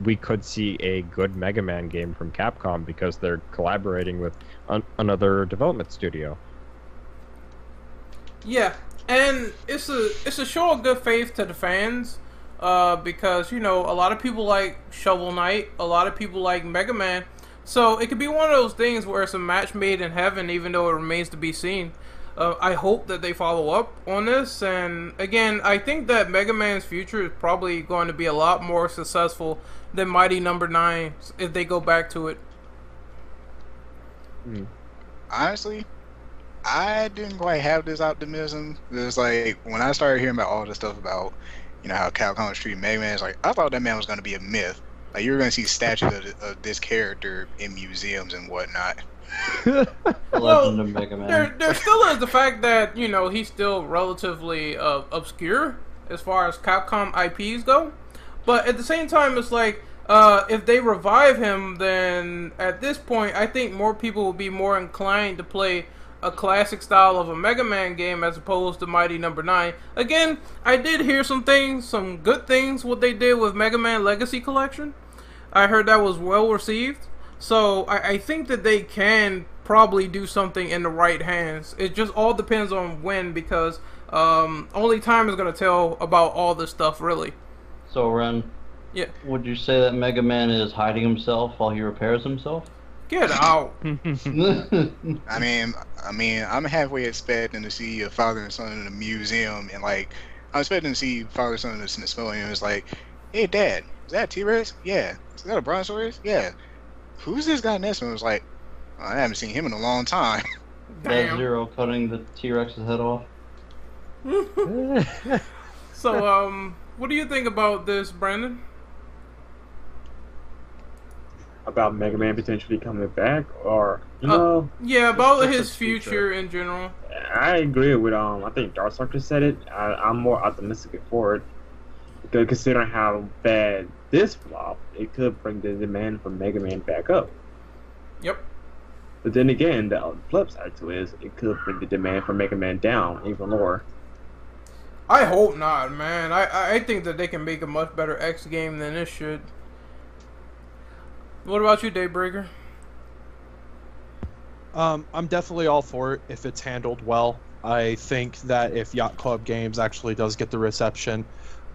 S4: we could see a good Mega Man game from Capcom because they're collaborating with another development studio.
S3: Yeah, and it's a show of good faith to the fans, because a lot of people like Shovel Knight, a lot of people like Mega Man, so it could be one of those things where it's a match made in heaven, even though it remains to be seen. I hope that they follow up on this, and again, I think that Mega Man's future is probably going to be a lot more successful than Mighty number 9 if they go back to it.
S5: Honestly, I didn't quite have this optimism. It was like when I started hearing about all the stuff about, how Capcom was treating Mega Man, it's like I thought that man was going to be a myth. Like you're gonna see statues of this character in museums and whatnot.
S6: The
S3: Well,
S6: Legend of Mega Man.
S3: there still is the fact that, you know, he's still relatively obscure as far as Capcom IPs go. But at the same time, it's like, if they revive him, then at this point, I think more people will be more inclined to play a classic style of a Mega Man game as opposed to Mighty Number 9. Again, I did hear some good things, what they did with Mega Man Legacy Collection. I heard that was well received. So I think that they can probably do something in the right hands. It just all depends on when, because only time is going to tell about all this stuff, really.
S6: So, Ren,
S3: Yeah.
S6: would you say that Mega Man is hiding himself while he repairs himself?
S3: Get out.
S5: I mean, I'm halfway expecting to see a father and son in a museum, and like, I'm expecting to see father and son in the Smithsonian. It's like, hey, Dad, is that a T-Rex? Yeah. Is that a Brontosaurus? Yeah. Who's this guy next to him? Was like, oh, I haven't seen him in a long time.
S6: That
S3: Damn.
S6: Zero cutting the T-Rex's head off?
S3: So, what do you think about this, Brandon?
S8: About Mega Man potentially coming back, or you know,
S3: Yeah, about
S7: Just
S3: his
S7: his future.
S3: future in general.
S8: I agree with I think Darkstalker said it. I'm more optimistic for it because considering how bad this flopped, it could bring the demand for Mega Man back up.
S3: Yep.
S8: But then again, the flip side to it is it could bring the demand for Mega Man down even lower.
S3: I hope not, man. I think that they can make a much better X game than this should. What about you, Daybreaker?
S7: I'm definitely all for it if it's handled well. I think that if Yacht Club Games actually does get the reception,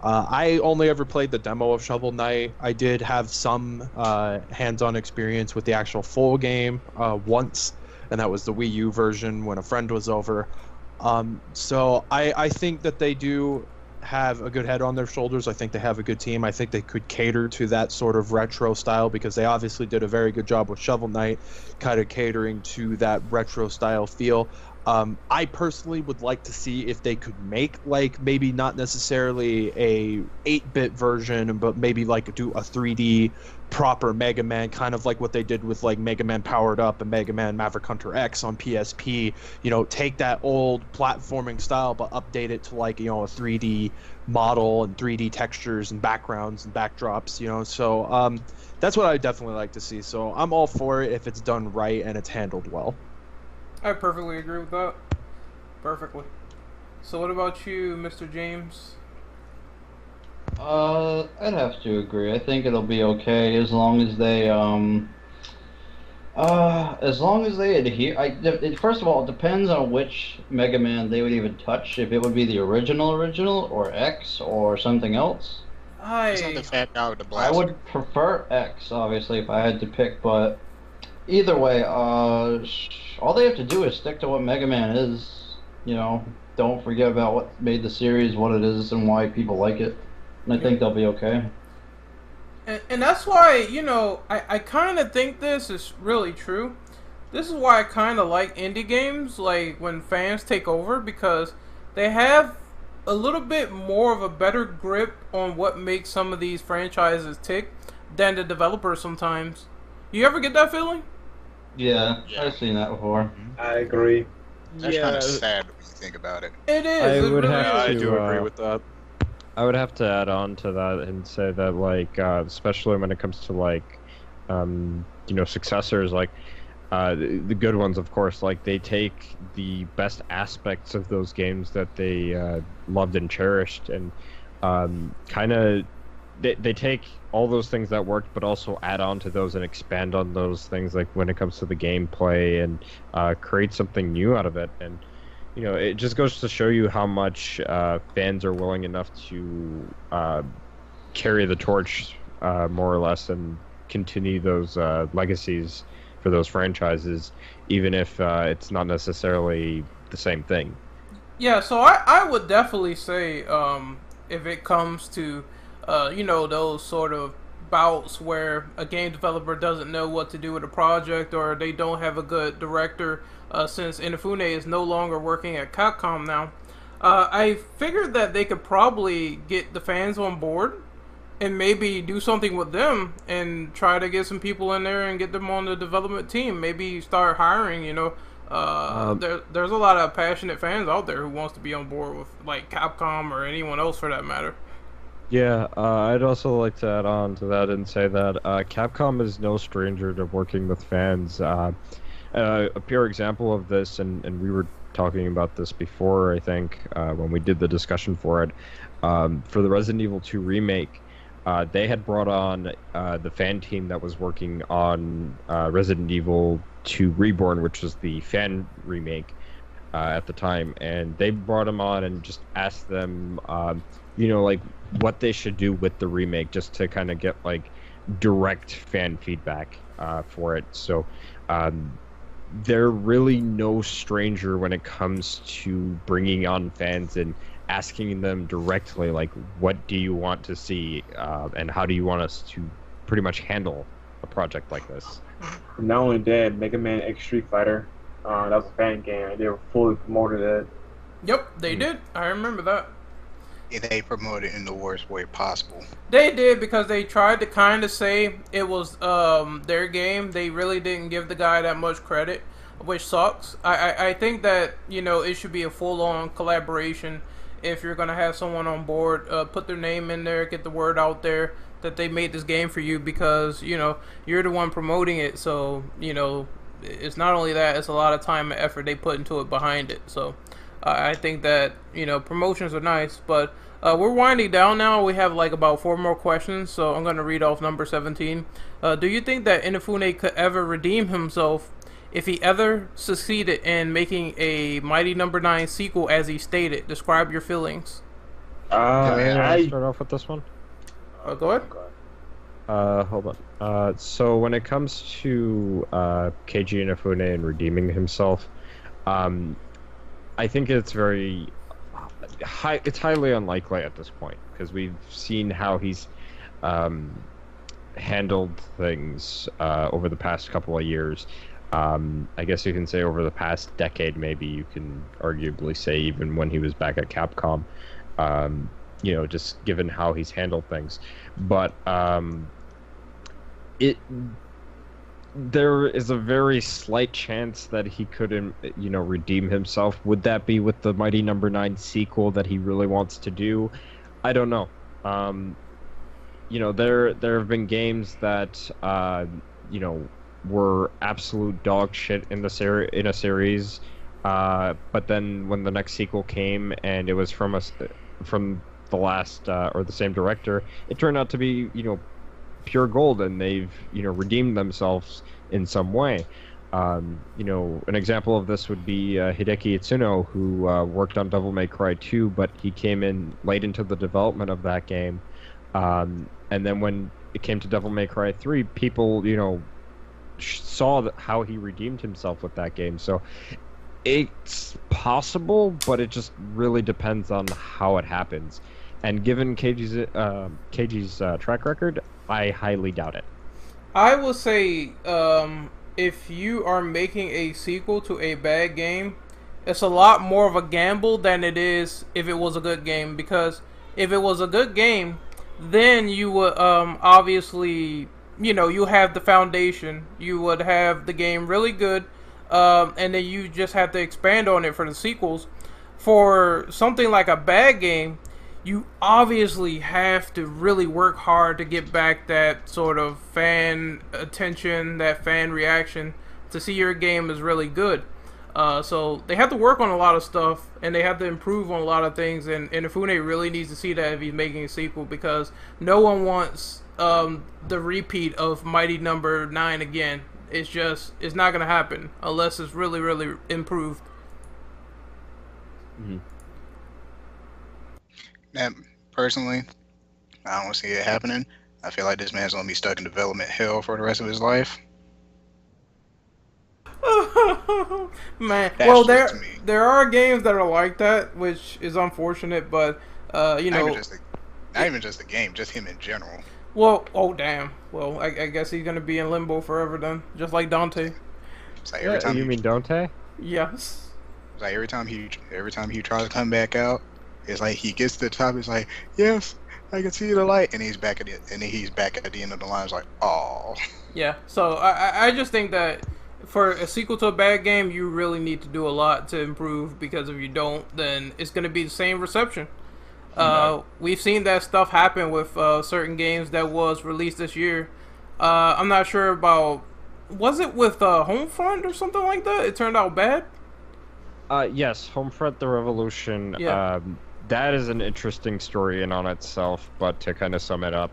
S7: I only ever played the demo of Shovel Knight. I did have some hands-on experience with the actual full game once, and that was the Wii U version when a friend was over. So I think that they do have a good head on their shoulders. I think they have a good team. I think they could cater to that sort of retro style because they obviously did a very good job with Shovel Knight, kind of catering to that retro style feel. I personally would like to see if they could make, like, maybe not necessarily a 8-bit version, but maybe like do a 3D proper Mega Man, kind of like what they did with like Mega Man Powered Up and Mega Man Maverick Hunter X on PSP. You know, take that old platforming style but update it to, like, you know, a 3D model and 3D textures and backgrounds and backdrops, you know. So that's what I would definitely like to see. So I'm all for it if it's done right and it's handled well.
S3: I perfectly agree with that. Perfectly. So what about you, Mr. James?
S6: I'd have to agree. I think it'll be okay as long as they adhere. First of all, it depends on which Mega Man they would even touch. If it would be the original, or X, or something else.
S5: It's not the fat dog with the blaster.
S6: I would prefer X, obviously, if I had to pick. But either way, all they have to do is stick to what Mega Man is. You know, don't forget about what made the series what it is and why people like it. And I think they'll be okay.
S3: And that's why, you know, I kind of think this is really true. This is why I kind of like indie games, like when fans take over, because they have a little bit more of a better grip on what makes some of these franchises tick than the developers sometimes. You ever get that feeling?
S6: Yeah, I've seen that before.
S8: I agree.
S5: That's kind of sad when you think about it.
S3: It is.
S4: I
S3: it
S4: would
S3: really
S4: have
S3: is.
S7: I do agree with that.
S4: I would have to add on to that and say that, like, especially when it comes to, like, you know, successors, like, the good ones, of course, like, they take the best aspects of those games that they loved and cherished, and kind of they take all those things that worked, but also add on to those and expand on those things, like when it comes to the gameplay, and create something new out of it. And you know, it just goes to show you how much fans are willing enough to carry the torch, more or less, and continue those legacies for those franchises, even if it's not necessarily the same thing.
S3: Yeah, so I would definitely say, if it comes to, you know, those sort of bouts where a game developer doesn't know what to do with a project, or they don't have a good director, since Inafune is no longer working at Capcom now, I figured that they could probably get the fans on board and maybe do something with them and try to get some people in there and get them on the development team. Maybe start hiring, there's a lot of passionate fans out there who wants to be on board with like Capcom or anyone else for that matter.
S4: Yeah, I'd also like to add on to that and say that Capcom is no stranger to working with fans. A pure example of this, and we were talking about this before, I think, when we did the discussion for it, for the Resident Evil 2 remake, they had brought on the fan team that was working on Resident Evil 2 Reborn, which was the fan remake at the time, and they brought them on and just asked them, like what they should do with the remake, just to kind of get like direct fan feedback for it. So they're really no stranger when it comes to bringing on fans and asking them directly, like, what do you want to see, and how do you want us to pretty much handle a project like this?
S8: Not only that, Mega Man X Street Fighter, that was a fan game. They were fully promoted it.
S3: Yep, they did. I remember that.
S5: They promoted it in the worst way possible.
S3: They did, because they tried to kind of say it was their game. They really didn't give the guy that much credit, which sucks. I think that, it should be a full-on collaboration. If you're going to have someone on board, put their name in there, get the word out there that they made this game for you, because, you're the one promoting it. So, it's not only that, it's a lot of time and effort they put into it behind it. So I think that, promotions are nice, but we're winding down now. We have like about 4 more questions, so I'm going to read off number 17. Do you think that Inafune could ever redeem himself if he ever succeeded in making a Mighty No. 9 sequel, as he stated? Describe your feelings.
S4: I start off with this one.
S3: Go ahead.
S4: Hold on. So when it comes to Keiji Inafune and redeeming himself, I think it's very it's highly unlikely at this point, because we've seen how he's handled things over the past couple of years. I guess you can say over the past decade, maybe you can arguably say, even when he was back at Capcom, just given how he's handled things. But there is a very slight chance that he could, redeem himself. Would that be with the Mighty No. 9 sequel that he really wants to do? I don't know. There have been games that, were absolute dog shit in a series, but then when the next sequel came and it was from the last or the same director, it turned out to be pure gold, and they've redeemed themselves in some way. An example of this would be Hideki Itsuno, who worked on Devil May Cry 2, but he came in late into the development of that game, and then when it came to Devil May Cry 3, people saw how he redeemed himself with that game. So it's possible, but it just really depends on how it happens. And given Keiji's track record, I highly doubt it.
S3: I will say, if you are making a sequel to a bad game, it's a lot more of a gamble than it is if it was a good game. Because if it was a good game, then you would obviously, you have the foundation. You would have the game really good, and then you just have to expand on it for the sequels. For something like a bad game, you obviously have to really work hard to get back that sort of fan attention, that fan reaction, to see your game is really good. So they have to work on a lot of stuff, and they have to improve on a lot of things, and Inafune really needs to see that if he's making a sequel, because no one wants the repeat of Mighty No. 9 again. It's not going to happen unless it's really, really improved.
S4: Mm-hmm.
S5: Personally, I don't see it happening. I feel like this man's gonna be stuck in development hell for the rest of his life.
S3: Man,
S5: That's
S3: well,
S5: just me.
S3: there are games that are like that, which is unfortunate, but
S5: Not even just the game, just him in general.
S3: Well, oh damn. Well, I guess he's gonna be in limbo forever then, just like Dante.
S5: It's like every time
S4: you mean Dante?
S3: Yes.
S5: It's like every time he tries to come back out, it's like he gets to the top. It's like, yes, I can see the light, and he's back at it, and then he's back at the end of the line. It's like, oh.
S3: Yeah, so I just think that for a sequel to a bad game, you really need to do a lot to improve, because if you don't, then it's going to be the same reception. We've seen that stuff happen with certain games that was released this year. I'm not sure about, was it with Homefront or something like that? It turned out bad?
S4: Yes, Homefront: The Revolution.
S3: Yeah.
S4: That is an interesting story in on itself, but to kind of sum it up,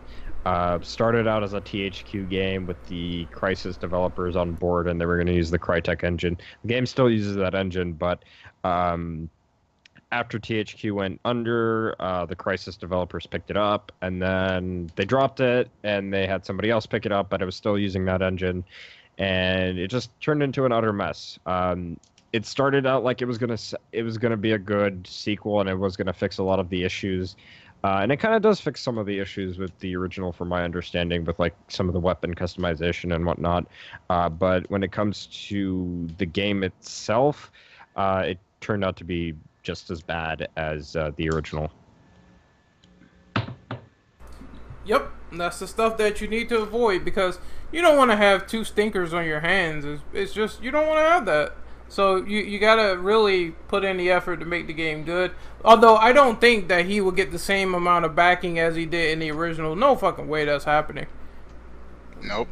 S4: started out as a THQ game with the Crysis developers on board, and they were going to use the Crytek engine. The game still uses that engine, but after THQ went under, the Crysis developers picked it up, and then they dropped it, and they had somebody else pick it up, but it was still using that engine, and it just turned into an utter mess. It started out like it was gonna be a good sequel, and it was gonna fix a lot of the issues. And it kind of does fix some of the issues with the original, from my understanding, with like some of the weapon customization and whatnot. But when it comes to the game itself, it turned out to be just as bad as the original.
S3: Yep, and that's the stuff that you need to avoid, because you don't want to have two stinkers on your hands. It's just, you don't want to have that. So you gotta really put in the effort to make the game good. Although I don't think that he will get the same amount of backing as he did in the original. No fucking way that's happening.
S5: Nope.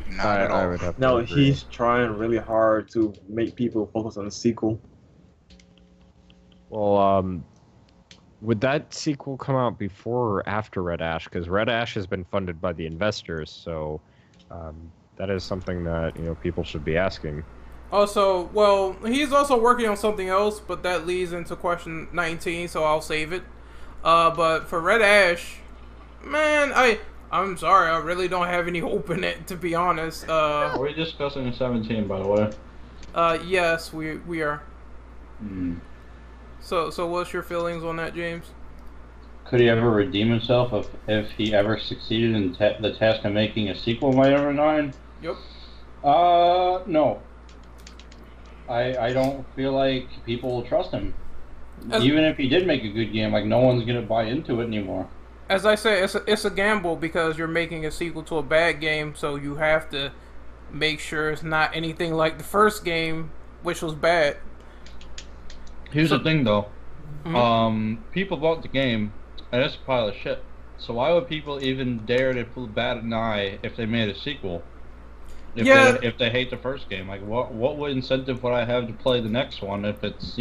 S5: Not at all.
S8: No, he's trying really hard to make people focus on the sequel.
S4: Well, would that sequel come out before or after Red Ash? Because Red Ash has been funded by the investors, so that is something that people should be asking.
S3: Also, well, he's also working on something else, but that leads into question 19, so I'll save it. But for Red Ash, man, I'm sorry, I really don't have any hope in it, to be honest.
S6: Are we discussing 17, by the way?
S3: Yes, we are.
S6: Hmm.
S3: So what's your feelings on that, James?
S6: Could he ever redeem himself if he ever succeeded in the task of making a sequel, My Number 9?
S3: Yep.
S6: No. I don't feel like people will trust him. Even if he did make a good game, like, no one's gonna buy into it anymore.
S3: As I say, it's a gamble, because you're making a sequel to a bad game, so you have to make sure it's not anything like the first game, which was bad.
S6: Here's the thing, though.
S3: Mm-hmm.
S6: People bought the game, and it's a pile of shit. So why would people even dare to bat an eye if they made a sequel? If they hate the first game, like what incentive would I have to play the next one if it's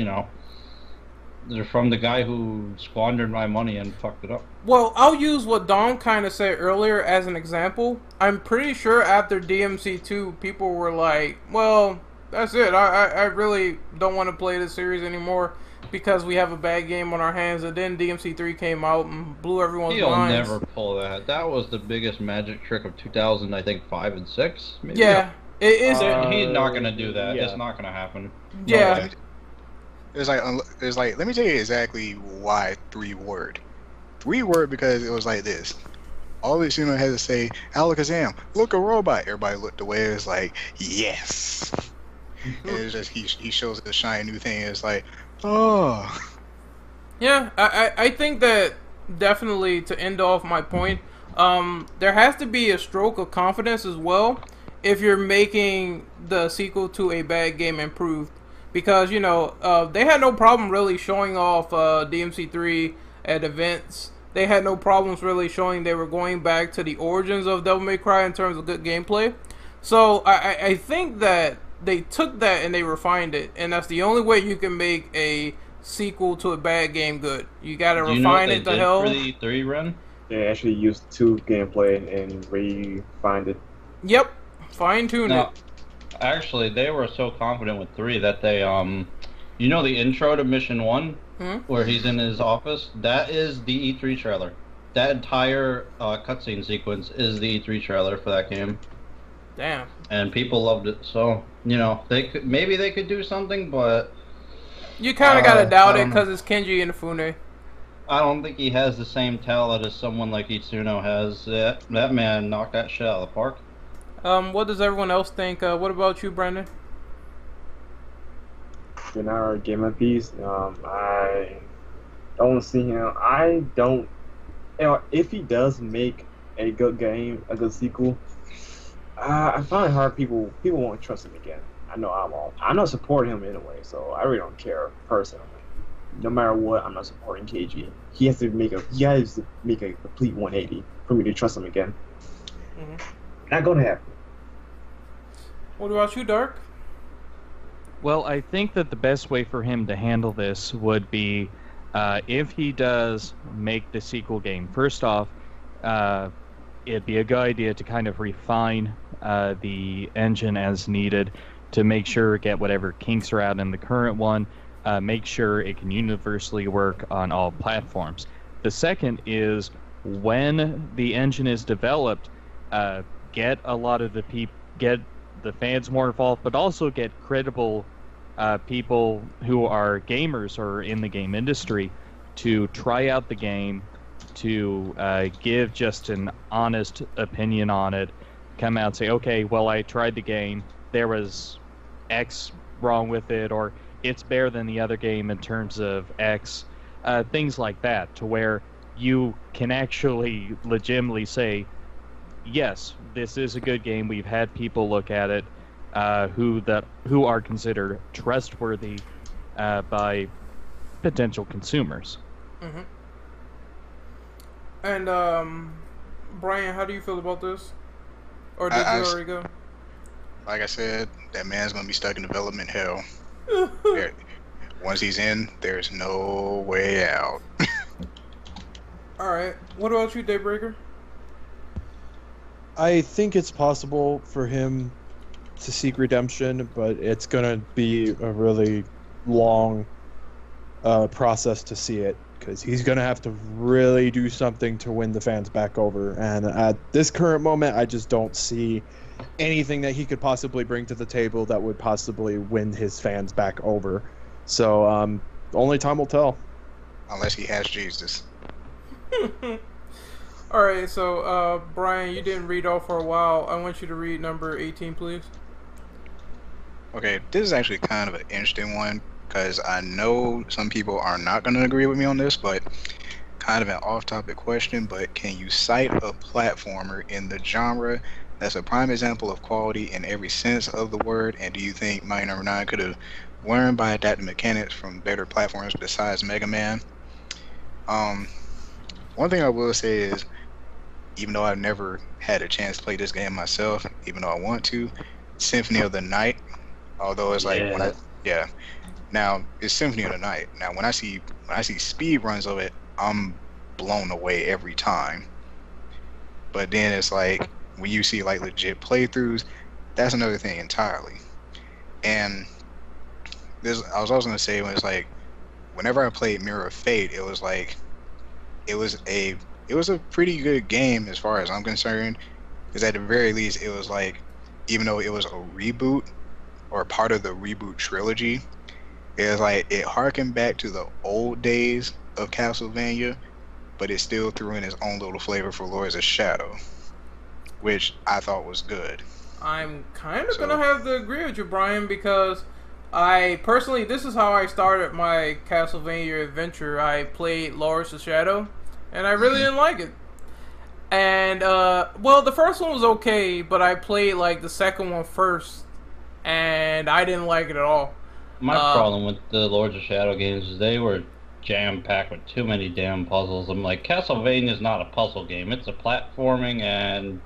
S6: they're from the guy who squandered my money and fucked it up?
S3: Well, I'll use what Dom kind of said earlier as an example. I'm pretty sure after DMC2, people were like, well, that's it. I really don't want to play this series anymore because we have a bad game on our hands. And then DMC3 came out and blew everyone's minds.
S6: He'll never pull that. That was the biggest magic trick of 2000, I think, 5 and 6. Maybe.
S3: Yeah, it is.
S6: He's not going to do that. Yeah. It's not going to happen.
S3: Yeah.
S5: It's like, let me tell you exactly why 3 word. 3 word because it was like this. All this had to say, Alakazam, look, a robot. Everybody looked away. It's like, yes. And it's just he shows the shiny new thing. It's like, oh.
S3: Yeah, I think that definitely, to end off my point, there has to be a stroke of confidence as well if you're making the sequel to a bad game improved. Because, they had no problem really showing off DMC3 at events. They had no problems really showing they were going back to the origins of Devil May Cry in terms of good gameplay. So I think that they took that and they refined it. And that's the only way you can make a sequel to a bad game good. You gotta refine it to hell.
S6: For the 3 run?
S8: They actually used 2 gameplay and refined it.
S3: Yep. Fine-tune it.
S6: Actually, they were so confident with 3 that they, the intro to Mission 1, where he's in his office? That is the E3 trailer. That entire cutscene sequence is the E3 trailer for that game.
S3: Damn.
S6: And people loved it, so, maybe they could do something, but...
S3: You kind of gotta doubt it, because it's Kenji Inafune.
S6: I don't think he has the same talent as someone like Itsuno has. That man knocked that shit out of the park.
S3: What does everyone else think? What about you, Brendan?
S8: In our game of peace, I don't see him. I don't if he does make a good game, a good sequel, I find it hard. People won't trust him again. I know I won't. I'm not supporting him anyway, so I really don't care personally. No matter what, I'm not supporting KG. He has to make a complete 180 for me to trust him again. Not gonna happen.
S3: What about you, Dark?
S9: Well, I think that the best way for him to handle this would be if he does make the sequel game. First off, it'd be a good idea to kind of refine the engine as needed to make sure get whatever kinks are out in the current one, make sure it can universally work on all platforms. The second is when the engine is developed, get a lot of get the fans more involved, but also get credible people who are gamers or in the game industry to try out the game, to give just an honest opinion on it, come out and say, okay, well, I tried the game, there was X wrong with it, or it's better than the other game in terms of X, things like that, to where you can actually legitimately say, yes, this is a good game, we've had people look at it who are considered trustworthy by potential consumers.
S3: And Brian, how do you feel about this? Or did you already go?
S5: Like I said, that man's gonna be stuck in development hell. Once he's in, there's no way out.
S3: Alright. What about you, Daybreaker?
S7: I think it's possible for him to seek redemption, but it's gonna be a really long process to see it, because he's gonna have to really do something to win the fans back over. And at this current moment, I just don't see anything that he could possibly bring to the table that would possibly win his fans back over. So only time will tell.
S5: Unless he has Jesus.
S3: Alright, so Brian, you didn't read off for a while. I want you to read number 18, please.
S5: Okay, this is actually kind of an interesting one, because I know some people are not going to agree with me on this, but kind of an off-topic question, but can you cite a platformer in the genre that's a prime example of quality in every sense of the word, and do you think Mighty No. 9 could have learned by adapting mechanics from better platforms besides Mega Man? One thing I will say is, even though I've never had a chance to play this game myself, even though I want to, Symphony of the Night, although it's like now it's Symphony of the Night. Now when I see speed runs of it, I'm blown away every time. But then it's like when you see like legit playthroughs, that's another thing entirely. And I was also gonna say, when it's like whenever I played Mirror of Fate, it was like it was a pretty good game as far as I'm concerned, because at the very least it was like, even though it was a reboot or part of the reboot trilogy, it was like it harkened back to the old days of Castlevania, but it still threw in its own little flavor for Lords of Shadow, which I thought was good.
S3: I'm kind of gonna have to agree with you, Brian, because I personally, this is how I started my Castlevania adventure. I played Lords of Shadow, and I really didn't like it. And well, the first one was okay, but I played like the second one first, and I didn't like it at all.
S6: My problem with the Lords of Shadow games is they were jam-packed with too many damn puzzles. I'm like, Castlevania is not a puzzle game. It's a platforming and,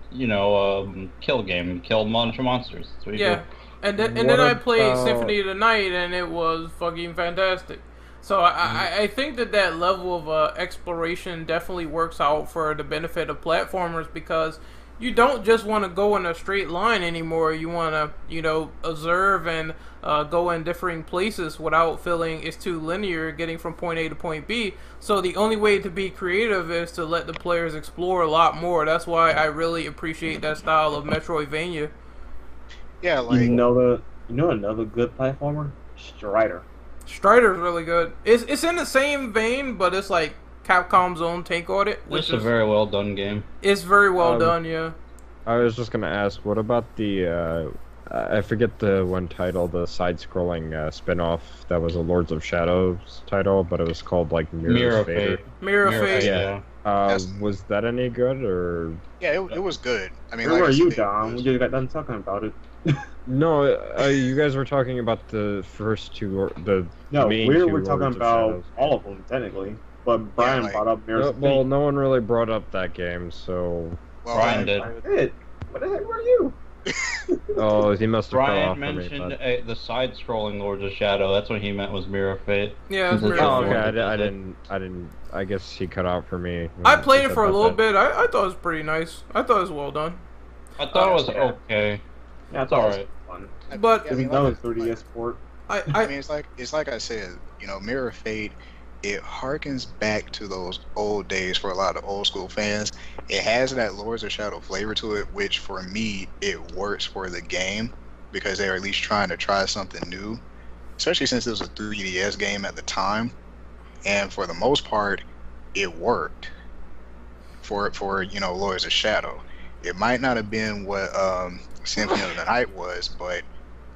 S6: kill game. Kill a bunch of monsters. That's what you do.
S3: And then I played Symphony of the Night, and it was fucking fantastic. So I think that level of exploration definitely works out for the benefit of platformers, because you don't just want to go in a straight line anymore. You want to, observe and go in differing places without feeling it's too linear getting from point A to point B. So the only way to be creative is to let the players explore a lot more. That's why I really appreciate that style of Metroidvania.
S5: Yeah, like
S8: another good platformer, Strider.
S3: Strider's really good. It's in the same vein, but it's like Capcom's own take on it.
S6: It's a very well done game.
S3: It's very well done, yeah.
S4: I was just gonna ask, what about the I forget the one title, the side-scrolling spin-off that was a Lords of Shadows title, but it was called like Mirror of Fate.
S3: Mirror of Fate.
S4: Yeah. Was that any good or?
S5: Yeah, it was good. I mean,
S8: Where
S5: like I
S8: were you,
S5: said,
S8: Dom? We just got done talking about it.
S4: No, you guys were talking about the first two, the
S8: No,
S4: main
S8: we
S4: two
S8: were talking
S4: Lords of
S8: about
S4: Shadows.
S8: all of them, technically. But Brian
S5: like-
S8: brought up Mirror's
S4: Well, no one really brought up that game, so.
S5: well,
S6: Brian
S5: like,
S6: did.
S8: Brian did. What the heck were you?
S4: Oh, he must have fell
S6: Brian
S4: off
S6: mentioned
S4: for me.
S6: the side-scrolling Lords of Shadow. That's what he meant was Mirror of Fate.
S3: Yeah, it's
S6: Since
S3: Mirror
S6: it's
S3: of
S4: Oh,
S3: Fate.
S6: the
S4: okay.
S6: one that
S4: I
S6: does it.
S4: didn't. I guess he cut out for me.
S3: I played it
S4: Said
S3: for a
S4: that
S3: little
S4: bit.
S3: bit. I thought it was pretty nice. I thought it was well done.
S6: I thought it was
S8: Yeah.
S6: okay.
S8: Yeah,
S6: It's alright.
S8: Fun.
S3: But
S5: yeah, I mean,
S8: That was
S5: like,
S8: 3DS port.
S5: I mean, it's like I said, you know, Mirror of Fate. It harkens back to those old days for a lot of old school fans. It has that Lords of Shadow flavor to it, which for me it works for the game because they're at least trying to try something new, especially since it was a 3DS game at the time. And for the most part, it worked for you know Lords of Shadow. It might not have been what Symphony of the Night was, but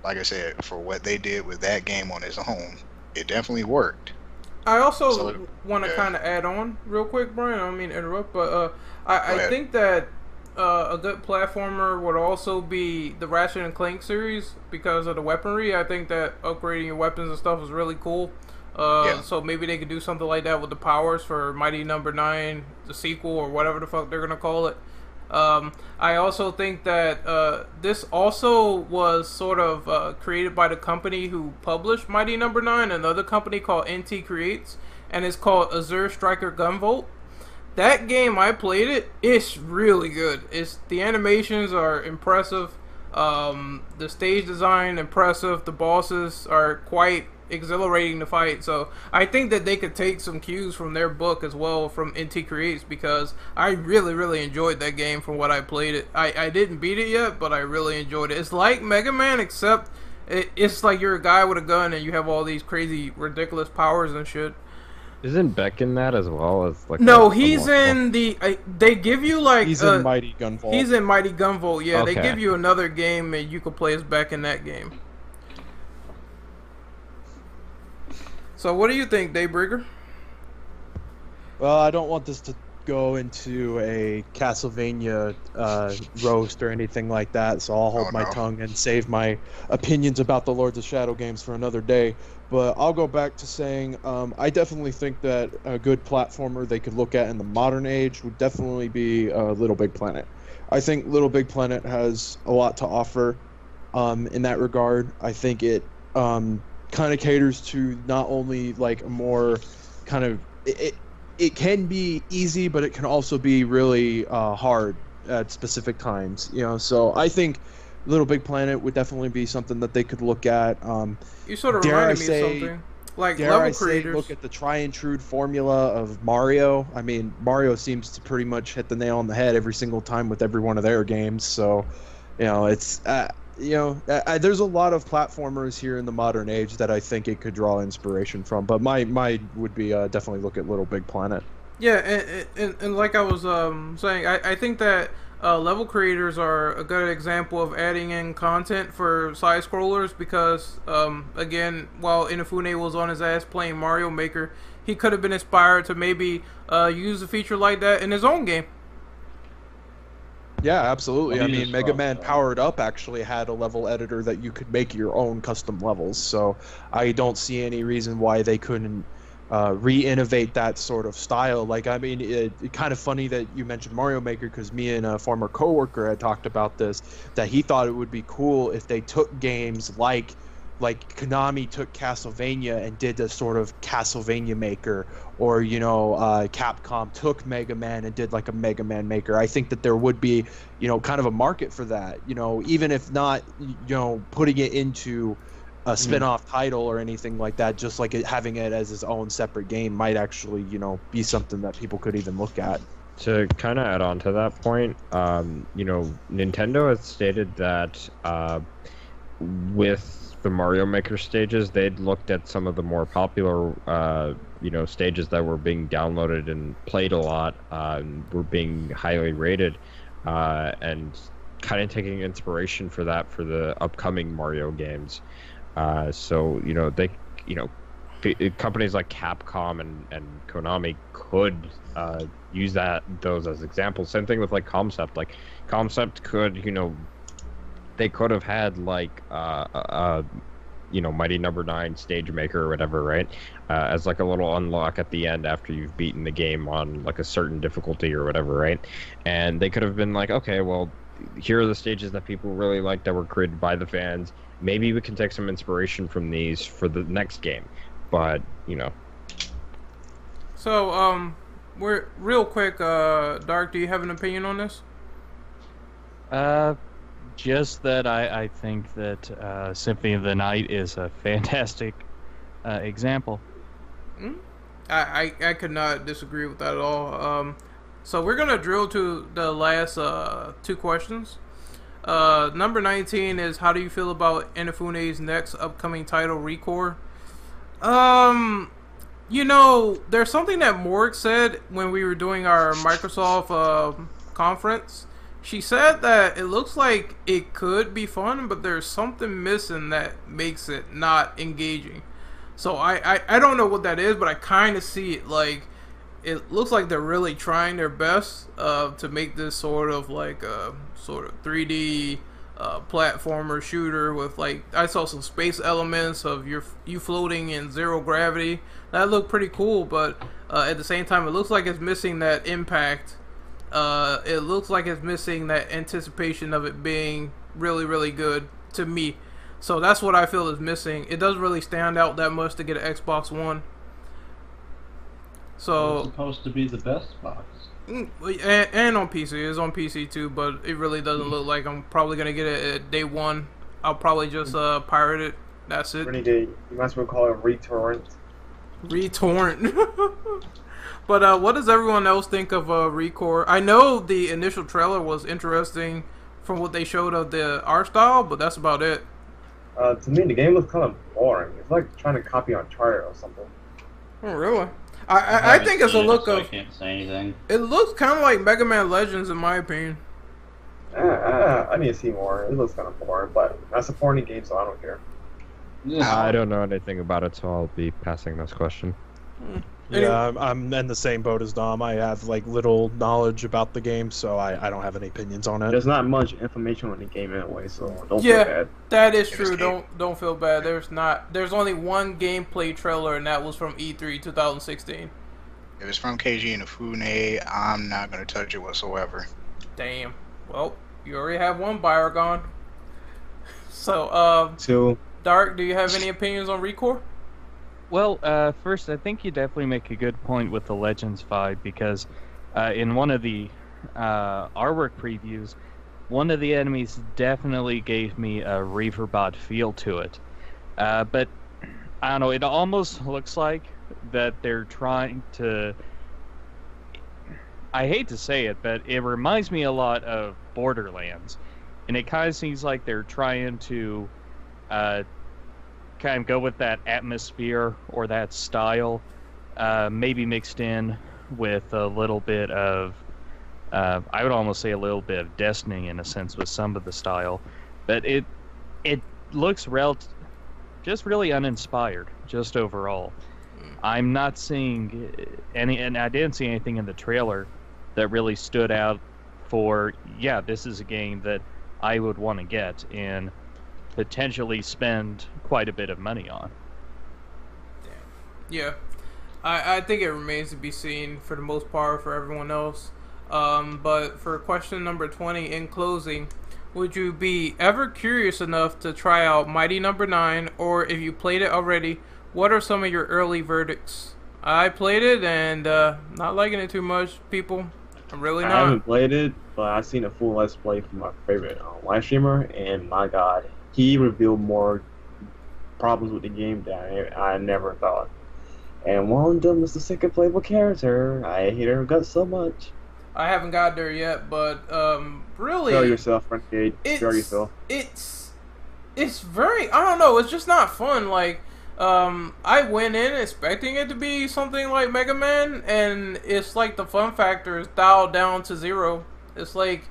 S5: like I said, for what they did with that game on its own, it definitely worked.
S3: I also
S5: So,
S3: want to
S5: yeah.
S3: kind of add on real quick, Brian. I don't mean to interrupt, but I
S5: ahead.
S3: think that a good platformer would also be the Ratchet and Clank series because of the weaponry. I think that upgrading your weapons and stuff is really cool.
S5: Yeah.
S3: So maybe they could do something like that with the powers for Mighty Number 9, the sequel, or whatever the fuck they're gonna call it. I also think that this also was sort of created by the company who published Mighty Number 9, another company called NT Creates, and it's called Azure Striker Gunvolt. That game, I played it, it's really good. The animations are impressive, the stage design impressive, the bosses are quite exhilarating to fight. So I think that they could take some cues from their book as well from NT Creates because I really enjoyed that game from what I played it. I didn't beat it yet, but I really enjoyed it. It's like Mega Man, except it's like you're a guy with a gun and you have all these crazy ridiculous powers and shit.
S4: Isn't Beck in that as well as like?
S3: No,
S4: a
S3: he's in the. They give you like.
S7: He's in Mighty Gunvolt.
S3: He's in Mighty Gunvolt. Yeah, they
S4: Okay.
S3: give you another game and you can play as Beck in that game. So what do you think, Daybreaker?
S7: Well, I don't want this to go into a Castlevania roast or anything like that, so I'll hold
S5: Oh,
S7: my
S5: no.
S7: tongue and save my opinions about the Lords of Shadow games for another day. But I'll go back to saying I definitely think that a good platformer they could look at in the modern age would definitely be Little Big Planet. I think Little Big Planet has a lot to offer in that regard. I think it kind of caters to not only like a more kind of it can be easy, but it can also be really hard at specific times, you know. So I think Little Big Planet would definitely be something that they could look at.
S3: You sort of
S7: Dare I
S3: reminded me
S7: say-
S3: of something. Like
S7: Dare
S3: level
S7: I say,
S3: creators.
S7: look at the try and true formula of Mario. I mean, Mario seems to pretty much hit the nail on the head every single time with every one of their games. So, you know, it's there's a lot of platformers here in the modern age that I think it could draw inspiration from. But my would be definitely look at Little Big Planet.
S3: Yeah, and like I was saying, I think that level creators are a good example of adding in content for side scrollers because, again, while Inafune was on his ass playing Mario Maker, he could have been inspired to maybe use a feature like that in his own game.
S7: Yeah, absolutely.
S8: Well,
S7: I
S8: he
S7: mean,
S8: just
S7: Mega
S8: dropped
S7: Man
S8: that.
S7: Powered Up actually had a level editor that you could make your own custom levels. So I don't see any reason why they couldn't re-innovate that sort of style. Like, I mean, it kind of funny that you mentioned Mario Maker because me and a former coworker had talked about this, that he thought it would be cool if they took games like Konami took Castlevania and did a sort of Castlevania Maker, or Capcom took Mega Man and did like a Mega Man Maker. I think that there would be kind of a market for that, even if not putting it into a spin-off title or anything like that, just like having it as its own separate game might actually be something that people could even look at.
S4: To kind of add on to that point, Nintendo has stated that with the Mario Maker stages, they'd looked at some of the more popular, stages that were being downloaded and played a lot, were being highly rated, and kind of taking inspiration for that for the upcoming Mario games. So they, companies like Capcom and Konami could use those as examples. Same thing with like Concept. Like Concept could, they could have had like Mighty Number 9 Stage Maker or whatever, right? As like a little unlock at the end after you've beaten the game on like a certain difficulty or whatever, right? And they could have been like, okay, well, here are the stages that people really like that were created by the fans. Maybe we can take some inspiration from these for the next game. But,
S3: So, we're real quick, Dark, do you have an opinion on this?
S9: Just that I think that Symphony of the Night is a fantastic example.
S3: I could not disagree with that at all. So we're gonna drill to the last two questions. Number 19 is, how do you feel about Inafune's next upcoming title, Recore? There's something that Morg said when we were doing our Microsoft conference. She said that it looks like it could be fun, but there's something missing that makes it not engaging. So I don't know what that is, but I kind of see it like, it looks like they're really trying their best to make this sort of like a sort of 3D platformer shooter with, like, I saw some space elements of you floating in zero gravity. That looked pretty cool, but at the same time, it looks like it's missing that impact. It looks like it's missing that anticipation of it being really, really good to me. So that's what I feel is missing. It doesn't really stand out that much to get an Xbox One. So
S6: It's supposed to be the best box.
S3: and on PC. It's on PC too, but it really doesn't look like I'm probably gonna get it at day one. I'll probably just pirate it. That's it.
S8: You might as well call it retorrent.
S3: Retorrent. But what does everyone else think of Recore? I know the initial trailer was interesting from what they showed of the art style, but that's about it.
S8: To me, the game looks kind of boring. It's like trying to copy Uncharted or something.
S3: Oh, really? I think it's a look
S6: so
S3: of...
S6: I can't say anything.
S3: It looks kind of like Mega Man Legends in my opinion.
S8: I need to see more. It looks kind of boring, but that's a porny game, so I don't care.
S6: Yeah.
S4: I don't know anything about it, so I'll be passing this question.
S7: Yeah, I'm in the same boat as Dom. I have like little knowledge about the game, so I don't have any opinions on it.
S8: There's not much information on the game anyway, so don't feel
S3: Yeah,
S8: bad.
S3: that is true. Don't feel bad. There's only one gameplay trailer, and that was from E3 2016.
S5: If it's from KG Inafune, I'm not gonna touch it whatsoever.
S3: Damn. Well, you already have one buyer gone. So,
S8: So,
S3: Dark, do you have any opinions on Recore?
S9: Well, first, I think you definitely make a good point with the Legends vibe, because in one of the artwork previews, one of the enemies definitely gave me a Reaverbot feel to it. But, I don't know, it almost looks like that they're trying to... I hate to say it, but it reminds me a lot of Borderlands. And it kind of seems like they're trying to... kind of go with that atmosphere or that style, maybe mixed in with a little bit of, I would almost say a little bit of Destiny in a sense with some of the style, but it looks just really uninspired, just overall. I'm not seeing any, and I didn't see anything in the trailer that really stood out for, yeah, this is a game that I would want to get and potentially spend quite a bit of money on.
S3: Yeah, I think it remains to be seen for the most part for everyone else. But for question number 20, in closing, would you be ever curious enough to try out Mighty Number 9, or if you played it already, what are some of your early verdicts? I played it and not liking it too much, people. I'm really not.
S8: I haven't played it, but I've seen a full Let's Play from my favorite live streamer, and my god, he revealed more problems with the game that I never thought. And one of them is the second playable character. I hate her guts so much.
S3: I haven't got there yet, but really,
S8: Feel yourself, Renegade. Feel yourself.
S3: It's very, I don't know, it's just not fun. Like, I went in expecting it to be something like Mega Man, and it's like the fun factor is dialed down to zero. It's like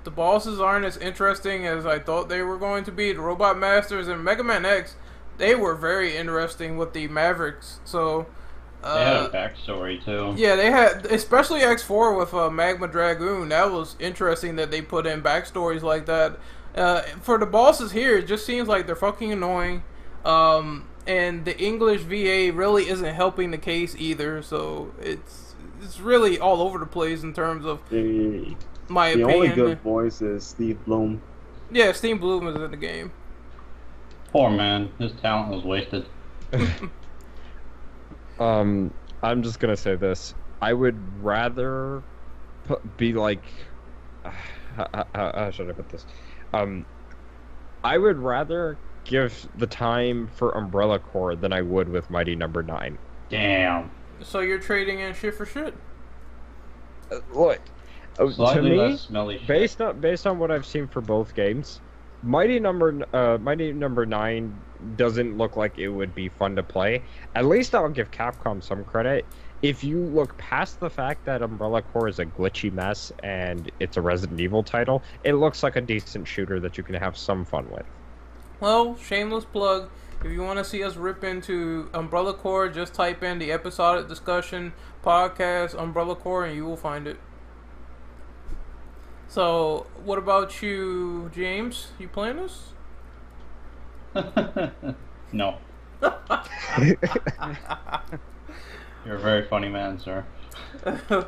S3: the bosses aren't as interesting as I thought they were going to be. The Robot Masters and Mega Man X, they were very interesting with the Mavericks. So
S6: They had a backstory too.
S3: yeah, they had, especially X4 with Magma Dragoon. That was interesting that they put in backstories like that. For the bosses here, it just seems like they're fucking annoying. And the English VA really isn't helping the case either. So it's really all over the place in terms of my opinion.
S8: The only good voice is Steve Bloom.
S3: Yeah, Steve Bloom is in the game.
S6: Poor man, his talent was wasted.
S4: I'm just gonna say this. I would rather be like, how should I put this? I would rather give the time for Umbrella Corps than I would with Mighty Number 9.
S6: Damn.
S3: So you're trading in shit for shit?
S4: Look, to
S6: Slightly
S4: me,
S6: less smelly shit.
S4: based on what I've seen for both games, Mighty Number 9 doesn't look like it would be fun to play. At least I'll give Capcom some credit. If you look past the fact that Umbrella Corps is a glitchy mess and it's a Resident Evil title, it looks like a decent shooter that you can have some fun with.
S3: Well, shameless plug. If you want to see us rip into Umbrella Corps, just type in the Episodic Discussion Podcast Umbrella Corps and you will find it. So, what about you, James? You playing this?
S6: No. You're a very funny man, sir.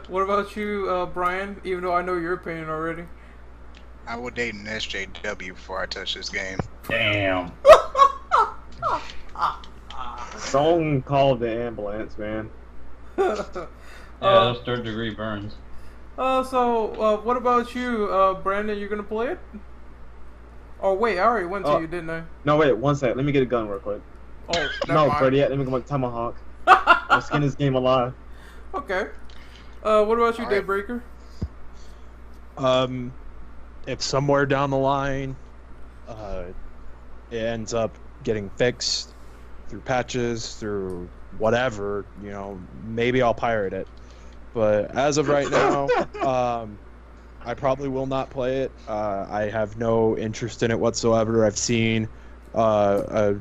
S3: What about you, Brian? Even though I know your opinion already.
S5: I will date an SJW before I touch this game.
S6: Damn.
S8: Song called the ambulance, man.
S6: Yeah, those third degree burns.
S3: So, what about you, Brandon? You gonna play it? Oh wait, I already went to you, didn't I?
S8: No, wait, one sec. Let me get a gun real quick.
S3: Oh,
S8: No, Freddy, let me go my tomahawk. I'm skin this game alive.
S3: Okay. What about you,
S5: All right.
S3: Daybreaker?
S7: If somewhere down the line, it ends up getting fixed through patches, through whatever, you know, maybe I'll pirate it. But as of right now, I probably will not play it. I have no interest in it whatsoever. I've seen a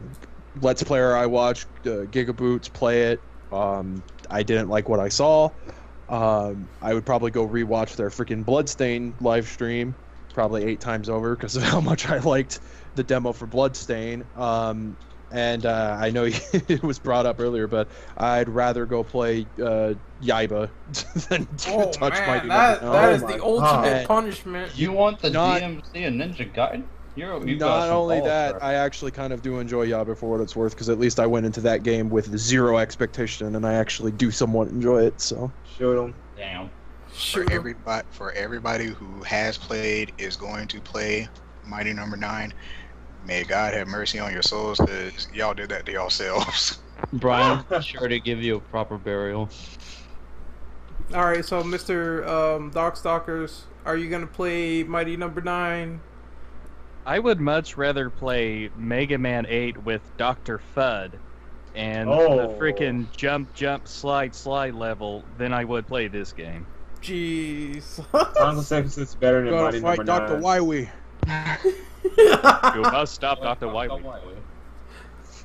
S7: Let's Player I watched, Gigaboots, play it. I didn't like what I saw. I would probably go rewatch their freaking Bloodstain live stream probably 8 times over because of how much I liked the demo for Bloodstain. And I know it was brought up earlier, but I'd rather go play Yaiba than touch Mighty Number 9.
S3: That is the
S8: my
S3: ultimate
S8: God.
S3: punishment.
S6: You want the
S7: Not-
S6: DMC and Ninja Gaiden? You got
S7: Not
S6: some
S7: only
S6: balls,
S7: that,
S6: bro.
S7: I actually kind of do enjoy Yaiba for what it's worth, because at least I went into that game with 0 expectation, and I actually do somewhat enjoy it. So
S8: Shoot him.
S6: Damn.
S3: Sure.
S5: For everybody who has played, is going to play Mighty Number 9, may God have mercy on your souls, because y'all did that to yourselves.
S6: Brian, sure to give you a proper burial.
S3: All right, so Mr. Darkstalkers, are you gonna play Mighty Number 9?
S9: I would much rather play Mega Man 8 with Dr. Fudd and the
S8: Oh.
S9: freaking jump, slide level than I would play this game.
S3: Jeez.
S8: Uncle Sex is better than Mighty
S7: gotta
S8: Number
S7: fight
S8: 9.
S7: Dr. Wywee.
S9: You must stop Dr. Wily.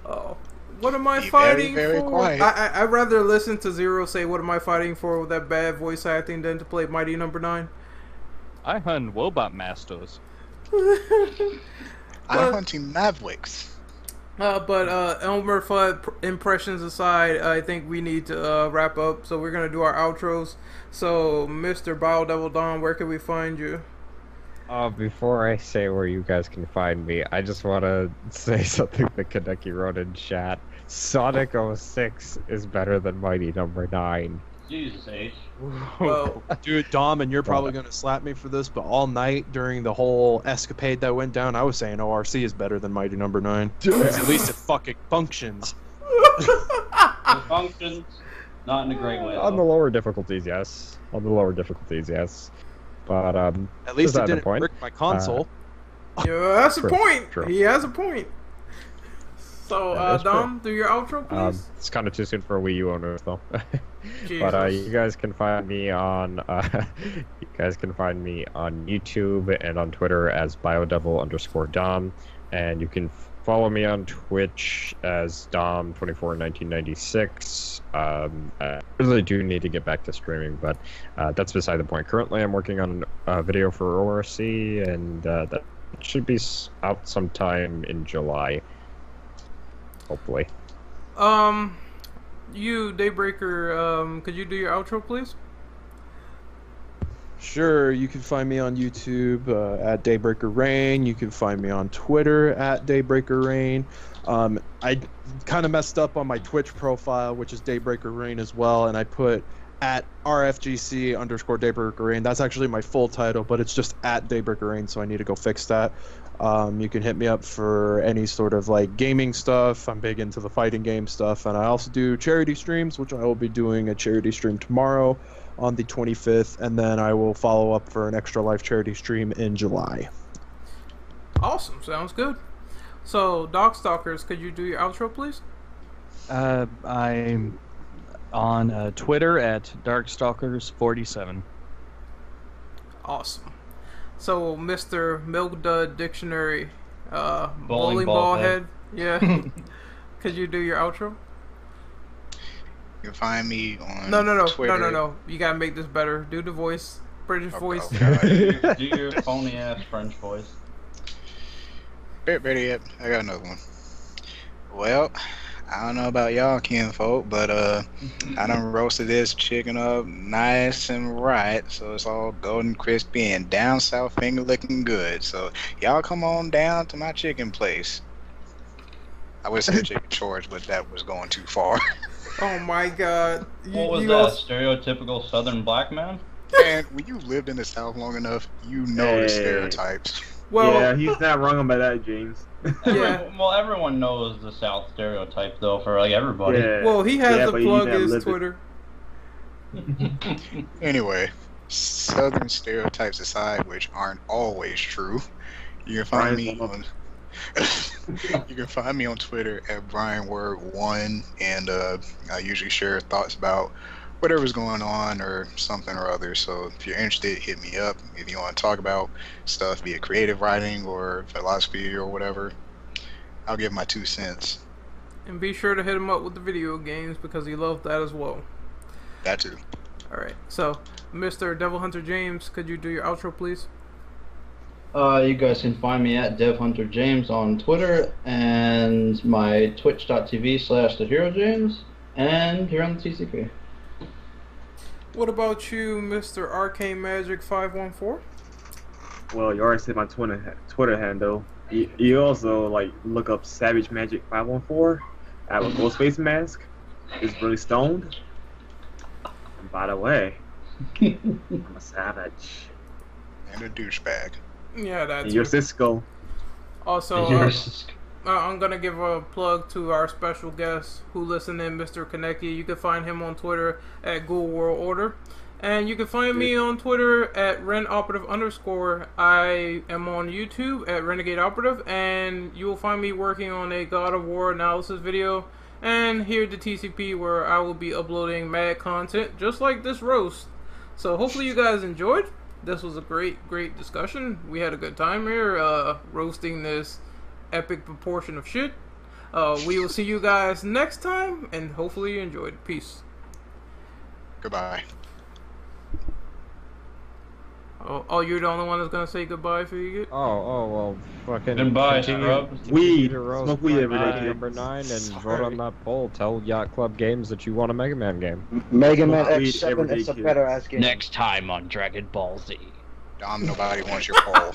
S3: Oh, what am I
S5: Be
S3: fighting
S5: very, very
S3: for?
S5: quiet.
S3: I'd rather listen to Zero say, "What am I fighting for?" with that bad voice acting than to play Mighty Number 9.
S9: I hunt Wobot Masters.
S5: I'm hunting Mavericks.
S3: But Elmer Fudd impressions aside, I think we need to wrap up. So we're gonna do our outros. So, Mr. Bio Devil Dawn, where can we find you?
S4: Before I say where you guys can find me, I just want to say something that Kaneki wrote in chat. Sonic 06 is better than Mighty Number 9.
S6: Jesus H.
S3: Well,
S7: Dude, Dom, and you're probably gonna slap me for this, but all night during the whole escapade that went down, I was saying ORC is better than Mighty Number 9. At least it fucking functions.
S6: It functions, not in a great way.
S4: On the
S6: though.
S4: lower difficulties, yes. On the lower difficulties, yes. But
S7: At least it
S4: beside the
S7: didn't
S4: point.
S7: brick my console.
S3: yeah, that's a
S4: True,
S3: point.
S4: true.
S3: He has a point. So,
S4: That is
S3: Dom, do your outro, please.
S4: It's kind of too soon for Wii U owners, though.
S3: Jesus.
S4: But you guys can find me on YouTube and on Twitter as biodevil_Dom, and you can follow me on Twitch as Dom241996. I really do need to get back to streaming, but that's beside the point. Currently, I'm working on a video for ORC, and that should be out sometime in July, hopefully.
S3: You, Daybreaker, could you do your outro, please?
S7: Sure, you can find me on YouTube at Daybreaker Rain. You can find me on Twitter at Daybreaker Rain. I kind of messed up on my Twitch profile, which is Daybreaker Rain as well, and I put at RFGC_Daybreaker Rain. That's actually my full title, but it's just at Daybreaker Rain, so I need to go fix that. You can hit me up for any sort of like gaming stuff. I'm big into the fighting game stuff, and I also do charity streams, which I will be doing a charity stream tomorrow on the 25th, and then I will follow up for an Extra Life charity stream in July.
S3: Awesome, sounds good. So, Dogstalkers, could you do your outro, please?
S9: I'm on Twitter at Darkstalkers47.
S3: Awesome. So, Mr. Milk Dud Dictionary,
S6: Bowling
S3: bowling
S6: ball
S3: ball head, yeah. Could you do your outro?
S5: You can find me on
S3: No.
S5: Twitter.
S3: No. You gotta make this better. Do the voice, British voice.
S5: Okay.
S6: Do your phony ass French voice.
S5: Better yet, I got another one. Well, I don't know about y'all kinfolk, but I done roasted this chicken up nice and right, so it's all golden crispy and down south finger looking good. So y'all come on down to my chicken place. I would say chicken George, but that was going too far.
S3: Oh my god.
S6: What was that? Stereotypical Southern black man?
S5: And when you lived in the South long enough, you know the stereotypes.
S3: Well,
S8: yeah, he's not wrong about that, James.
S3: Yeah.
S6: Well, everyone knows the South stereotype, though, for like everybody.
S8: Yeah.
S3: Well, he has to
S8: but you
S3: plug
S8: gotta
S3: his
S8: live it.
S3: Twitter.
S5: Anyway, Southern stereotypes aside, which aren't always true, you can find me on you can find me on Twitter at BrianWord1, and I usually share thoughts about whatever's going on or something or other. So if you're interested, hit me up. If you want to talk about stuff, be it creative writing or philosophy or whatever, I'll give my 2 cents.
S3: And be sure to hit him up with the video games because he loves that as well.
S5: That too.
S3: Alright, so Mr. Devil Hunter James, could you do your outro, please?
S6: You guys can find me at DevHunterJames on Twitter and my twitch.tv/TheHeroJames and here on the TCP.
S3: What about you, Mr. Arcane Magic 514?
S8: Well, you already said my Twitter handle. You also like look up Savage Magic 514. I have a ghost face mask. It's really stoned. And by the way, I'm a savage.
S5: And a douchebag.
S3: Yeah, that's
S8: And you're Cisco.
S3: Also,
S6: Yours.
S3: I'm gonna give a plug to our special guest who listened in, Mr. Kaneki. You can find him on Twitter at Ghoul World Order, and you can find me on Twitter at RenOperative_. I am on YouTube at Renegade Operative, and you will find me working on a God of War analysis video, and here at the TCP where I will be uploading mad content just like this roast. So hopefully you guys enjoyed. This was a great discussion. We had a good time here roasting this epic proportion of shit. We will see you guys next time, and hopefully you enjoyed. Peace.
S5: Goodbye.
S3: Oh, you're the only one that's gonna say goodbye for you.
S4: Well, fucking
S6: Goodbye,
S4: continue-
S6: scrubs.
S8: Weed.
S4: to roast
S8: Smoke weed every
S4: Mighty
S8: day.
S4: number 9 and
S5: Sorry.
S4: vote on that poll. Tell Yacht Club Games that you want a Mega Man game.
S10: Mega Man
S8: Well,
S10: X7
S8: everyday
S10: is a
S8: kids.
S10: better ass game.
S2: Next time on Dragon Ball Z.
S5: Dom, nobody wants your poll.